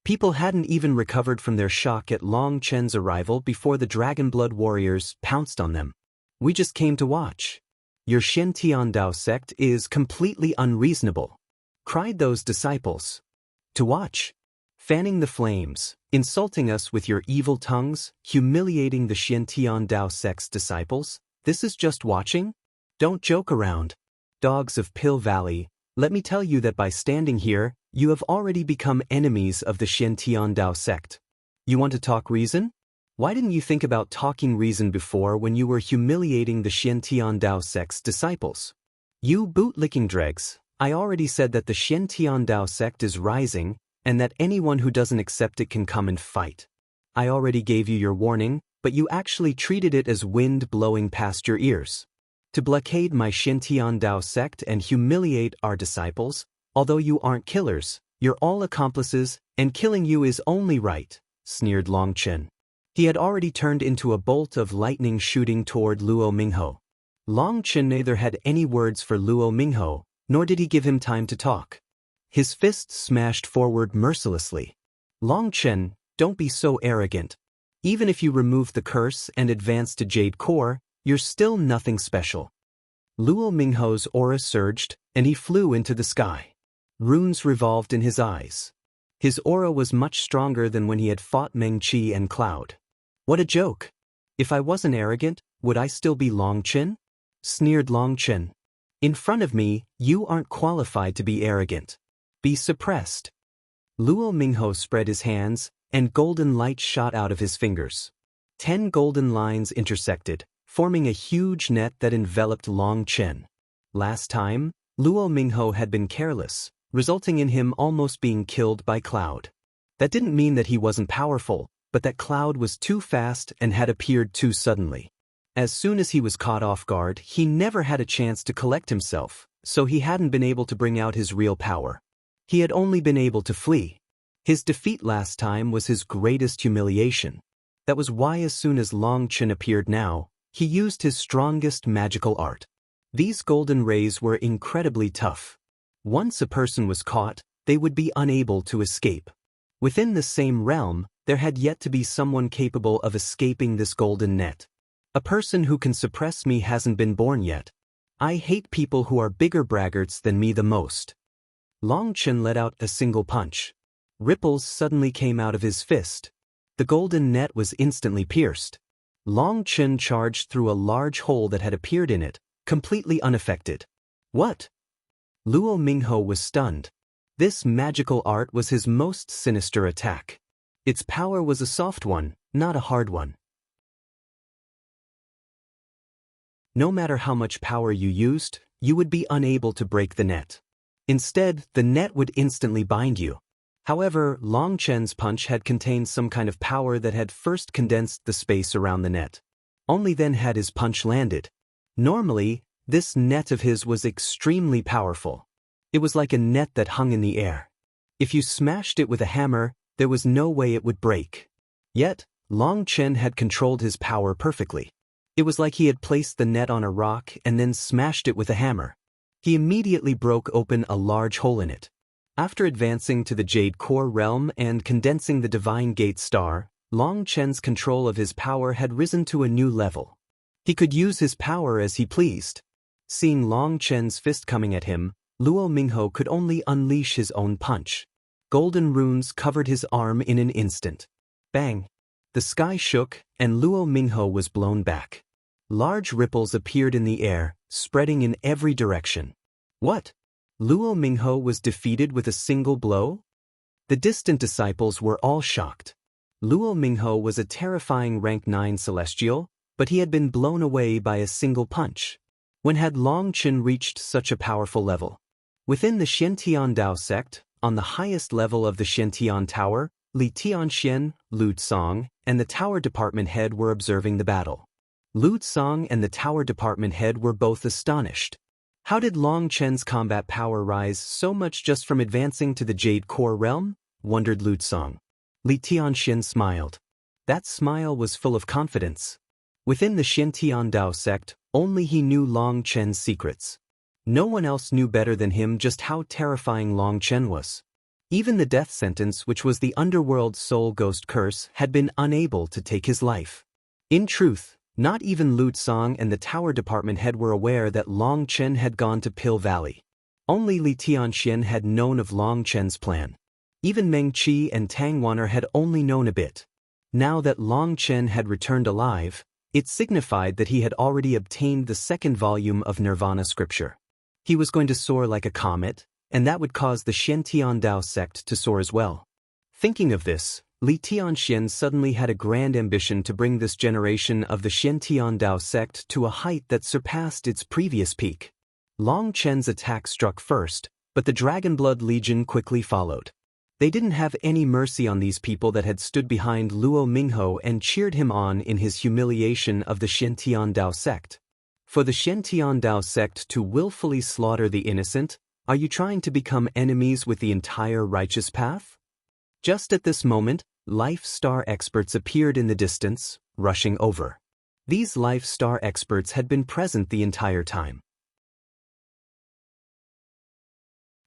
Speaker 1: People hadn't even recovered from their shock at Long Chen's arrival before the Dragon Blood warriors pounced on them. We just came to watch. Your Shintian Dao sect is completely unreasonable, cried those disciples. To watch? Fanning the flames, insulting us with your evil tongues, humiliating the Shintian Dao sect's disciples? This is just watching? Don't joke around. Dogs of Pill Valley, let me tell you that by standing here, you have already become enemies of the Shintian Dao sect. You want to talk reason? Why didn't you think about talking reason before when you were humiliating the Xiantian Dao sect's disciples? You bootlicking dregs, I already said that the Xiantian Dao sect is rising, and that anyone who doesn't accept it can come and fight. I already gave you your warning, but you actually treated it as wind blowing past your ears. To blockade my Xiantian Dao sect and humiliate our disciples, although you aren't killers, you're all accomplices, and killing you is only right, sneered Long Chen. He had already turned into a bolt of lightning shooting toward Luo Mingho. Long Chen neither had any words for Luo Mingho, nor did he give him time to talk. His fist smashed forward mercilessly. Long Chen, don't be so arrogant. Even if you remove the curse and advance to Jade Core, you're still nothing special. Luo Mingho's aura surged, and he flew into the sky. Runes revolved in his eyes. His aura was much stronger than when he had fought Meng Qi and Cloud. What a joke! If I wasn't arrogant, would I still be Long Chen? Sneered Long Chen. In front of me, you aren't qualified to be arrogant. Be suppressed. Luo Mingho spread his hands, and golden light shot out of his fingers. 10 golden lines intersected, forming a huge net that enveloped Long Chen. Last time, Luo Mingho had been careless, resulting in him almost being killed by Cloud. That didn't mean that he wasn't powerful, but that Cloud was too fast and had appeared too suddenly. As soon as he was caught off guard, he never had a chance to collect himself, so he hadn't been able to bring out his real power. He had only been able to flee. His defeat last time was his greatest humiliation. That was why as soon as Long Chen appeared now, he used his strongest magical art. These golden rays were incredibly tough. Once a person was caught, they would be unable to escape. Within the same realm, there had yet to be someone capable of escaping this golden net. A person who can suppress me hasn't been born yet. I hate people who are bigger braggarts than me the most. Long Chen let out a single punch. Ripples suddenly came out of his fist. The golden net was instantly pierced. Long Chen charged through a large hole that had appeared in it, completely unaffected. What? Luo Mingho was stunned. This magical art was his most sinister attack. Its power was a soft one, not a hard one. No matter how much power you used, you would be unable to break the net. Instead, the net would instantly bind you. However, Long Chen's punch had contained some kind of power that had first condensed the space around the net. Only then had his punch landed. Normally, this net of his was extremely powerful. It was like a net that hung in the air. If you smashed it with a hammer, there was no way it would break. Yet, Long Chen had controlled his power perfectly. It was like he had placed the net on a rock and then smashed it with a hammer. He immediately broke open a large hole in it. After advancing to the Jade Core realm and condensing the Divine Gate Star, Long Chen's control of his power had risen to a new level. He could use his power as he pleased. Seeing Long Chen's fist coming at him, Luo Mingho could only unleash his own punch. Golden runes covered his arm in an instant. Bang! The sky shook, and Luo Mingho was blown back. Large ripples appeared in the air, spreading in every direction. What? Luo Mingho was defeated with a single blow? The distant disciples were all shocked. Luo Mingho was a terrifying rank 9 celestial, but he had been blown away by a single punch. When had Long Chen reached such a powerful level? Within the Xiantian Dao sect, on the highest level of the Xiantian Tower, Li Tianxian, Lu Tsang, and the tower department head were observing the battle. Lu Tsang and the tower department head were both astonished. How did Long Chen's combat power rise so much just from advancing to the Jade Core realm? Wondered Lu Tsang. Li Tianxian smiled. That smile was full of confidence. Within the Xiantian Dao sect, only he knew Long Chen's secrets. No one else knew better than him just how terrifying Long Chen was. Even the death sentence, which was the underworld soul ghost curse, had been unable to take his life. In truth, not even Lu Tsang and the tower department head were aware that Long Chen had gone to Pill Valley. Only Li Tianxian had known of Long Chen's plan. Even Meng Qi and Tang Wan'er had only known a bit. Now that Long Chen had returned alive, it signified that he had already obtained the second volume of Nirvana scripture. He was going to soar like a comet, and that would cause the Xiantian Dao sect to soar as well. Thinking of this, Li Tianxian suddenly had a grand ambition to bring this generation of the Xiantian Dao sect to a height that surpassed its previous peak. Long Chen's attack struck first, but the Dragonblood Legion quickly followed. They didn't have any mercy on these people that had stood behind Luo Mingho and cheered him on in his humiliation of the Xiantian Dao sect. For the Xiantian Dao sect to willfully slaughter the innocent, are you trying to become enemies with the entire righteous path? Just at this moment, Life Star experts appeared in the distance, rushing over. These Life Star experts had been present the entire time.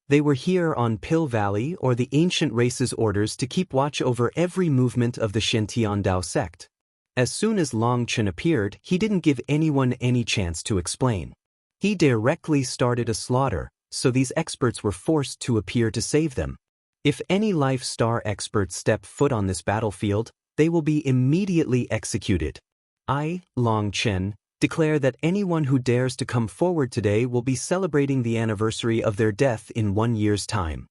Speaker 1: They were here on Pill Valley or the ancient race's orders to keep watch over every movement of the Xiantian Dao sect. As soon as Long Chen appeared, he didn't give anyone any chance to explain. He directly started a slaughter, so these experts were forced to appear to save them. If any Life Star experts step foot on this battlefield, they will be immediately executed. I, Long Chen, declare that anyone who dares to come forward today will be celebrating the anniversary of their death in 1 year's time.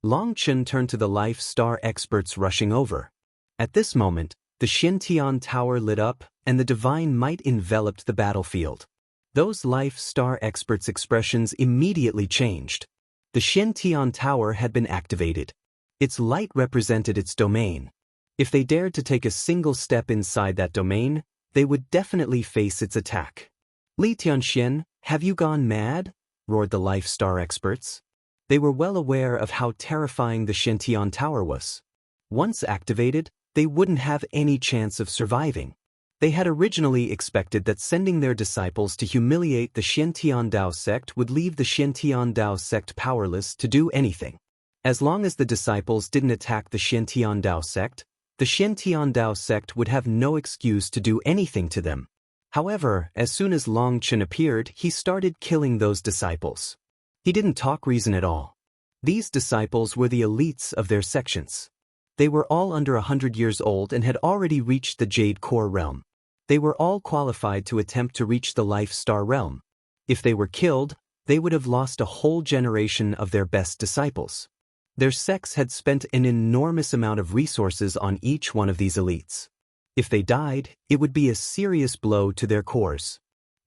Speaker 1: Long Chen turned to the Life Star experts rushing over. At this moment, the Xiantian Tower lit up, and the divine might enveloped the battlefield. Those Life Star experts' expressions immediately changed. The Xiantian Tower had been activated. Its light represented its domain. If they dared to take a single step inside that domain, they would definitely face its attack. Li Tianxian, have you gone mad? Roared the Life Star experts. They were well aware of how terrifying the Xiantian Tower was. Once activated, they wouldn't have any chance of surviving. They had originally expected that sending their disciples to humiliate the Xiantian Dao sect would leave the Xiantian Dao sect powerless to do anything. As long as the disciples didn't attack the Xiantian Dao sect, the Xiantian Dao sect would have no excuse to do anything to them. However, as soon as Long Chen appeared, he started killing those disciples. He didn't talk reason at all. These disciples were the elites of their sections. They were all under 100 years old and had already reached the Jade Core realm. They were all qualified to attempt to reach the Life Star realm. If they were killed, they would have lost a whole generation of their best disciples. Their sects had spent an enormous amount of resources on each one of these elites. If they died, it would be a serious blow to their cores.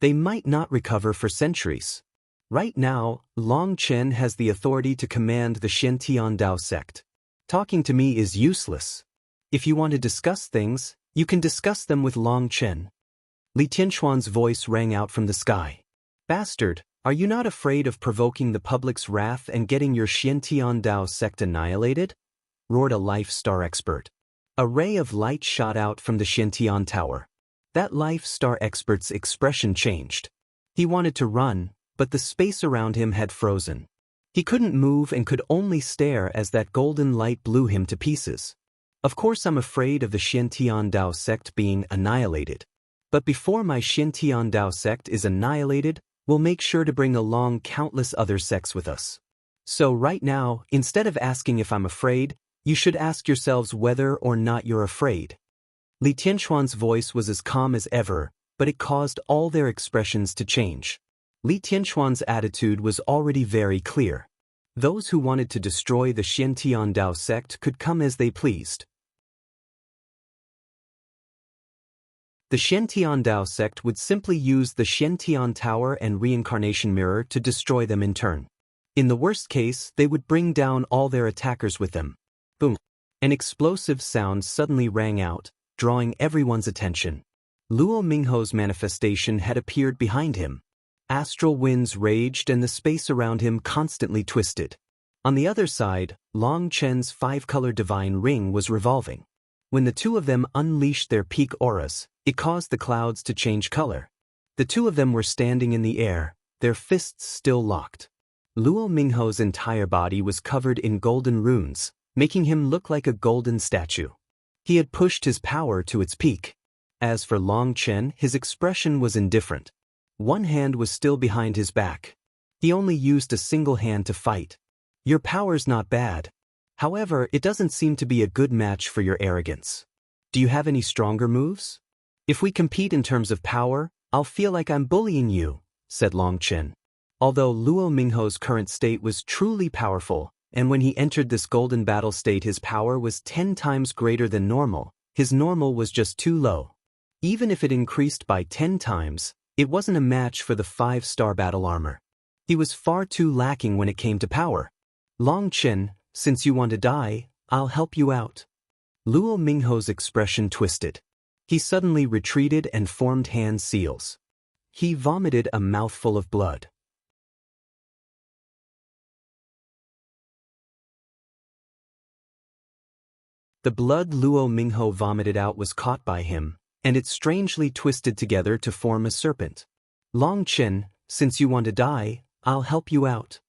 Speaker 1: They might not recover for centuries. Right now, Long Chen has the authority to command the Xiantian Dao sect. Talking to me is useless. If you want to discuss things, you can discuss them with Long Chen. Li Tianxuan's voice rang out from the sky. Bastard, are you not afraid of provoking the public's wrath and getting your Xiantian Dao sect annihilated? Roared a Life Star expert. A ray of light shot out from the Xiantian Tower. That Life Star expert's expression changed. He wanted to run, but the space around him had frozen. He couldn't move and could only stare as that golden light blew him to pieces. Of course I'm afraid of the Xiantian Dao sect being annihilated. But before my Xiantian Dao sect is annihilated, we'll make sure to bring along countless other sects with us. So right now, instead of asking if I'm afraid, you should ask yourselves whether or not you're afraid. Li Tianxuan's voice was as calm as ever, but it caused all their expressions to change. Li Tianxuan's attitude was already very clear. Those who wanted to destroy the Xiantian Dao sect could come as they pleased. The Xiantian Dao sect would simply use the Xiantian Tower and Reincarnation Mirror to destroy them in turn. In the worst case, they would bring down all their attackers with them. Boom! An explosive sound suddenly rang out, drawing everyone's attention. Luo Mingho's manifestation had appeared behind him. Astral winds raged and the space around him constantly twisted. On the other side, Long Chen's 5-color divine ring was revolving. When the two of them unleashed their peak auras, it caused the clouds to change color. The two of them were standing in the air, their fists still locked. Luo Mingho's entire body was covered in golden runes, making him look like a golden statue. He had pushed his power to its peak. As for Long Chen, his expression was indifferent. One hand was still behind his back. He only used a single hand to fight. Your power's not bad. However, it doesn't seem to be a good match for your arrogance. Do you have any stronger moves? If we compete in terms of power, I'll feel like I'm bullying you, said Long Chen. Although Luo Mingho's current state was truly powerful, and when he entered this golden battle state his power was 10 times greater than normal. His normal was just too low. Even if it increased by 10 times, it wasn't a match for the 5-star battle armor. He was far too lacking when it came to power. Long Chen, since you want to die, I'll help you out. Luo Mingho's expression twisted. He suddenly retreated and formed hand seals. He vomited a mouthful of blood. The blood Luo Mingho vomited out was caught by him, and it strangely twisted together to form a serpent. Long Chen, since you want to die, I'll help you out.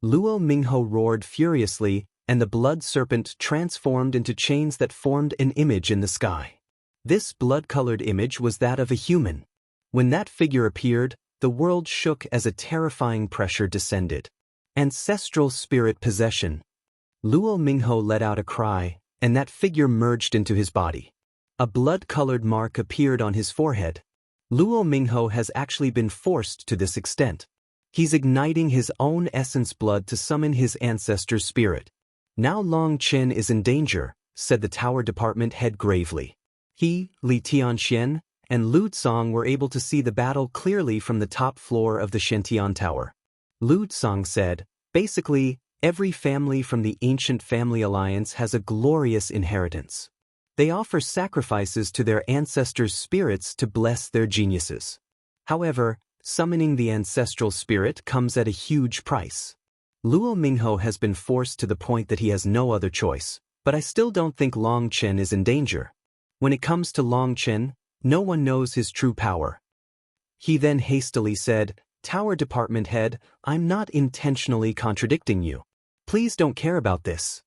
Speaker 1: Luo Mingho roared furiously, and the blood serpent transformed into chains that formed an image in the sky. This blood-colored image was that of a human. When that figure appeared, the world shook as a terrifying pressure descended. Ancestral spirit possession. Luo Mingho let out a cry, and that figure merged into his body. A blood-colored mark appeared on his forehead. Luo Mingho has actually been forced to this extent. He's igniting his own essence blood to summon his ancestor's spirit. Now Long Chen is in danger, said the tower department head gravely. He, Li Tianxian, and Lu Tsang were able to see the battle clearly from the top floor of the Shantian Tower. Lu Tsang said, basically, every family from the ancient family alliance has a glorious inheritance. They offer sacrifices to their ancestors' spirits to bless their geniuses. However, summoning the ancestral spirit comes at a huge price. Luo Mingho has been forced to the point that he has no other choice, but I still don't think Long Chen is in danger. When it comes to Long Chen, no one knows his true power. He then hastily said, Tower Department Head, I'm not intentionally contradicting you. Please don't care about this.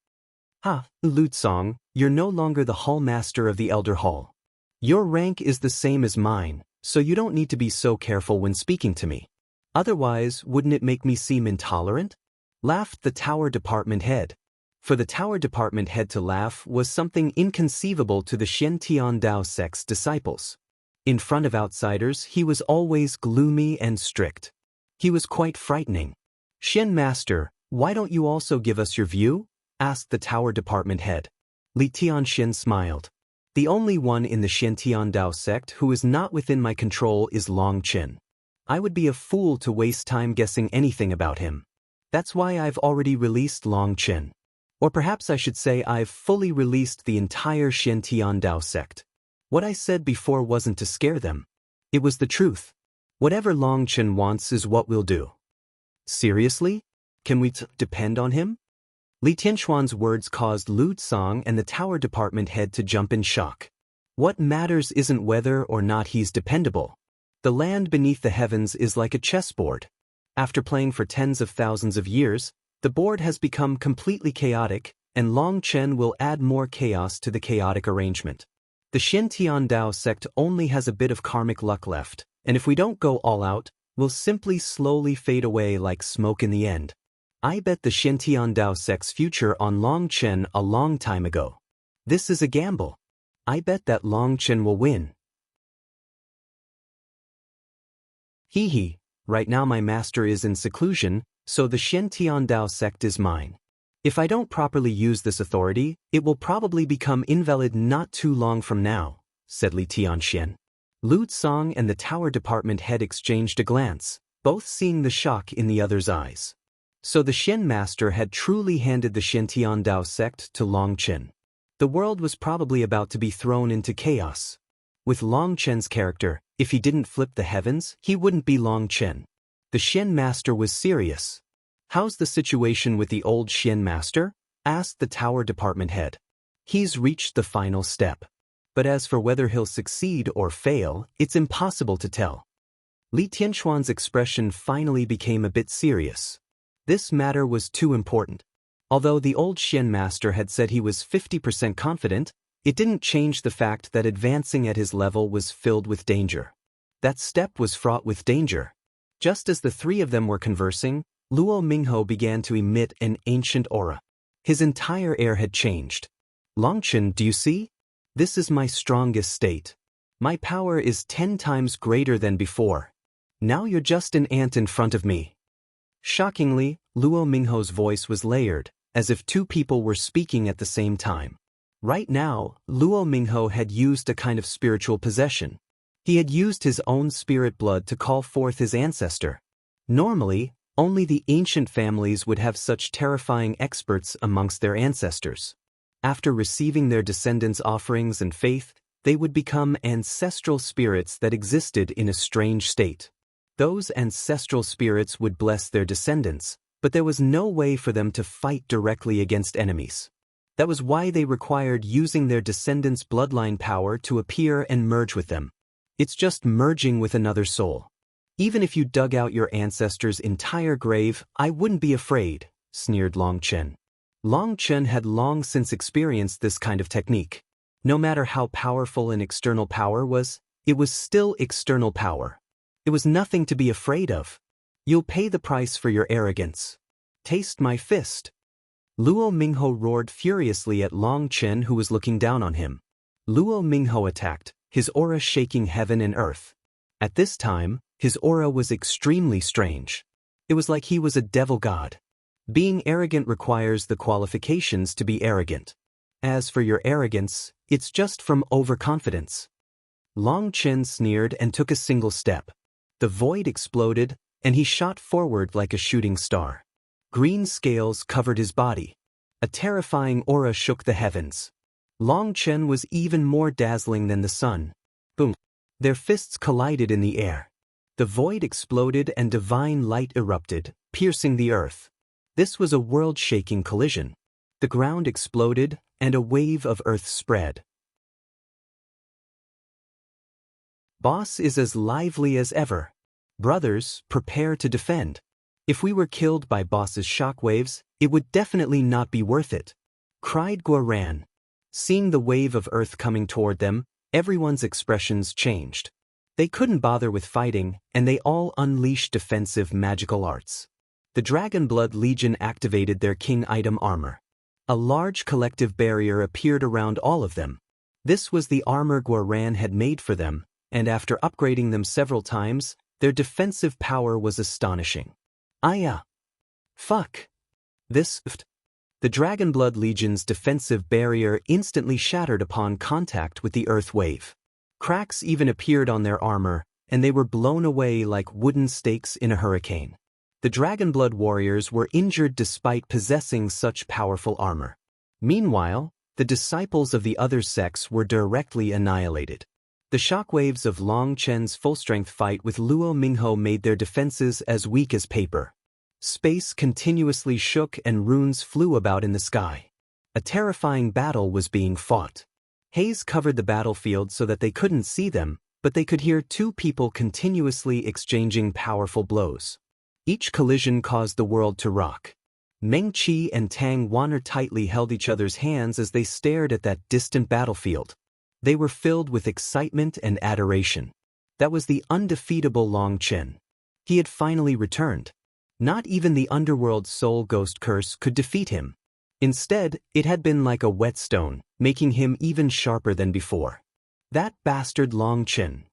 Speaker 1: Lu Tsang, you're no longer the Hall Master of the Elder Hall. Your rank is the same as mine, so you don't need to be so careful when speaking to me. Otherwise, wouldn't it make me seem intolerant? Laughed the Tower Department Head. For the Tower Department Head to laugh was something inconceivable to the Shen-Tian Dao sect's disciples. In front of outsiders, he was always gloomy and strict. He was quite frightening. Shen Master, why don't you also give us your view? Asked the Tower Department Head. Li Tianxian smiled. The only one in the Shen-Tian Dao sect who is not within my control is Long Chen. I would be a fool to waste time guessing anything about him. That's why I've already released Long Chen. Or perhaps I should say I've fully released the entire Shen-Tian Dao sect. What I said before wasn't to scare them. It was the truth. Whatever Long Chen wants is what we'll do. Seriously? Can we depend on him? Li Tianxuan's words caused Lu Tsang and the Tower Department Head to jump in shock. What matters isn't whether or not he's dependable. The land beneath the heavens is like a chessboard. After playing for tens of thousands of years, the board has become completely chaotic, and Long Chen will add more chaos to the chaotic arrangement. The Shen-Tian Dao sect only has a bit of karmic luck left, and if we don't go all out, we'll simply slowly fade away like smoke in the end. I bet the Shen-Tian Dao sect's future on Long Chen a long time ago. This is a gamble. I bet that Long Chen will win. Hee. Right now my master is in seclusion, so the Shen-Tian Dao sect is mine. If I don't properly use this authority, it will probably become invalid not too long from now, said Li Tianxian. Lu Tsang and the Tower Department Head exchanged a glance, both seeing the shock in the other's eyes. So the Shen Master had truly handed the Shen-Tian Dao sect to Long Chen. The world was probably about to be thrown into chaos. With Long Chen's character, if he didn't flip the heavens, he wouldn't be Long Chen. The Shen Master was serious. How's the situation with the old Shen Master? Asked the Tower Department Head. He's reached the final step. But as for whether he'll succeed or fail, it's impossible to tell. Li Tianxuan's expression finally became a bit serious. This matter was too important. Although the old Shen Master had said he was 50% confident, it didn't change the fact that advancing at his level was filled with danger. That step was fraught with danger. Just as the three of them were conversing, Luo Mingho began to emit an ancient aura. His entire air had changed. Long Chen, do you see? This is my strongest state. My power is 10 times greater than before. Now you're just an ant in front of me. Shockingly, Luo Mingho's voice was layered, as if two people were speaking at the same time. Right now, Luo Mingho had used a kind of spiritual possession. He had used his own spirit blood to call forth his ancestor. Normally, only the ancient families would have such terrifying experts amongst their ancestors. After receiving their descendants' offerings and faith, they would become ancestral spirits that existed in a strange state. Those ancestral spirits would bless their descendants, but there was no way for them to fight directly against enemies. That was why they required using their descendants' bloodline power to appear and merge with them. It's just merging with another soul. Even if you dug out your ancestor's entire grave, I wouldn't be afraid, sneered Long Chen. Long Chen had long since experienced this kind of technique. No matter how powerful an external power was, it was still external power. It was nothing to be afraid of. You'll pay the price for your arrogance. Taste my fist. Luo Mingho roared furiously at Long Chen, who was looking down on him. Luo Mingho attacked, his aura shaking heaven and earth. At this time, his aura was extremely strange. It was like he was a devil god. Being arrogant requires the qualifications to be arrogant. As for your arrogance, it's just from overconfidence. Long Chen sneered and took a single step. The void exploded, and he shot forward like a shooting star. Green scales covered his body. A terrifying aura shook the heavens. Long Chen was even more dazzling than the sun. Boom! Their fists collided in the air. The void exploded and divine light erupted, piercing the earth. This was a world-shaking collision. The ground exploded, and a wave of earth spread. Boss is as lively as ever. Brothers, prepare to defend. If we were killed by Boss's shockwaves, it would definitely not be worth it, cried Guoran. Seeing the wave of earth coming toward them, everyone's expressions changed. They couldn't bother with fighting, and they all unleashed defensive magical arts. The Dragon Blood Legion activated their king item armor. A large collective barrier appeared around all of them. This was the armor Guoran had made for them, and after upgrading them several times, their defensive power was astonishing. Fuck. The Dragon Blood Legion's defensive barrier instantly shattered upon contact with the earth wave. Cracks even appeared on their armor, and they were blown away like wooden stakes in a hurricane. The Dragon Blood warriors were injured despite possessing such powerful armor. Meanwhile, the disciples of the other sects were directly annihilated. The shockwaves of Long Chen's full-strength fight with Luo Mingho made their defenses as weak as paper. Space continuously shook and runes flew about in the sky. A terrifying battle was being fought. Haze covered the battlefield so that they couldn't see them, but they could hear two people continuously exchanging powerful blows. Each collision caused the world to rock. Meng Qi and Tang Wan'er tightly held each other's hands as they stared at that distant battlefield. They were filled with excitement and adoration. That was the undefeatable Long Chen. He had finally returned. Not even the underworld soul ghost curse could defeat him. Instead, it had been like a whetstone, making him even sharper than before. That bastard Long Chen.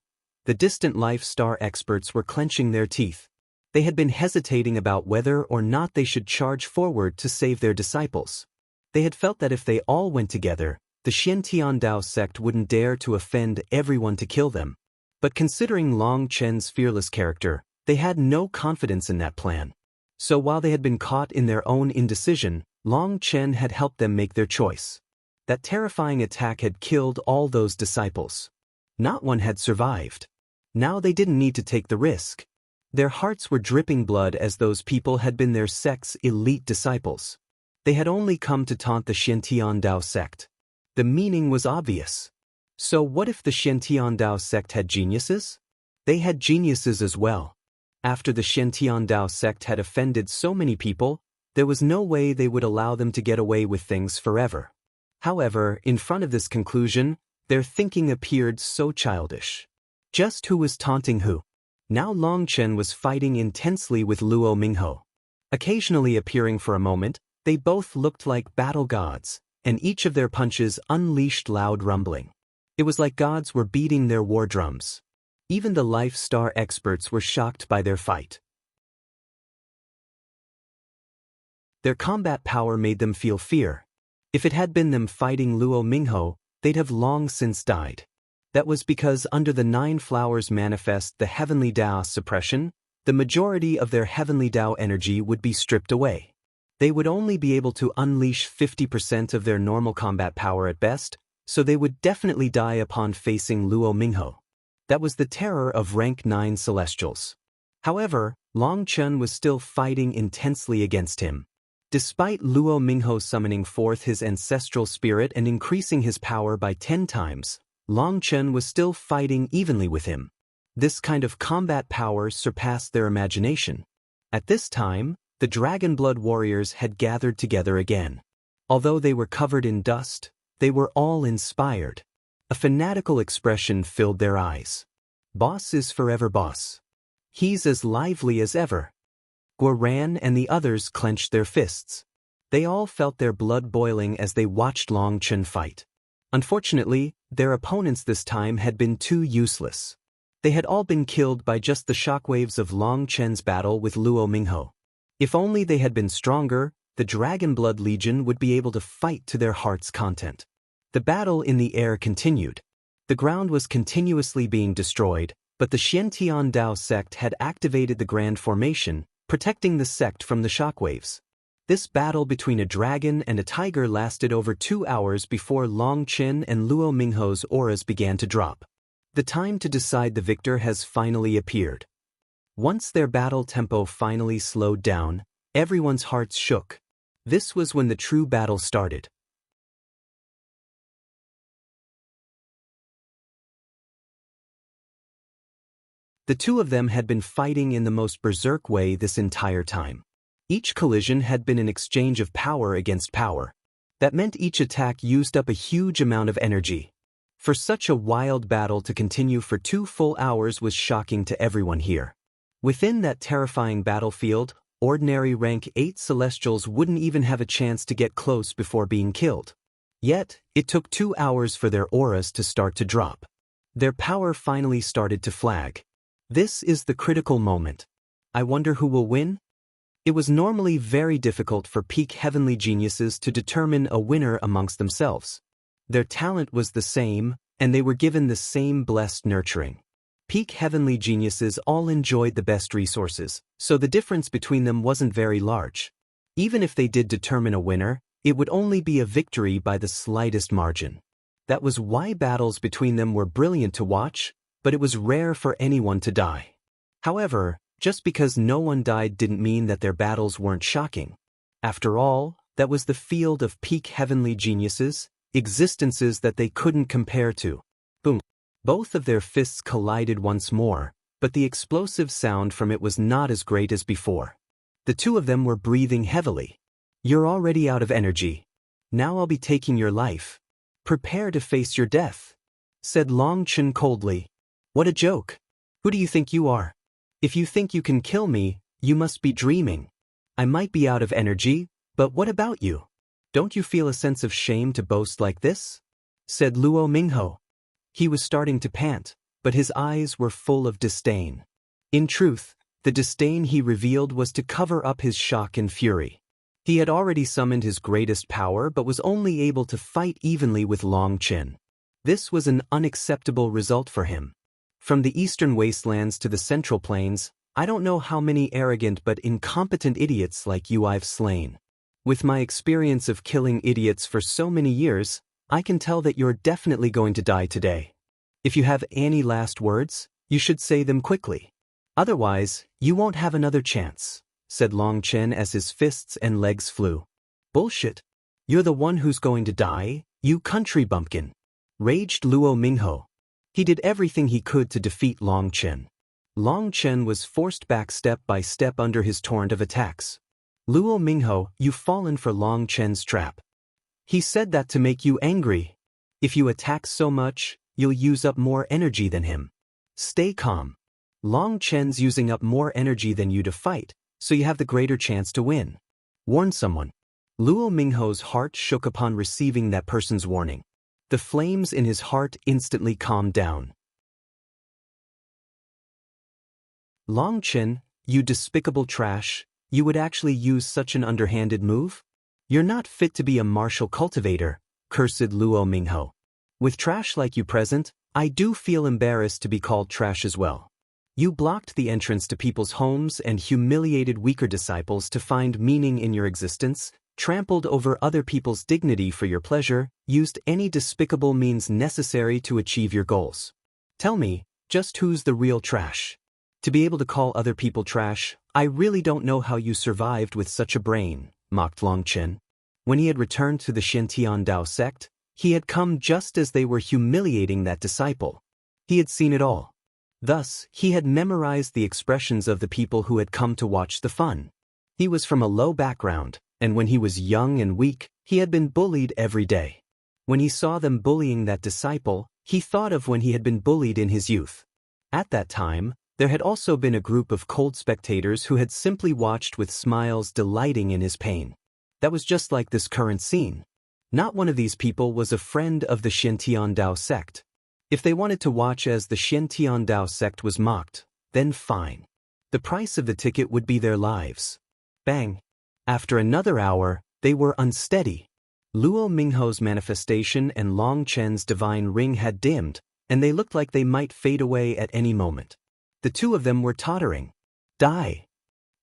Speaker 1: The distant life star experts were clenching their teeth. They had been hesitating about whether or not they should charge forward to save their disciples. They had felt that if they all went together, the Xiantian Dao sect wouldn't dare to offend everyone to kill them. But considering Long Chen's fearless character, they had no confidence in that plan. So while they had been caught in their own indecision, Long Chen had helped them make their choice. That terrifying attack had killed all those disciples. Not one had survived. Now they didn't need to take the risk. Their hearts were dripping blood as those people had been their sect's elite disciples. They had only come to taunt the Xiantian Dao sect. The meaning was obvious. So what if the Xiantian Dao sect had geniuses? They had geniuses as well. After the Xiantian Dao sect had offended so many people, there was no way they would allow them to get away with things forever. However, in front of this conclusion, their thinking appeared so childish. Just who was taunting who? Now Long Chen was fighting intensely with Luo Mingho. Occasionally appearing for a moment, they both looked like battle gods, and each of their punches unleashed loud rumbling. It was like gods were beating their war drums. Even the Life Star experts were shocked by their fight. Their combat power made them feel fear. If it had been them fighting Luo Mingho, they'd have long since died. That was because under the 9 flowers manifest the heavenly Tao suppression, the majority of their heavenly Tao energy would be stripped away. They would only be able to unleash 50% of their normal combat power at best, so they would definitely die upon facing Luo Mingho. That was the terror of rank 9 celestials. However, Long Chen was still fighting intensely against him. Despite Luo Mingho summoning forth his ancestral spirit and increasing his power by 10 times, Long Chen was still fighting evenly with him. This kind of combat power surpassed their imagination. At this time, the Dragon Blood warriors had gathered together again. Although they were covered in dust, they were all inspired. A fanatical expression filled their eyes. Boss is forever boss. He's as lively as ever. Guoran and the others clenched their fists. They all felt their blood boiling as they watched Long Chen fight. Unfortunately, their opponents this time had been too useless. They had all been killed by just the shockwaves of Long Chen's battle with Luo Mingho. If only they had been stronger, the Dragon Blood Legion would be able to fight to their heart's content. The battle in the air continued. The ground was continuously being destroyed, but the Xiantian Dao sect had activated the Grand Formation, protecting the sect from the shockwaves. This battle between a dragon and a tiger lasted over 2 hours before Long Chen and Luo Mingho's auras began to drop. The time to decide the victor has finally appeared. Once their battle tempo finally slowed down, everyone's hearts shook. This was when the true battle started. The two of them had been fighting in the most berserk way this entire time. Each collision had been an exchange of power against power. That meant each attack used up a huge amount of energy. For such a wild battle to continue for 2 full hours was shocking to everyone here. Within that terrifying battlefield, ordinary rank 8 celestials wouldn't even have a chance to get close before being killed. Yet, it took 2 hours for their auras to start to drop. Their power finally started to flag. This is the critical moment. I wonder who will win? It was normally very difficult for peak heavenly geniuses to determine a winner amongst themselves. Their talent was the same, and they were given the same blessed nurturing. Peak heavenly geniuses all enjoyed the best resources, so the difference between them wasn't very large. Even if they did determine a winner, it would only be a victory by the slightest margin. That was why battles between them were brilliant to watch, but it was rare for anyone to die. However, just because no one died didn't mean that their battles weren't shocking. After all, that was the field of peak heavenly geniuses, existences that they couldn't compare to. Boom. Both of their fists collided once more, but the explosive sound from it was not as great as before. The two of them were breathing heavily. You're already out of energy. Now I'll be taking your life. Prepare to face your death, said Long Chen coldly. What a joke. Who do you think you are? If you think you can kill me, you must be dreaming. I might be out of energy, but what about you? Don't you feel a sense of shame to boast like this? Said Luo Mingho. He was starting to pant, but his eyes were full of disdain. In truth, the disdain he revealed was to cover up his shock and fury. He had already summoned his greatest power but was only able to fight evenly with Long Chen. This was an unacceptable result for him. From the eastern wastelands to the central plains, I don't know how many arrogant but incompetent idiots like you I've slain. With my experience of killing idiots for so many years, I can tell that you're definitely going to die today. If you have any last words, you should say them quickly. Otherwise, you won't have another chance, said Long Chen as his fists and legs flew. Bullshit. You're the one who's going to die, you country bumpkin, raged Luo Mingho. He did everything he could to defeat Long Chen. Long Chen was forced back step by step under his torrent of attacks. Luo Mingho, you've fallen for Long Chen's trap. He said that to make you angry. If you attack so much, you'll use up more energy than him. Stay calm. Long Chen's using up more energy than you to fight, so you have the greater chance to win. Warn someone. Luo Mingho's heart shook upon receiving that person's warning. The flames in his heart instantly calmed down. Long Chen, you despicable trash, You would actually use such an underhanded move? You're not fit to be a martial cultivator, cursed Luo Mingho. With trash like you present, I do feel embarrassed to be called trash as well. You blocked the entrance to people's homes and humiliated weaker disciples to find meaning in your existence, trampled over other people's dignity for your pleasure, used any despicable means necessary to achieve your goals. Tell me, just who's the real trash? To be able to call other people trash, I really don't know how you survived with such a brain, mocked Long Chen. When he had returned to the Shintian Dao sect, he had come just as they were humiliating that disciple. He had seen it all. Thus, he had memorized the expressions of the people who had come to watch the fun. He was from a low background, and when he was young and weak, he had been bullied every day. When he saw them bullying that disciple, he thought of when he had been bullied in his youth. At that time, there had also been a group of cold spectators who had simply watched with smiles, delighting in his pain. That was just like this current scene. Not one of these people was a friend of the Shintian Dao sect. If they wanted to watch as the Shintian Dao sect was mocked, then fine. The price of the ticket would be their lives. Bang! After another hour, they were unsteady. Luo Mingho's manifestation and Long Chen's divine ring had dimmed, and they looked like they might fade away at any moment. The two of them were tottering. Die!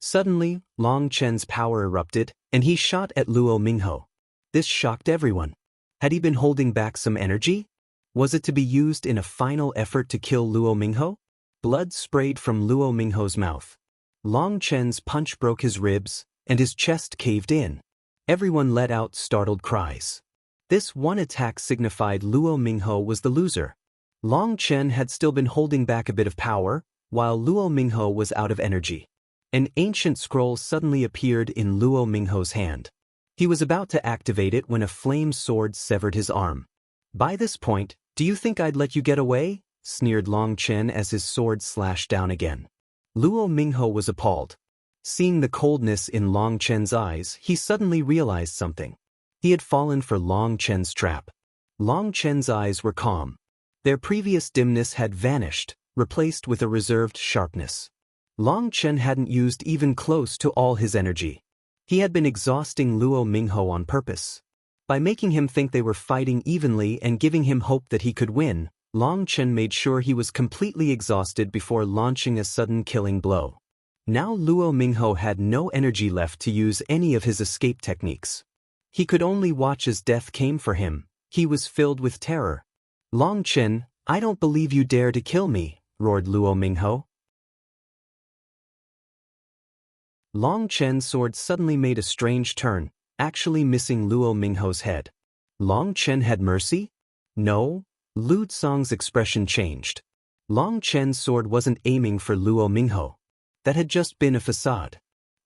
Speaker 1: Suddenly, Long Chen's power erupted, and he shot at Luo Mingho. This shocked everyone. Had he been holding back some energy? Was it to be used in a final effort to kill Luo Mingho? Blood sprayed from Luo Mingho's mouth. Long Chen's punch broke his ribs, and his chest caved in. Everyone let out startled cries. This one attack signified Luo Mingho was the loser. Long Chen had still been holding back a bit of power, while Luo Mingho was out of energy. An ancient scroll suddenly appeared in Luo Mingho's hand. He was about to activate it when a flame sword severed his arm. By this point, do you think I'd let you get away? Sneered Long Chen as his sword slashed down again. Luo Mingho was appalled. Seeing the coldness in Long Chen's eyes, he suddenly realized something. He had fallen for Long Chen's trap. Long Chen's eyes were calm. Their previous dimness had vanished, replaced with a reserved sharpness. Long Chen hadn't used even close to all his energy. He had been exhausting Luo Mingho on purpose. By making him think they were fighting evenly and giving him hope that he could win, Long Chen made sure he was completely exhausted before launching a sudden killing blow. Now Luo Mingho had no energy left to use any of his escape techniques. He could only watch as death came for him. He was filled with terror. Long Chen, I don't believe you dare to kill me, roared Luo Mingho. Long Chen's sword suddenly made a strange turn, actually missing Luo Mingho's head. Long Chen had mercy? No. Lu Tsong's expression changed. Long Chen's sword wasn't aiming for Luo Mingho. That had just been a facade.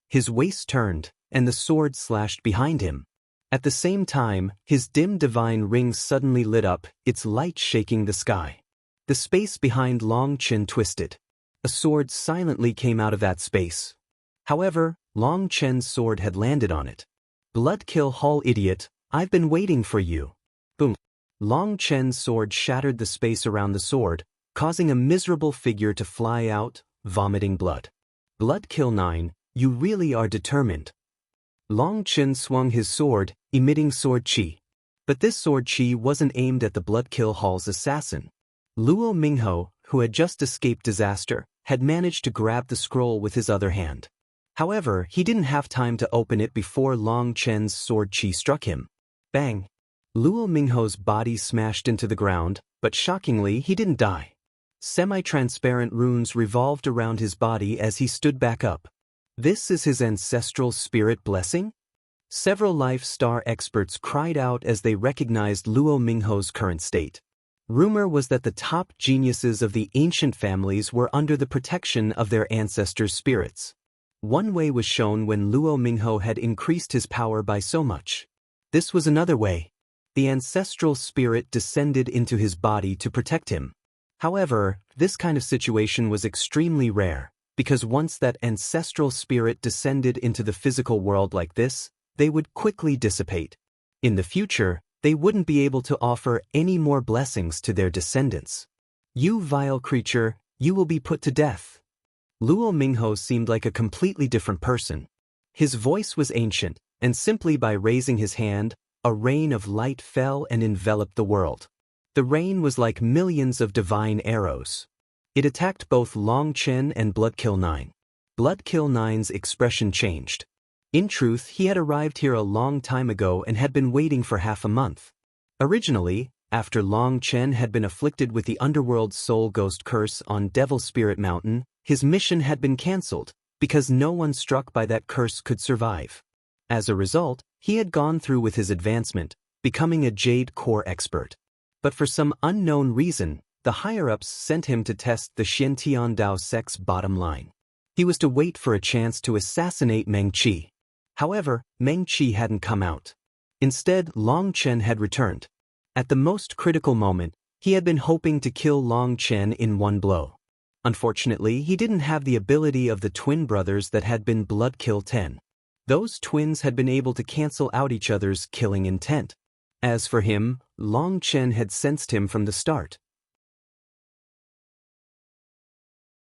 Speaker 1: His waist turned, and the sword slashed behind him. At the same time, his dim divine ring suddenly lit up, its light shaking the sky. The space behind Long Chen twisted. A sword silently came out of that space. However, Long Chen's sword had landed on it. Bloodkill Hall idiot, I've been waiting for you. Boom. Long Chen's sword shattered the space around the sword, causing a miserable figure to fly out, vomiting blood. Bloodkill 9, you really are determined. Long Chen swung his sword, emitting sword chi. But this sword chi wasn't aimed at the Bloodkill Hall's assassin. Luo Mingho, who had just escaped disaster, had managed to grab the scroll with his other hand. However, he didn't have time to open it before Long Chen's sword chi struck him. Bang! Luo Mingho's body smashed into the ground, but shockingly he didn't die. Semi-transparent runes revolved around his body as he stood back up. This is his ancestral spirit blessing? Several Life Star experts cried out as they recognized Luo Mingho's current state. Rumor was that the top geniuses of the ancient families were under the protection of their ancestors' spirits. One way was shown when Luo Mingho had increased his power by so much. This was another way. The ancestral spirit descended into his body to protect him. However, this kind of situation was extremely rare, because once that ancestral spirit descended into the physical world like this, they would quickly dissipate. In the future, they wouldn't be able to offer any more blessings to their descendants. You vile creature, you will be put to death. Luo Mingho seemed like a completely different person. His voice was ancient, and simply by raising his hand, a rain of light fell and enveloped the world. The rain was like millions of divine arrows. It attacked both Long Chen and Bloodkill 9. Bloodkill 9's expression changed. In truth, he had arrived here a long time ago and had been waiting for half a month. Originally, after Long Chen had been afflicted with the underworld's soul ghost curse on Devil Spirit Mountain, his mission had been cancelled, because no one struck by that curse could survive. As a result, he had gone through with his advancement, becoming a Jade Core expert. But for some unknown reason, the higher-ups sent him to test the Xiantian Dao Sect's bottom line. He was to wait for a chance to assassinate Meng Qi. However, Meng Qi hadn't come out. Instead, Long Chen had returned. At the most critical moment, he had been hoping to kill Long Chen in one blow. Unfortunately, he didn't have the ability of the twin brothers that had been Bloodkill 10. Those twins had been able to cancel out each other's killing intent. As for him, Long Chen had sensed him from the start.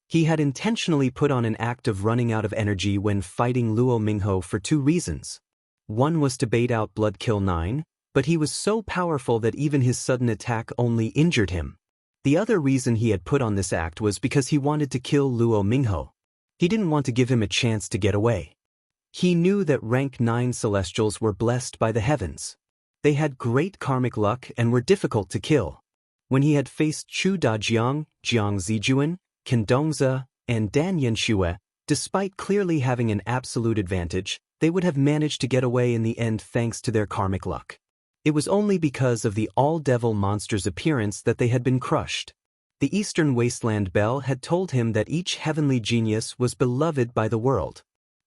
Speaker 1: He had intentionally put on an act of running out of energy when fighting Luo Mingho for two reasons. One was to bait out Bloodkill 9, but he was so powerful that even his sudden attack only injured him. The other reason he had put on this act was because he wanted to kill Luo Mingho. He didn't want to give him a chance to get away. He knew that rank 9 Celestials were blessed by the heavens. They had great karmic luck and were difficult to kill. When he had faced Chu Dajiang, Jiang Zijuan, Ken Dongzi, and Dan Yanxue, despite clearly having an absolute advantage, they would have managed to get away in the end thanks to their karmic luck. It was only because of the all-devil monster's appearance that they had been crushed. The Eastern Wasteland Bell had told him that each heavenly genius was beloved by the world.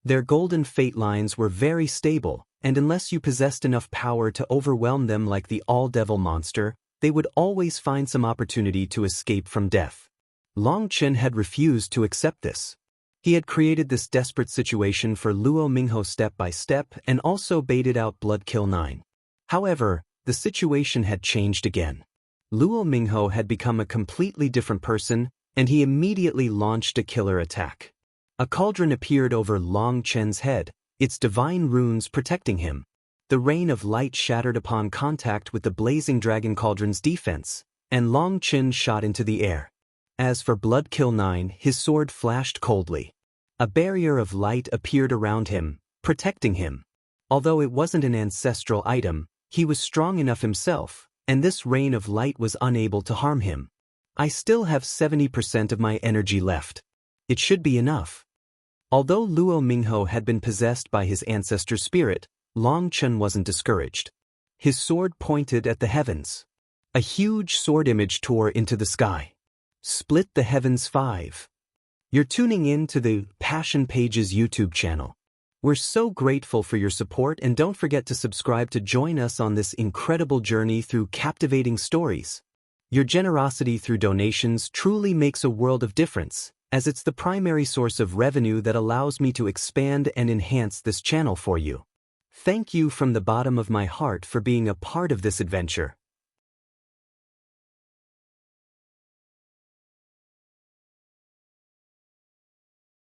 Speaker 1: Their golden fate lines were very stable, and unless you possessed enough power to overwhelm them like the all-devil monster, they would always find some opportunity to escape from death. Long Chen had refused to accept this. He had created this desperate situation for Luo Mingho step by step and also baited out Bloodkill 9. However, the situation had changed again. Luo Mingho had become a completely different person, and he immediately launched a killer attack. A cauldron appeared over Long Chen's head, its divine runes protecting him. The rain of light shattered upon contact with the blazing dragon cauldron's defense, and Long Chen shot into the air. As for Bloodkill 9, his sword flashed coldly. A barrier of light appeared around him, protecting him. Although it wasn't an ancestral item, he was strong enough himself, and this rain of light was unable to harm him. I still have 70% of my energy left. It should be enough. Although Luo Mingho had been possessed by his ancestor spirit, Long Chen wasn't discouraged. His sword pointed at the heavens. A huge sword image tore into the sky. Split the heavens 5. You're tuning in to the Passion Pages YouTube channel. We're so grateful for your support, and don't forget to subscribe to join us on this incredible journey through captivating stories. Your generosity through donations truly makes a world of difference, as it's the primary source of revenue that allows me to expand and enhance this channel for you. Thank you from the bottom of my heart for being a part of this adventure.